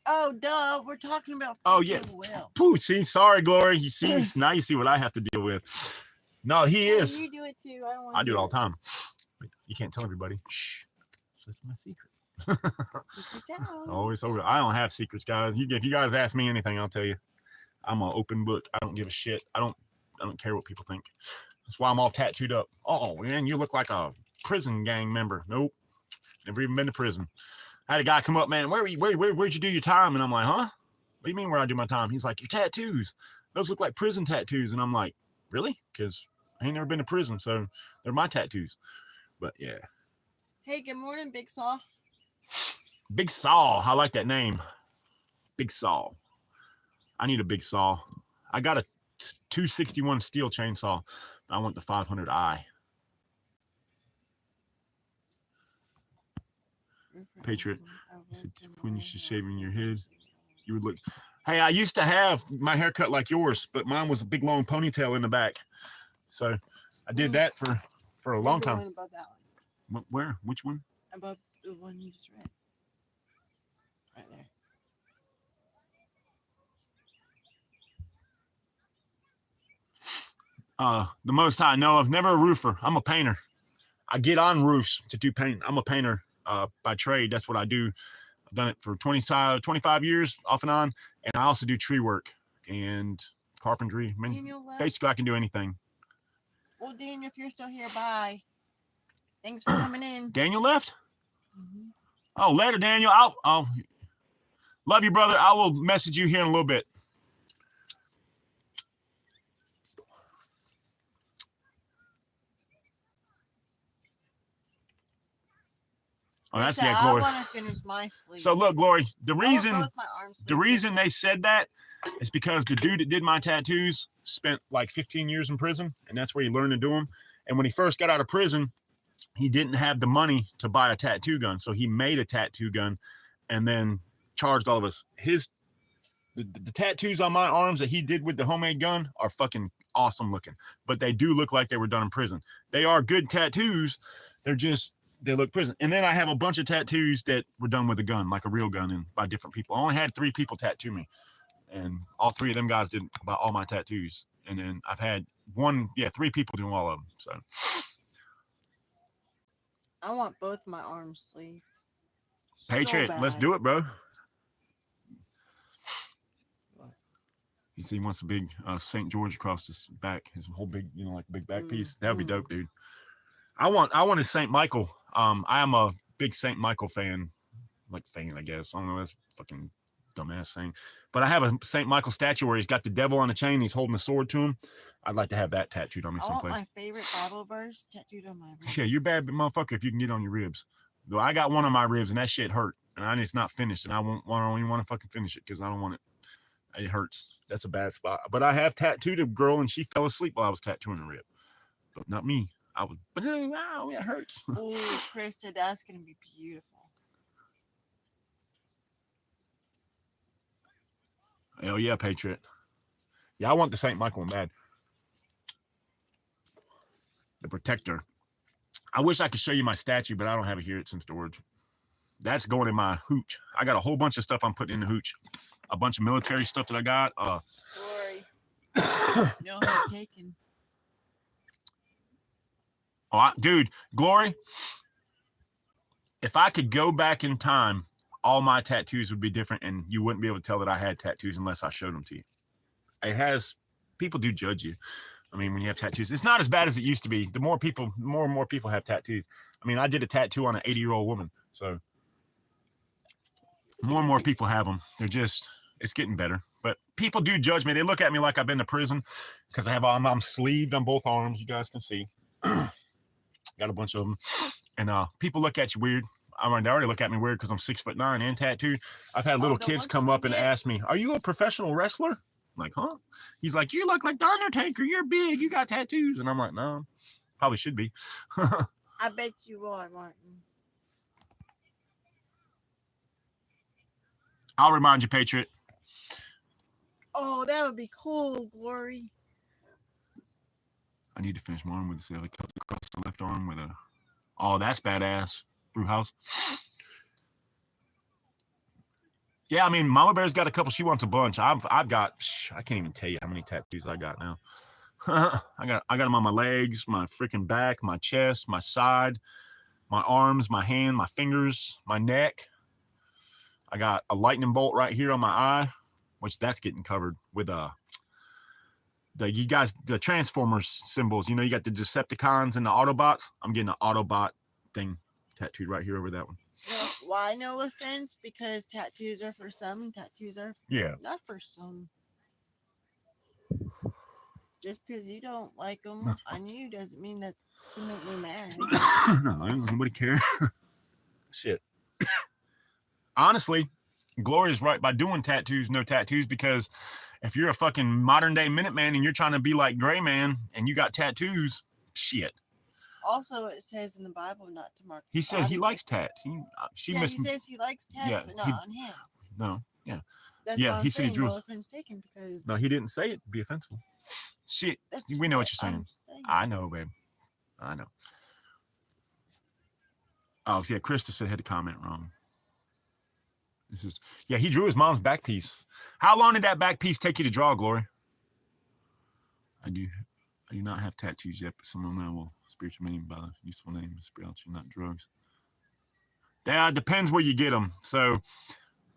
Oh, duh. We're talking about Oh yeah. Will. Pooh, see, sorry, Glory. You see, now you see what I have to deal with. No, he is. You do it too. I do it all the time. You can't tell everybody. Shh. That's my secret. Secret down. Always over. I don't have secrets, guys. If you guys ask me anything, I'll tell you. I'm an open book. I don't give a shit. I don't care what people think. That's why I'm all tattooed up. Oh man, you look like a prison gang member. Nope. Never even been to prison. I had a guy come up, man, where'd you do your time? And I'm like, huh? What do you mean where I do my time? He's like, your tattoos. Those look like prison tattoos. And I'm like, really? Because I ain't never been to prison, so they're my tattoos. But yeah. Hey, good morning, Big Saw. Big Saw. I like that name. Big Saw. I need a big saw. I got a 261 steel chainsaw. I want the 500i. Patriot, you said when you should shaving your head, you would look. Hey, I used to have my hair cut like yours, but mine was a big long ponytail in the back. So I did that for a long time. Above that one. Where? Which one? Above the one you just read. Right there. The most I know of, never a roofer. I'm a painter. I get on roofs to do paint. I'm a painter by trade. That's what I do. I've done it for 25 years off and on. And I also do tree work and carpentry. I mean, basically I can do anything. Well, Daniel, if you're still here, bye. Thanks for coming in. Daniel left? Mm-hmm. Oh, later, Daniel. I'll love you, brother. I will message you here in a little bit. Oh, that's yeah, Glory. I want to finish my sleep. So look, Glory, the reason they said that is because the dude that did my tattoos spent like 15 years in prison, and that's where he learned to do them. And when he first got out of prison, he didn't have the money to buy a tattoo gun, so he made a tattoo gun and then charged all of us. The tattoos on my arms that he did with the homemade gun are fucking awesome looking, but they do look like they were done in prison. They are good tattoos. They look prison. And then I have a bunch of tattoos that were done with a gun, like a real gun, and by different people. I only had 3 people tattoo me, and all 3 of them guys did about all my tattoos. And then I've had 3 people doing all of them. So I want both my arms sleeved. Patriot, let's do it, bro. What? You see, he wants a big St. George across his back, his whole big, like a big back piece. That would be dope, dude. I want a St. Michael. I am a big St. Michael fan, I guess. I don't know, that's fucking dumbass thing. But I have a St. Michael statue where he's got the devil on a chain. He's holding a sword to him. I'd like to have that tattooed on me someplace. I want my favorite Bible verse tattooed on my ribs. Yeah, you're bad motherfucker if you can get on your ribs. Though I got one on my ribs and that shit hurt. And it's not finished. And I don't even want to fucking finish it because I don't want it. It hurts. That's a bad spot. But I have tattooed a girl and she fell asleep while I was tattooing her rib. But not me. But wow, it hurts. Oh, Krista, that's gonna be beautiful. Hell yeah, Patriot. Yeah, I want the St. Michael one bad. The protector. I wish I could show you my statue, but I don't have it here. It's in storage. That's going in my hooch. I got a whole bunch of stuff I'm putting in the hooch. a bunch of military stuff that I got. Glory. No head taken. Dude, Glory, if I could go back in time, all my tattoos would be different, and you wouldn't be able to tell that I had tattoos unless I showed them to you. People do judge you. I mean, when you have tattoos, it's not as bad as it used to be. The more and more people have tattoos. I mean, I did a tattoo on an 80-year-old woman, so more and more people have them. It's getting better. But people do judge me. They look at me like I've been to prison because I'm sleeved on both arms. You guys can see. Got a bunch of them. And people look at you weird. I mean, they already look at me weird because I'm 6'9" and tattooed. I've had little kids come up and ask me, "Are you a professional wrestler?" I'm like, huh? He's like, "You look like the Undertaker. You're big. You got tattoos." And I'm like, no, probably should be. I bet you are, Martin. I'll remind you, Patriot. Oh, that would be cool, Glory. I need to finish my arm with this other cut across the left arm with a. Oh, that's badass. Brew house. Yeah, I mean, Mama Bear's got a couple. She wants a bunch. I've got. I can't even tell you how many tattoos I got now. I got them on my legs, my freaking back, my chest, my side, my arms, my hand, my fingers, my neck. I got a lightning bolt right here on my eye, which that's getting covered with the Transformers symbols. You know, you got the Decepticons and the Autobots. I'm getting an Autobot thing tattooed right here over that one. Well, why no offense? Because tattoos are for some and tattoos are not for some. Just because you don't like them on you doesn't mean that you make me mad. No, nobody care. Shit. Honestly, Gloria's right by doing tattoos, no tattoos, because if you're a fucking modern day Minuteman and you're trying to be like Gray Man and you got tattoos, shit. Also, it says in the Bible not to mark. He said he likes tats. He says he likes tats, but not on him. No, yeah. That's yeah, what I'm he said saying, he drew. No offense taken, because no, he didn't say it to be offensive. Shit, we know what you're saying. I know, babe. I know. Oh, yeah, Krista said had the comment wrong. He drew his mom's back piece. How long did that back piece take you to draw, Glory? I do not have tattoos yet, but someone now will spiritual meaning by the useful name of spirituality, not drugs. That depends where you get them. So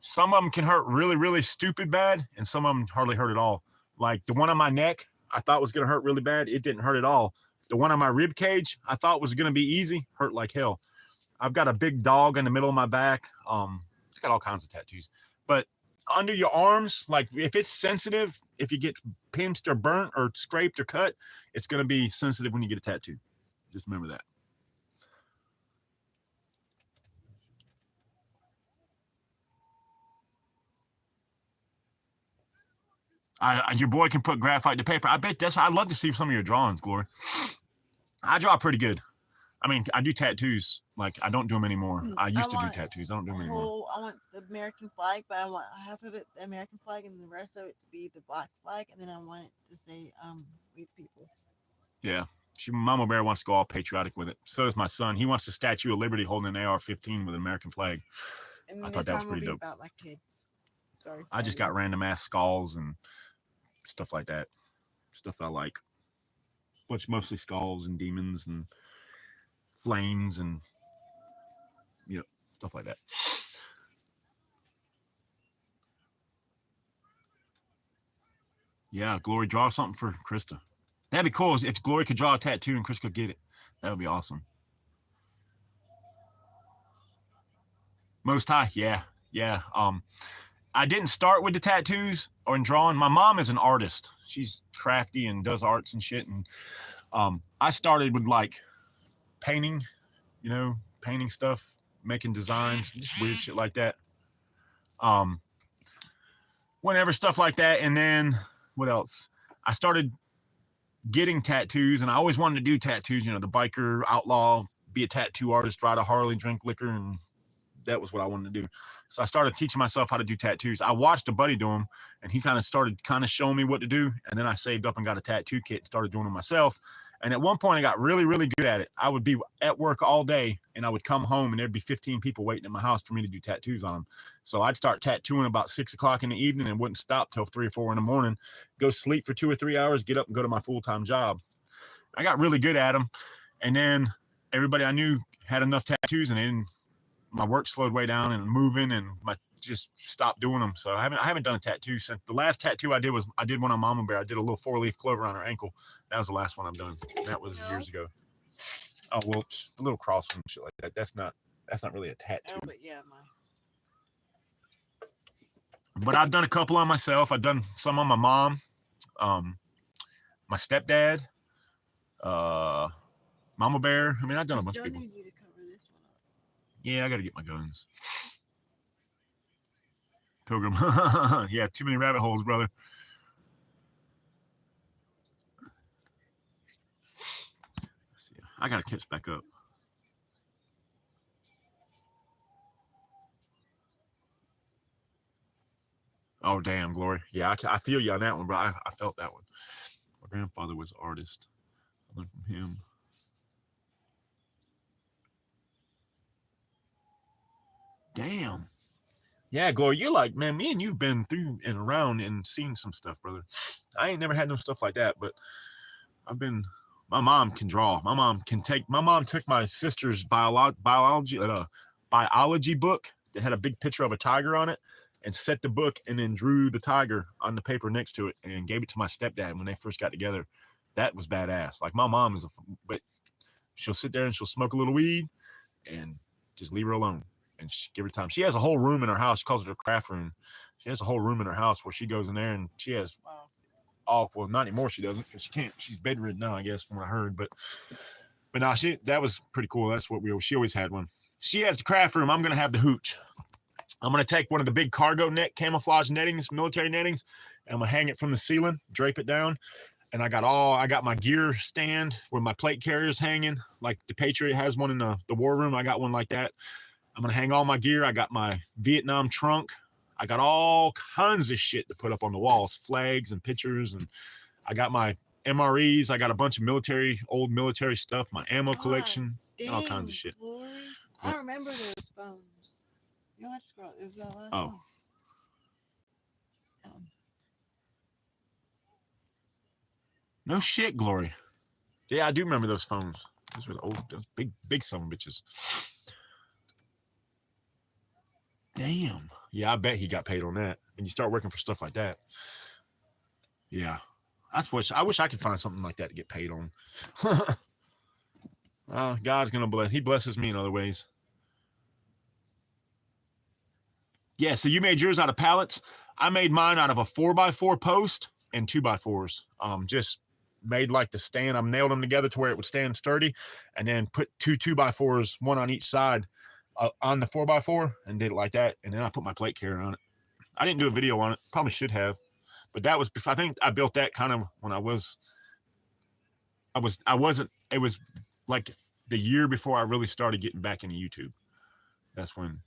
some of them can hurt really, really stupid bad, and some of them hardly hurt at all. Like the one on my neck, I thought was going to hurt really bad. It didn't hurt at all. The one on my rib cage, I thought was going to be easy, hurt like hell. I've got a big dog in the middle of my back. It's got all kinds of tattoos. But under your arms, like if it's sensitive, if you get pinched or burnt or scraped or cut, it's going to be sensitive when you get a tattoo. Just remember that. Your boy can put graphite to paper. I bet I'd love to see some of your drawings, Glory. I draw pretty good. I mean, I do tattoos. Like, I don't do them anymore. I used to do tattoos. I don't do them anymore. I want the American flag, but I want half of it the American flag and the rest of it to be the black flag. And then I want it to say, we the people. Yeah. Mama Bear wants to go all patriotic with it. So does my son. He wants the Statue of Liberty holding an AR-15 with an American flag. And I thought that was pretty dope. About my kids. Sorry. I just got random ass skulls and stuff like that. Stuff I like. Which mostly skulls and demons and flames and stuff like that. Yeah, Glory, draw something for Krista. That'd be cool if Glory could draw a tattoo and Chris could get it. That would be awesome. Most High, yeah. I didn't start with the tattoos or in drawing. My mom is an artist. She's crafty and does arts and shit. And I started with like painting, painting stuff, making designs, just weird shit like that. Whenever stuff like that. And then what else? I started getting tattoos, and I always wanted to do tattoos, the biker outlaw, be a tattoo artist, ride a Harley, drink liquor, and that was what I wanted to do. So I started teaching myself how to do tattoos. I watched a buddy do them, and he started showing me what to do, and then I saved up and got a tattoo kit and started doing them myself. And at one point, I got really, really good at it. I would be at work all day, and I would come home, and there'd be 15 people waiting at my house for me to do tattoos on them. So I'd start tattooing about 6 o'clock in the evening and wouldn't stop till 3 or 4 in the morning, go sleep for 2 or 3 hours, get up and go to my full-time job. I got really good at them. And then everybody I knew had enough tattoos, and then my work slowed way down and moving, and my just stopped doing them. So I haven't done a tattoo since the last tattoo I did one on Mama Bear. I did a little 4-leaf clover on her ankle. That was the last one I've done. That was years ago. Oh, well, a little cross and shit like that. That's not really a tattoo. Oh, but yeah, But I've done a couple on myself. I've done some on my mom, my stepdad, Mama Bear. I mean, I've done a bunch of people. Need you to cover this one up. Yeah, I got to get my guns. Pilgrim. Yeah, too many rabbit holes, brother. Let's see. I got to catch back up. Oh, damn, Glory. Yeah, I feel you on that one, bro. I felt that one. My grandfather was an artist. I learned from him. Damn. Yeah, Glory, you're like, man, me and you've been through and around and seen some stuff, brother. I ain't never had no stuff like that, but my mom can draw. My mom took my sister's biology book that had a big picture of a tiger on it and set the book and then drew the tiger on the paper next to it and gave it to my stepdad when they first got together. That was badass. Like, my mom but she'll sit there and she'll smoke a little weed and just leave her alone. And give her time. She has a whole room in her house. She calls it her craft room. She has a whole room in her house where she goes in there and she has well, not anymore. She doesn't because she can't. She's bedridden now, I guess, from what I heard. But no, that was pretty cool. That's what she always had one. She has the craft room. I'm gonna have the hooch. I'm gonna take one of the big cargo net camouflage nettings, military nettings, and I'm gonna hang it from the ceiling, drape it down. And I got my gear stand where my plate carrier's hanging. Like the Patriot has one in the war room. I got one like that. I'm going to hang all my gear. I got my Vietnam trunk. I got all kinds of shit to put up on the walls, flags and pictures. And I got my MREs. I got a bunch of old military stuff, my ammo collection, all kinds of shit. Lord. I remember those phones. You know, I just got, it was that last one. No shit, Glory. Yeah, I do remember those phones. Those were those big son of bitches. Damn. Yeah, I bet he got paid on that. And you start working for stuff like that. Yeah. I wish I could find something like that to get paid on. God's going to bless. He blesses me in other ways. Yeah, so you made yours out of pallets. I made mine out of a 4x4 post and 2x4s. Just made like the stand. I nailed them together to where it would stand sturdy and then put 2 2x4s, one on each side. On the 4x4 and did it like that, and then I put my plate carrier on it. I didn't do a video on it, probably should have, but that was I think I built that kind of when it was like the year before I really started getting back into YouTube. That's when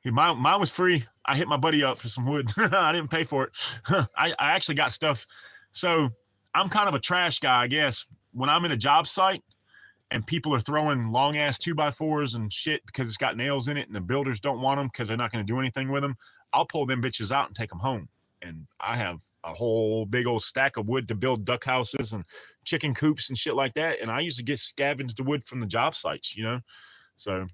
mine was free. I hit my buddy up for some wood. I didn't pay for it. I actually got stuff. So I'm kind of a trash guy, I guess. When I'm in a job site and people are throwing long ass 2x4s and shit because it's got nails in it and the builders don't want them because they're not going to do anything with them, I'll pull them bitches out and take them home. And I have a whole big old stack of wood to build duck houses and chicken coops and shit like that. And I used to get scavenged the wood from the job sites, you know? So,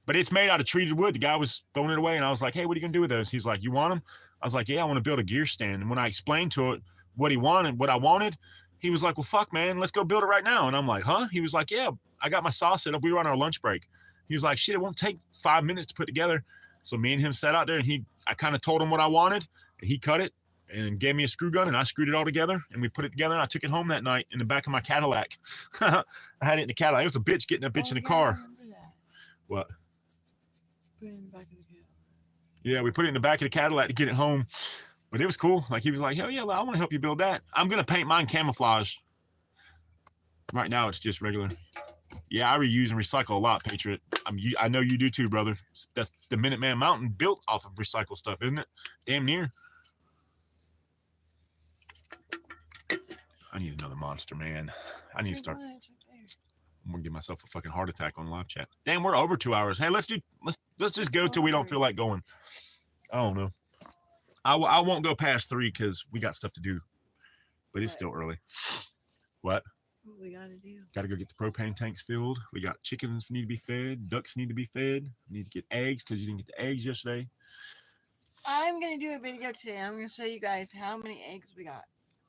but it's made out of treated wood. The guy was throwing it away and I was like, hey, what are you going to do with those? He's like, you want them? I was like, yeah, I want to build a gear stand. And when I explained to it what I wanted, he was like, well, fuck, man, let's go build it right now. And I'm like, huh? He was like, yeah, I got my saw set up. We were on our lunch break. He was like, shit, it won't take 5 minutes to put together. So me and him sat out there and I kind of told him what I wanted and he cut it and gave me a screw gun and I screwed it all together and we put it together. And I took it home that night in the back of my Cadillac. I had it in the Cadillac. It was a bitch getting that bitch in the car. What? Put it in the back of the Cadillac. Yeah, we put it in the back of the Cadillac to get it home. But it was cool. Like he was like, hell yeah, I want to help you build that. I'm going to paint mine camouflage. Right now it's just regular. Yeah, I reuse and recycle a lot, Patriot. I know you do too, brother. That's the Minuteman Mountain built off of recycled stuff, isn't it? Damn near. I need another monster, man. I need to Drink start. one, it's right there. I'm gonna give myself a fucking heart attack on live chat. Damn, we're over 2 hours. Hey, let's just go till we don't feel like going. I don't know. I won't go past 3 because we got stuff to do, but it's Right. still early. What? What we gotta do? Got to go get the propane tanks filled. We got chickens need to be fed. Ducks need to be fed. We need to get eggs because you didn't get the eggs yesterday. I'm gonna do a video today. I'm gonna show you guys how many eggs we got.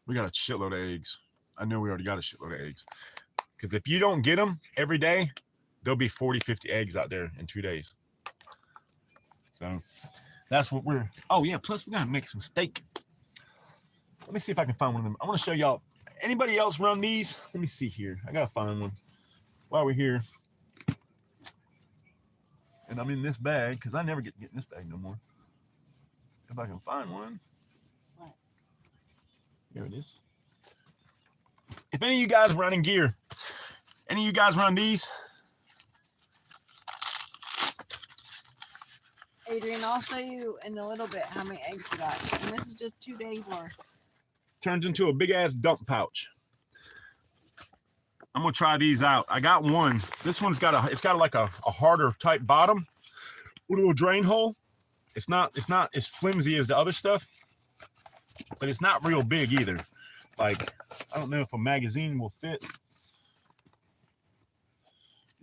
We got a shitload of eggs. I know we already got a shitload of eggs. Because if you don't get them every day, there'll be 40, 50 eggs out there in 2 days. So that's what we're... Oh, yeah, plus we're going to make some steak. Let me see if I can find one of them. I want to show y'all. Anybody else run these? Let me see here. I got to find one while we're here. And I'm in this bag because I never get in this bag no more. If I can find one. What? Here it is. If any of you guys running gear, any of you guys run these? Adrian, I'll show you in a little bit how many eggs we got. And this is just 2 days worth. Turns into a big ass dump pouch. I'm gonna try these out. I got one. This one's got it's got like a harder type bottom with a little drain hole. It's not as flimsy as the other stuff, but it's not real big either. Like, I don't know if a magazine will fit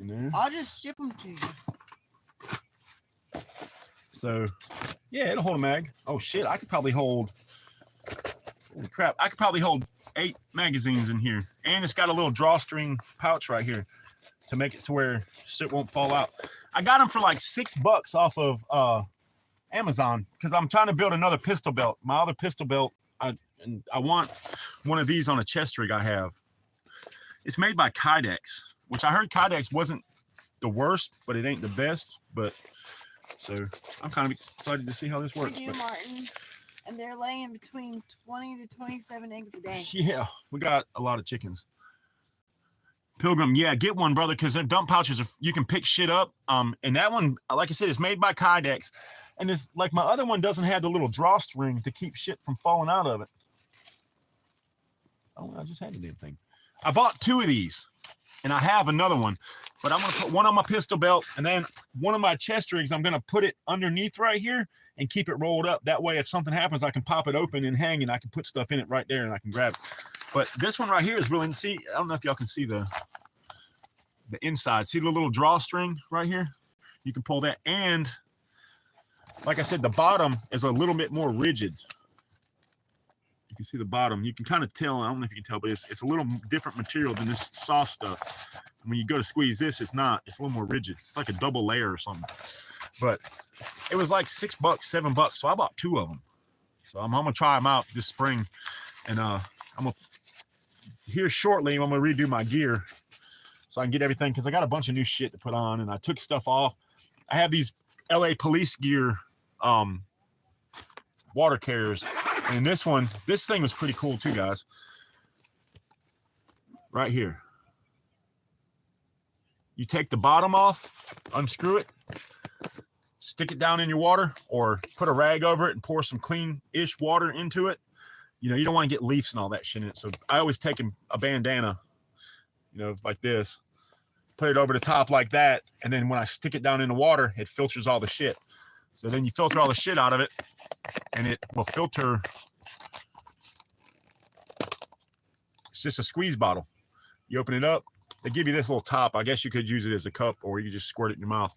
in there. I'll just ship them to you. So, yeah, it'll hold a mag. Oh shit, I could probably hold. Holy crap, I could probably hold 8 magazines in here, and it's got a little drawstring pouch right here to make it to where shit won't fall out. I got them for like $6 off of Amazon because I'm trying to build another pistol belt. My other pistol belt, I want one of these on a chest rig I have. It's made by Kydex, which I heard Kydex wasn't the worst, but it ain't the best. But so I'm kind of excited to see how this works. We do, Martin. And they're laying between 20 to 27 eggs a day. Yeah, we got a lot of chickens. Pilgrim, yeah, get one, brother, because their dump pouches, you can pick shit up. And that one, like I said, is made by Kydex. And it's like my other one doesn't have the little drawstring to keep shit from falling out of it. Oh, I just had the damn thing. I bought 2 of these, and I have another one. But I'm going to put one on my pistol belt, and then one of my chest rigs, I'm going to put it underneath right here and keep it rolled up. That way, if something happens, I can pop it open and hang, and I can put stuff in it right there, and I can grab it. But this one right here is really, see, I don't know if y'all can see the inside. See the little drawstring right here? You can pull that. And like I said, the bottom is a little bit more rigid. You can see the bottom. You can kind of tell. I don't know if you can tell, but it's a little different material than this soft stuff. And when you go to squeeze this, it's not. It's a little more rigid. It's like a double layer or something. But it was like $6, $7. So I bought 2 of them. So I'm gonna try them out this spring. And I'm gonna here shortly. I'm gonna redo my gear so I can get everything, because I got a bunch of new shit to put on, and I took stuff off. I have these LA police gear water carriers, and this thing was pretty cool too, guys. Right here, you take the bottom off, unscrew it, stick it down in your water, or put a rag over it and pour some clean-ish water into it. You know, you don't want to get leaves and all that shit in it. So I always take a bandana, you know, like this, put it over the top like that, and then when I stick it down in the water, it filters all the shit. So then you filter all the shit out of it, and it will filter. It's just a squeeze bottle. You open it up, they give you this little top. I guess you could use it as a cup, or you could just squirt it in your mouth.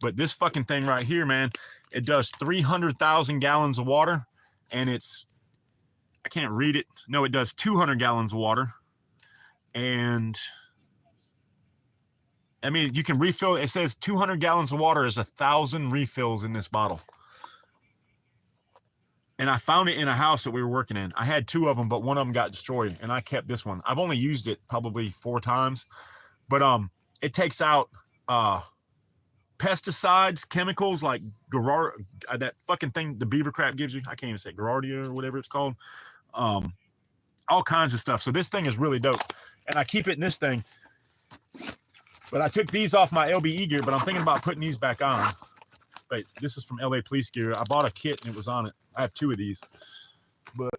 But this fucking thing right here, man, it does 300,000 gallons of water, and I can't read it. No, it does 200 gallons of water. And I mean, you can refill. It says 200 gallons of water is 1,000 refills in this bottle. And I found it in a house that we were working in. I had 2 of them, but one of them got destroyed, and I kept this one. I've only used it probably 4 times, but it takes out pesticides, chemicals like that fucking thing the beaver crap gives you. I can't even say Garardia or whatever it's called. All kinds of stuff. So this thing is really dope, and I keep it in this thing. But I took these off my LBE gear, but I'm thinking about putting these back on. But this is from LA Police Gear. I bought a kit and it was on it. I have 2 of these. But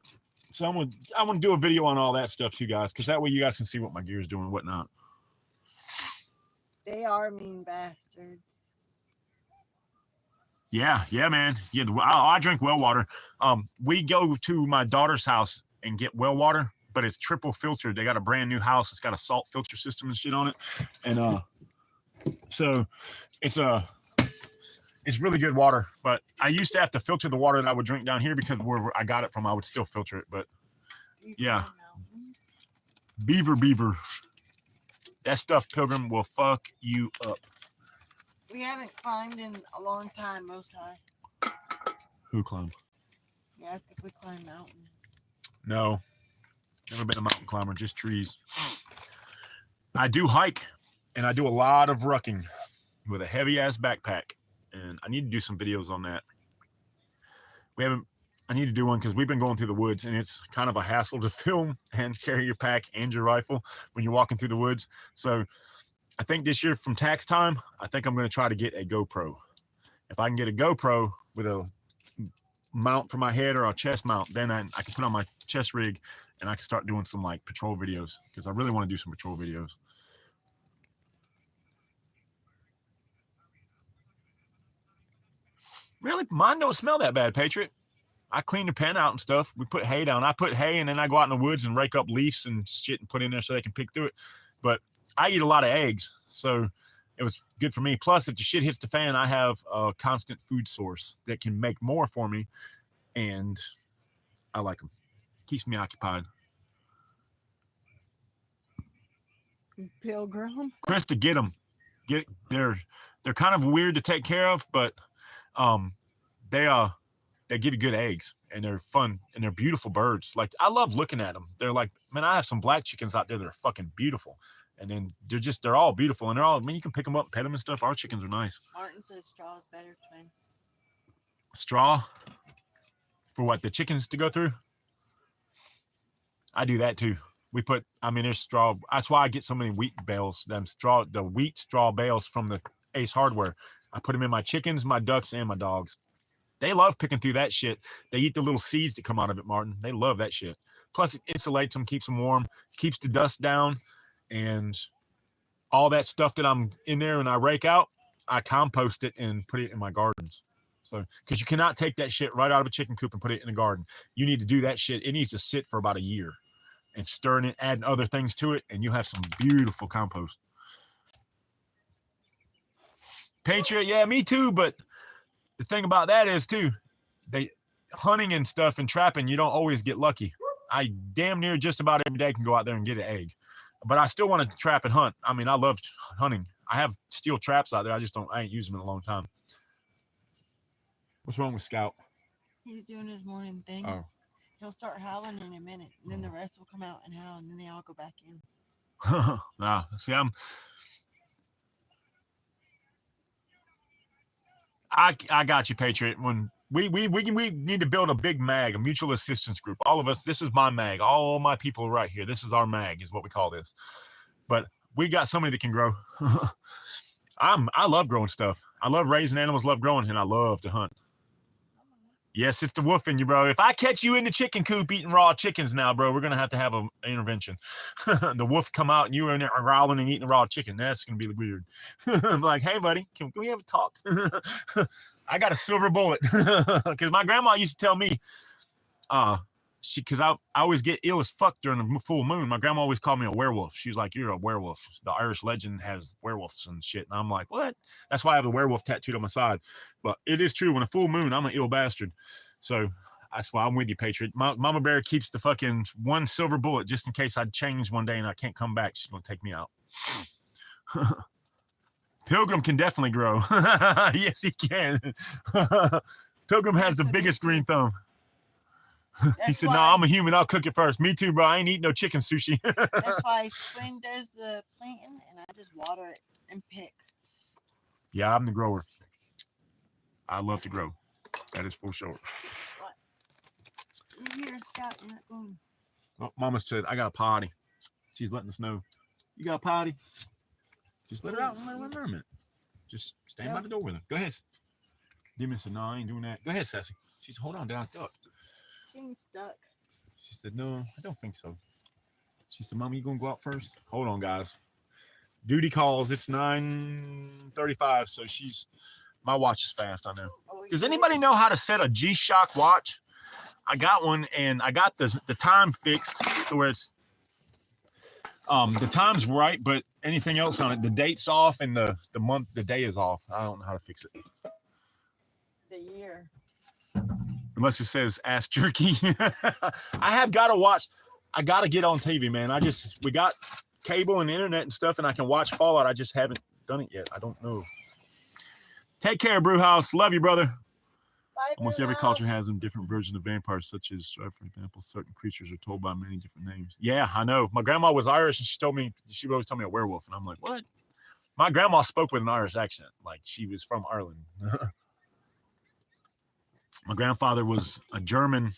So I'm gonna do a video on all that stuff too, guys, because that way you guys can see what my gear is doing and whatnot. They are mean bastards. Yeah, man. Yeah, I drink well water. We go to my daughter's house and get well water, but it's triple filtered. They got a brand new house. It's got a salt filter system and shit on it, and so it's really good water. But I used to have to filter the water that I would drink down here because where I got it from, I would still filter it. But yeah, beaver, that stuff, Pilgrim, will fuck you up. We haven't climbed in a long time, Most High. Who climbed? Yeah, if we climb mountains. No, never been a mountain climber, just trees. I do hike, and I do a lot of rucking with a heavy-ass backpack, and I need to do some videos on that. I need to do one because we've been going through the woods, and it's kind of a hassle to film and carry your pack and your rifle when you're walking through the woods. So I think this year from tax time, I think I'm going to try to get a GoPro. If I can get a GoPro with a mount for my head or a chest mount, then I can put on my chest rig and I can start doing some like patrol videos because I really want to do some patrol videos. Really, mine don't smell that bad, Patriot. I clean the pen out and stuff. We put hay down. I put hay and then I go out in the woods and rake up leaves and shit and put in there so they can pick through it. But I eat a lot of eggs, so it was good for me. Plus, if the shit hits the fan, I have a constant food source that can make more for me, and I like them. Keeps me occupied. Pilgrim. Krista, get them. They're kind of weird to take care of, but they give you good eggs, and they're fun, and they're beautiful birds. Like, I love looking at them. They're like, man, I have some black chickens out there that are fucking beautiful. And then they're all beautiful, and you can pick them up and pet them and stuff. Our chickens are nice. Martin says straw is better, twin. Straw? For what, the chickens to go through? I do that too. There's straw. That's why I get so many wheat bales, the wheat straw bales from the Ace Hardware. I put them in my chickens, my ducks, and my dogs. They love picking through that shit. They eat the little seeds that come out of it, Martin. They love that shit. Plus, it insulates them, keeps them warm, keeps the dust down, and all that stuff that I'm in there and I rake out, I compost it and put it in my gardens. So, because you cannot take that shit right out of a chicken coop and put it in a garden. You need to do that shit. It needs to sit for about a year and stirring it, adding other things to it, and you have some beautiful compost. Patriot, yeah, me too, but the thing about that is too, hunting and stuff and trapping, you don't always get lucky. I damn near just about every day can go out there and get an egg, but I still want to trap and hunt. I mean, I love hunting. I have steel traps out there. I ain't used them in a long time. What's wrong with Scout? He's doing his morning thing. Oh. He'll start howling in a minute, and then the rest will come out and howl, and then they all go back in. Nah, see, I got you, Patriot. When we need to build a big mag, a mutual assistance group. All of us, this is my mag. All my people right here. This is our mag, is what we call this. But we got somebody that can grow. I love growing stuff. I love raising animals, love growing, and I love to hunt. Yes, it's the wolf in you, bro. If I catch you in the chicken coop eating raw chickens now, bro, we're gonna have to have an intervention. The wolf come out and you were in there growling and eating raw chicken. That's gonna be weird. I'm like, hey, buddy, can we have a talk? I got a silver bullet because my grandma used to tell me, because I always get ill as fuck during the full moon. My grandma always called me a werewolf. She's like, you're a werewolf. The Irish legend has werewolves and shit. And I'm like, what? That's why I have the werewolf tattooed on my side. But it is true. When a full moon, I'm an ill bastard. So that's why I'm with you, Patriot. Mama Bear keeps the fucking one silver bullet just in case I change one day and I can't come back. She's going to take me out. Pilgrim can definitely grow. Yes, he can. Pilgrim has the biggest green thumb. He said, no, I'm a human. I'll cook it first. Me too, bro. I ain't eating no chicken sushi. That's why Twin does the planting, and I just water it and pick. Yeah, I'm the grower. I love to grow. That is for sure. What? You're here, Scott. You're not going. Oh, Mama said, I got a potty. She's letting us know. You got a potty? Just let her out in the environment. Just stand by the door with her. Go ahead. Demon said, no, I ain't doing that. Go ahead, Sassy. She said, hold on, down. Duck. She's stuck. She said, no, I don't think so. She said, Mom, you gonna go out first? Hold on, guys. Duty calls. It's 9:35, so my watch is fast, I know. Does anybody know how to set a G-Shock watch? I got one, and I got the time fixed to where it's the time's right, but anything else on it, the date's off and the month, the day is off. I don't know how to fix it. The year. Unless it says ass jerky. I have got to watch. I got to get on TV, man. We got cable and internet and stuff, and I can watch Fallout. I just haven't done it yet. I don't know. Take care, Brewhouse. Love you, brother. Bye, Almost every Brewhouse. culture has a different version of vampires, such as, for example, certain creatures are told by many different names. Yeah, I know. My grandma was Irish, and she always told me a werewolf, and I'm like, what? My grandma spoke with an Irish accent, like she was from Ireland. My grandfather was a German,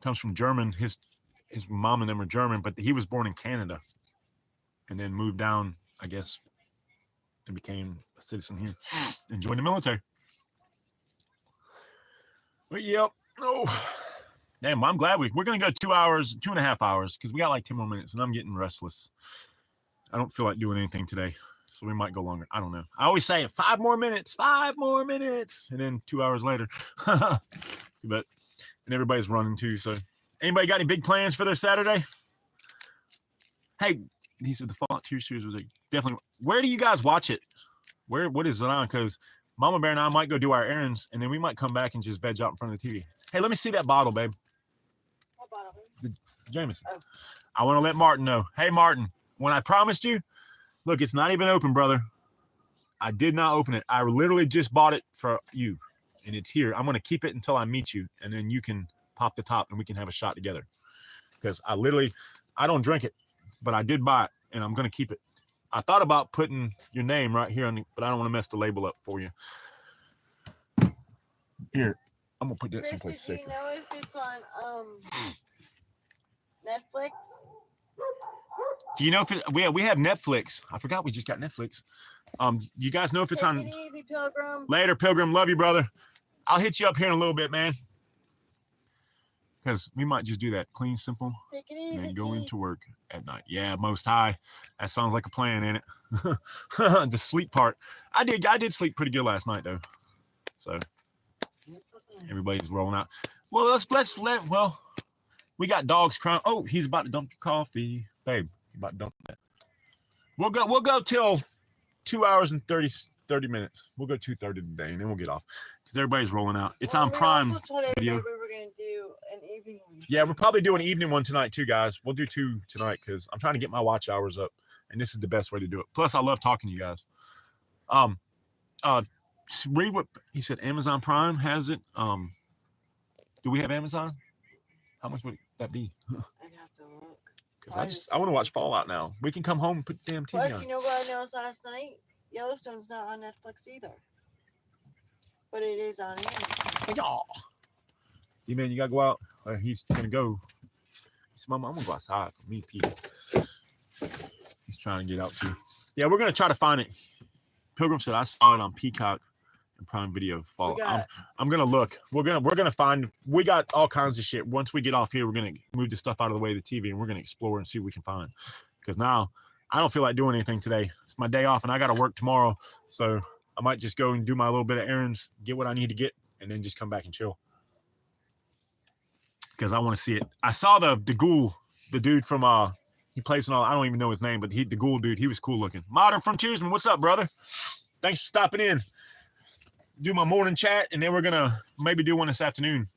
comes from German. His mom and them are German, but he was born in Canada, and then moved down, I guess, and became a citizen here and joined the military. But yep. Oh, damn! I'm glad we're gonna go 2.5 hours, because we got like 10 more minutes, and I'm getting restless. I don't feel like doing anything today, so we might go longer. I don't know. I always say 5 more minutes, and then 2 hours later. And everybody's running too. So, anybody got any big plans for their Saturday? Hey, he said the Fallout 2 series was definitely. Where do you guys watch it? What is it on? Because Mama Bear and I might go do our errands, and then we might come back and just veg out in front of the TV. Hey, let me see that bottle, babe. What bottle? Jameson. Oh. I want to let Martin know. Hey, Martin, when I promised you, look, it's not even open, brother. I did not open it. I literally just bought it for you, and it's here. I'm going to keep it until I meet you, and then you can pop the top, and we can have a shot together. Because I don't drink it, but I did buy it, and I'm going to keep it. I thought about putting your name right here but I don't want to mess the label up for you. Here, I'm gonna put that Chris, someplace did safer. you know if it's on Netflix? Do you know if we have Netflix? I forgot we just got Netflix. You guys know if it's Take on? it easy, Pilgrim. Later, Pilgrim. Love you, brother. I'll hit you up here in a little bit, man. Because we might just do that. Clean, simple, Take it and easy. then go into work at night. Yeah, Most High. That sounds like a plan, ain't it? The sleep part. I did sleep pretty good last night, though. So everybody's rolling out. Well, we got dogs crying. Oh, he's about to dump your coffee. Babe, he's about to dump that. We'll go till 2 hours and 30 minutes. We'll go 2:30 today, and then we'll get off. Because everybody's rolling out. It's on Prime We also told everybody Video. we were going to do an evening one. Yeah, we'll probably do an evening one tonight too, guys. We'll do 2 tonight because I'm trying to get my watch hours up, and this is the best way to do it. Plus, I love talking to you guys. Read what he said. Amazon Prime has it. Do we have Amazon? How much would that be? I'd have to look. Because I want to watch Fallout now. We can come home and put the damn TV Plus, on. you know what I noticed last night? Yellowstone's not on Netflix either. But it is on Amazon. Oh, you man, you gotta go out. He's gonna go. He said, Mama, I'm gonna go outside for me, Pete. He's trying to get out too. Yeah, we're gonna try to find it. Pilgrim said I saw it on Peacock and Prime Video. Fallout. I'm gonna look. We're gonna find. We got all kinds of shit. Once we get off here, we're gonna move the stuff out of the way of the TV, and we're gonna explore and see what we can find. Because now I don't feel like doing anything today. It's my day off, and I gotta work tomorrow. So I might just go and do my little bit of errands, get what I need to get, and then just come back and chill. Because I want to see it. I saw the ghoul, the dude from he plays in all. I don't even know his name, but the ghoul dude. He was cool looking. Modern Frontiersman, what's up, brother? Thanks for stopping in. Do my morning chat, and then we're gonna maybe do one this afternoon.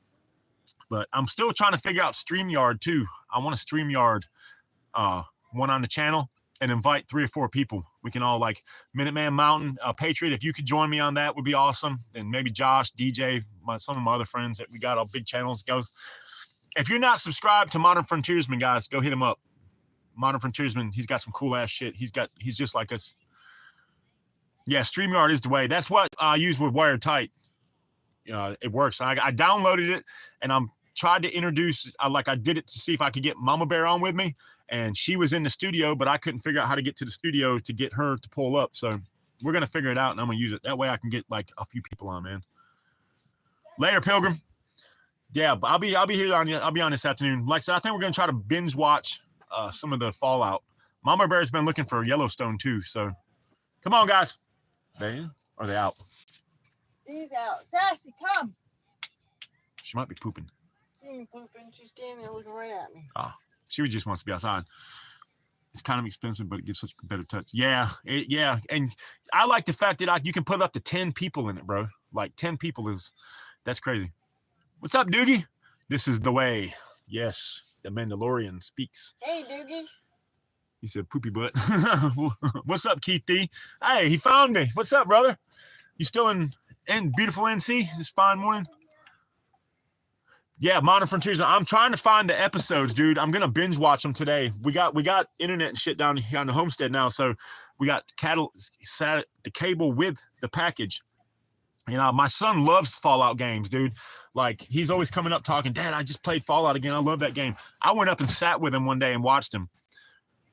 But I'm still trying to figure out StreamYard too. I want to StreamYard one on the channel and invite 3 or 4 people. We can all like Minuteman Mountain, Patriot. If you could join me on that, would be awesome. And maybe Josh, DJ, some of my other friends that we got all big channels. If you're not subscribed to Modern Frontiersman, guys, go hit him up. Modern Frontiersman, he's got some cool ass shit. He's just like us. Yeah, StreamYard is the way. That's what I use with Wired Tight. It works. I downloaded it, and I'm tried to introduce. I did it to see if I could get Mama Bear on with me, and she was in the studio, but I couldn't figure out how to get to the studio to get her to pull up. So we're gonna figure it out, and I'm gonna use it that way. I can get like a few people on, man. Later, Pilgrim. Yeah, but I'll be here I'll be on this afternoon. Like I said, I think we're gonna try to binge watch some of the Fallout. Mama Bear's been looking for Yellowstone too, so come on, guys. They in? Or are they out? He's out. Sassy, come. She might be pooping. She ain't pooping. She's standing there looking right at me. She just wants to be outside. It's kind of expensive, but it gives such a better touch. Yeah, and I like the fact that you can put up to 10 people in it, bro. Like 10 people that's crazy. What's up, Doogie? This is the way. Yes, the Mandalorian speaks. Hey, Doogie. He said, poopy butt. What's up, Keith D? Hey, he found me. What's up, brother? You still in beautiful NC this fine morning? Yeah, Modern Frontiers. I'm trying to find the episodes, dude. I'm gonna binge watch them today. We got internet and shit down here on the Homestead now, so we got the cable with the package. You know, my son loves Fallout games, dude. Like, he's always coming up talking, Dad, I just played Fallout again. I love that game. I went up and sat with him one day and watched him.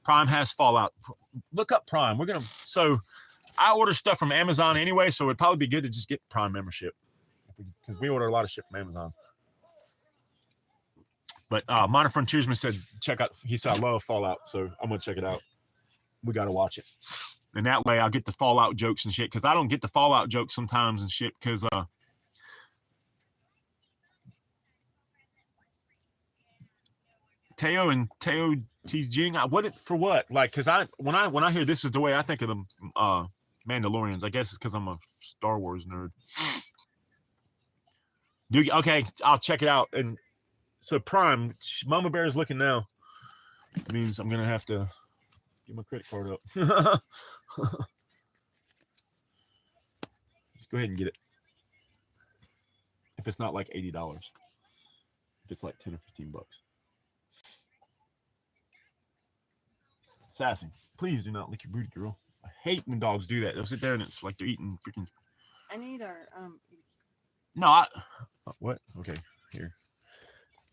Prime has Fallout. Look up Prime. So I order stuff from Amazon anyway, so it'd probably be good to just get Prime membership because we order a lot of shit from Amazon. But Modern Frontiersman said, check out, he said, I love Fallout, so I'm going to check it out. We got to watch it. And that way I'll get the Fallout jokes and shit, because I don't get the Fallout jokes sometimes and shit, because Teo and Teo T Jing, for what? Like, because when I hear This Is the Way, I think of the Mandalorians. I guess it's because I'm a Star Wars nerd. Dude, okay, I'll check it out. And so Prime, Mama Bear is looking now. It means I'm gonna have to get my credit card up. Just go ahead and get it. If it's not like $80, if it's like 10 or 15 bucks. Sassy, please do not lick your booty, girl. I hate when dogs do that. They'll sit there and it's like they're eating freaking. I need our No, what? Okay, here.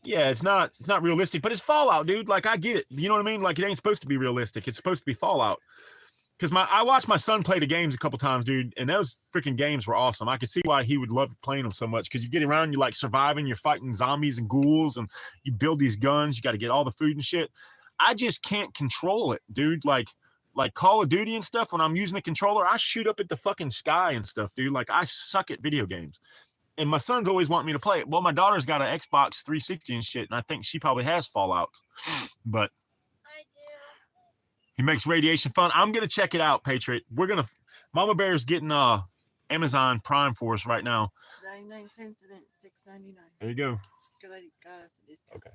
Yeah, it's not realistic, but it's Fallout, dude. Like, I get it. You know what I mean? Like, it ain't supposed to be realistic. It's supposed to be Fallout. Because I watched my son play the games a couple times, dude, and those freaking games were awesome. I could see why he would love playing them so much. Because you get around, you're like surviving, you're fighting zombies and ghouls, and you build these guns. You got to get all the food and shit. I just can't control it, dude. Like Call of Duty and stuff. When I'm using the controller, I shoot up at the fucking sky and stuff, dude. Like, I suck at video games. And my son's always wanting me to play it. Well, my daughter's got an Xbox 360 and shit, and I think she probably has Fallout. But I do. he makes radiation fun. I'm gonna check it out, Patriot. Mama Bear's getting Amazon Prime for us right now. 99 cents and then $6.99. There you go. Because I got us a discount. Okay.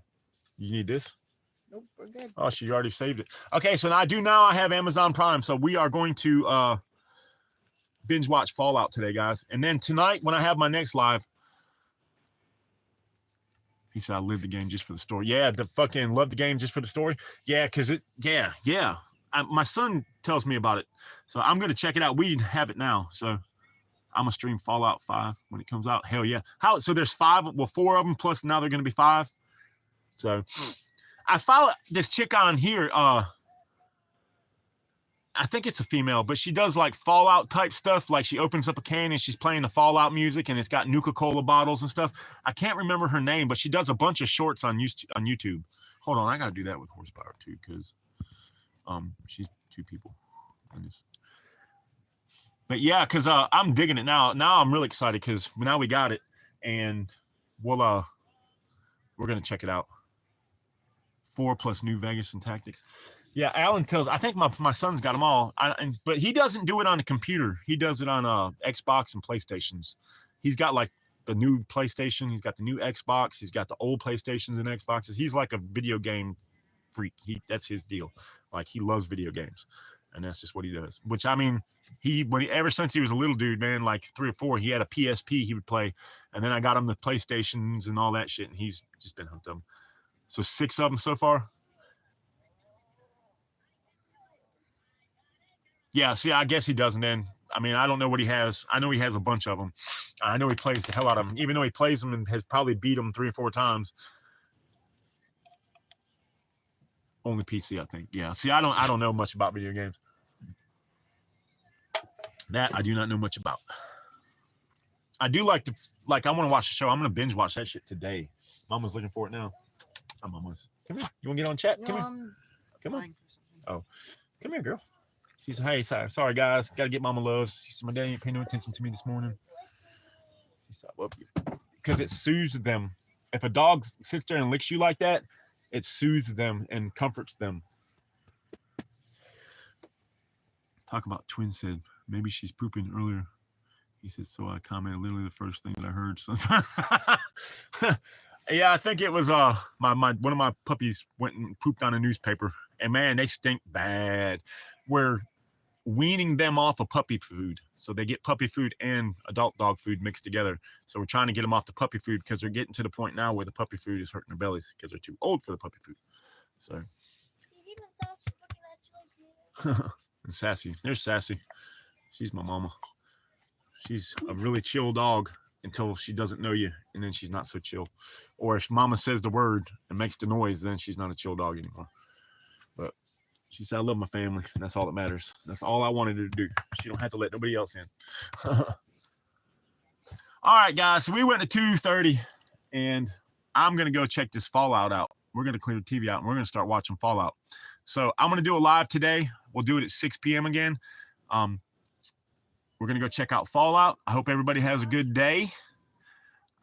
You need this? Nope, we're good. Oh, she already saved it. Okay, so now I have Amazon Prime. So we are going to binge watch Fallout today, guys. And then tonight, when I have my next live, he said, I live the game just for the story. Yeah, the fucking love the game just for the story. Yeah, because my son tells me about it. So I'm going to check it out. We have it now. So I'm going to stream Fallout 5 when it comes out. Hell yeah. So there's 4 of them, plus now they're going to be 5. So I follow this chick on here. I think it's a female, but she does like Fallout type stuff. Like, she opens up a can and she's playing the Fallout music, and it's got Nuka-Cola bottles and stuff. I can't remember her name, but she does a bunch of shorts on YouTube. Hold on, I gotta do that with horsepower too, because she's 2 people. But yeah, because I'm digging it now. Now I'm really excited because now we got it, and we're gonna check it out. 4 plus New Vegas and Tactics. Yeah, Alan I think my son's got them all. But he doesn't do it on a computer. He does it on Xbox and PlayStations. He's got like the new PlayStation. He's got the new Xbox. He's got the old PlayStations and Xboxes. He's like a video game freak. That's his deal. Like, he loves video games. And that's just what he does. Which, I mean, ever since he was a little dude, man, like 3 or 4, he had a PSP he would play. And then I got him the PlayStations and all that shit. And he's just been hooked them. So 6 of them so far. Yeah, see, I guess he doesn't then. I mean, I don't know what he has. I know he has a bunch of them. I know he plays the hell out of them, even though he plays them and has probably beat them 3 or 4 times. Only PC, I think. Yeah. See, I don't know much about video games. That I do not know much about. I do like to, I want to watch the show. I'm going to binge watch that shit today. Mama's looking for it now. Oh, Mama's. Come here. You want to get on chat? No, Come here. I'm Come on. applying for something. Come here, girl. She said, hey, sorry, guys. Got to get Mama loves. She said, my dad ain't paying no attention to me this morning. She said, I love you. Because it soothes them. If a dog sits there and licks you like that, it soothes them and comforts them. Talk about Twin said, maybe she's pooping earlier. He said, so I commented literally the first thing that I heard. So yeah, I think it was one of my puppies went and pooped on a newspaper. And man, they stink bad. We're weaning them off of puppy food. So they get puppy food and adult dog food mixed together. So we're trying to get them off the puppy food because they're getting to the point now where the puppy food is hurting their bellies because they're too old for the puppy food. So Even Sasha's looking at you like you. and Sassy, there's Sassy. She's my mama. She's a really chill dog until she doesn't know you, and then she's not so chill. Or if mama says the word and makes the noise, then she's not a chill dog anymore. But she said, I love my family, and that's all that matters. That's all I wanted her to do. She don't have to let nobody else in. All right, guys, so we went to 2:30, and I'm going to go check this Fallout out. We're going to clear the TV out, and we're going to start watching Fallout. So I'm going to do a live today. We'll do it at 6 p.m. again. We're going to go check out Fallout. I hope everybody has a good day.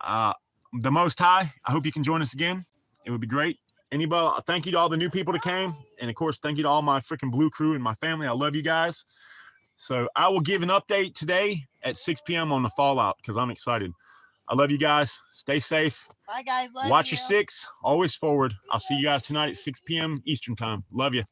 The Most High, I hope you can join us again. It would be great. Anybody, thank you to all the new people that came. And, of course, thank you to all my freaking Blue crew and my family. I love you guys. So I will give an update today at 6 p.m. on the Fallout because I'm excited. I love you guys. Stay safe. Bye, guys. Love Watch you. your six. Always forward. I'll see you guys tonight at 6 p.m. Eastern time. Love you.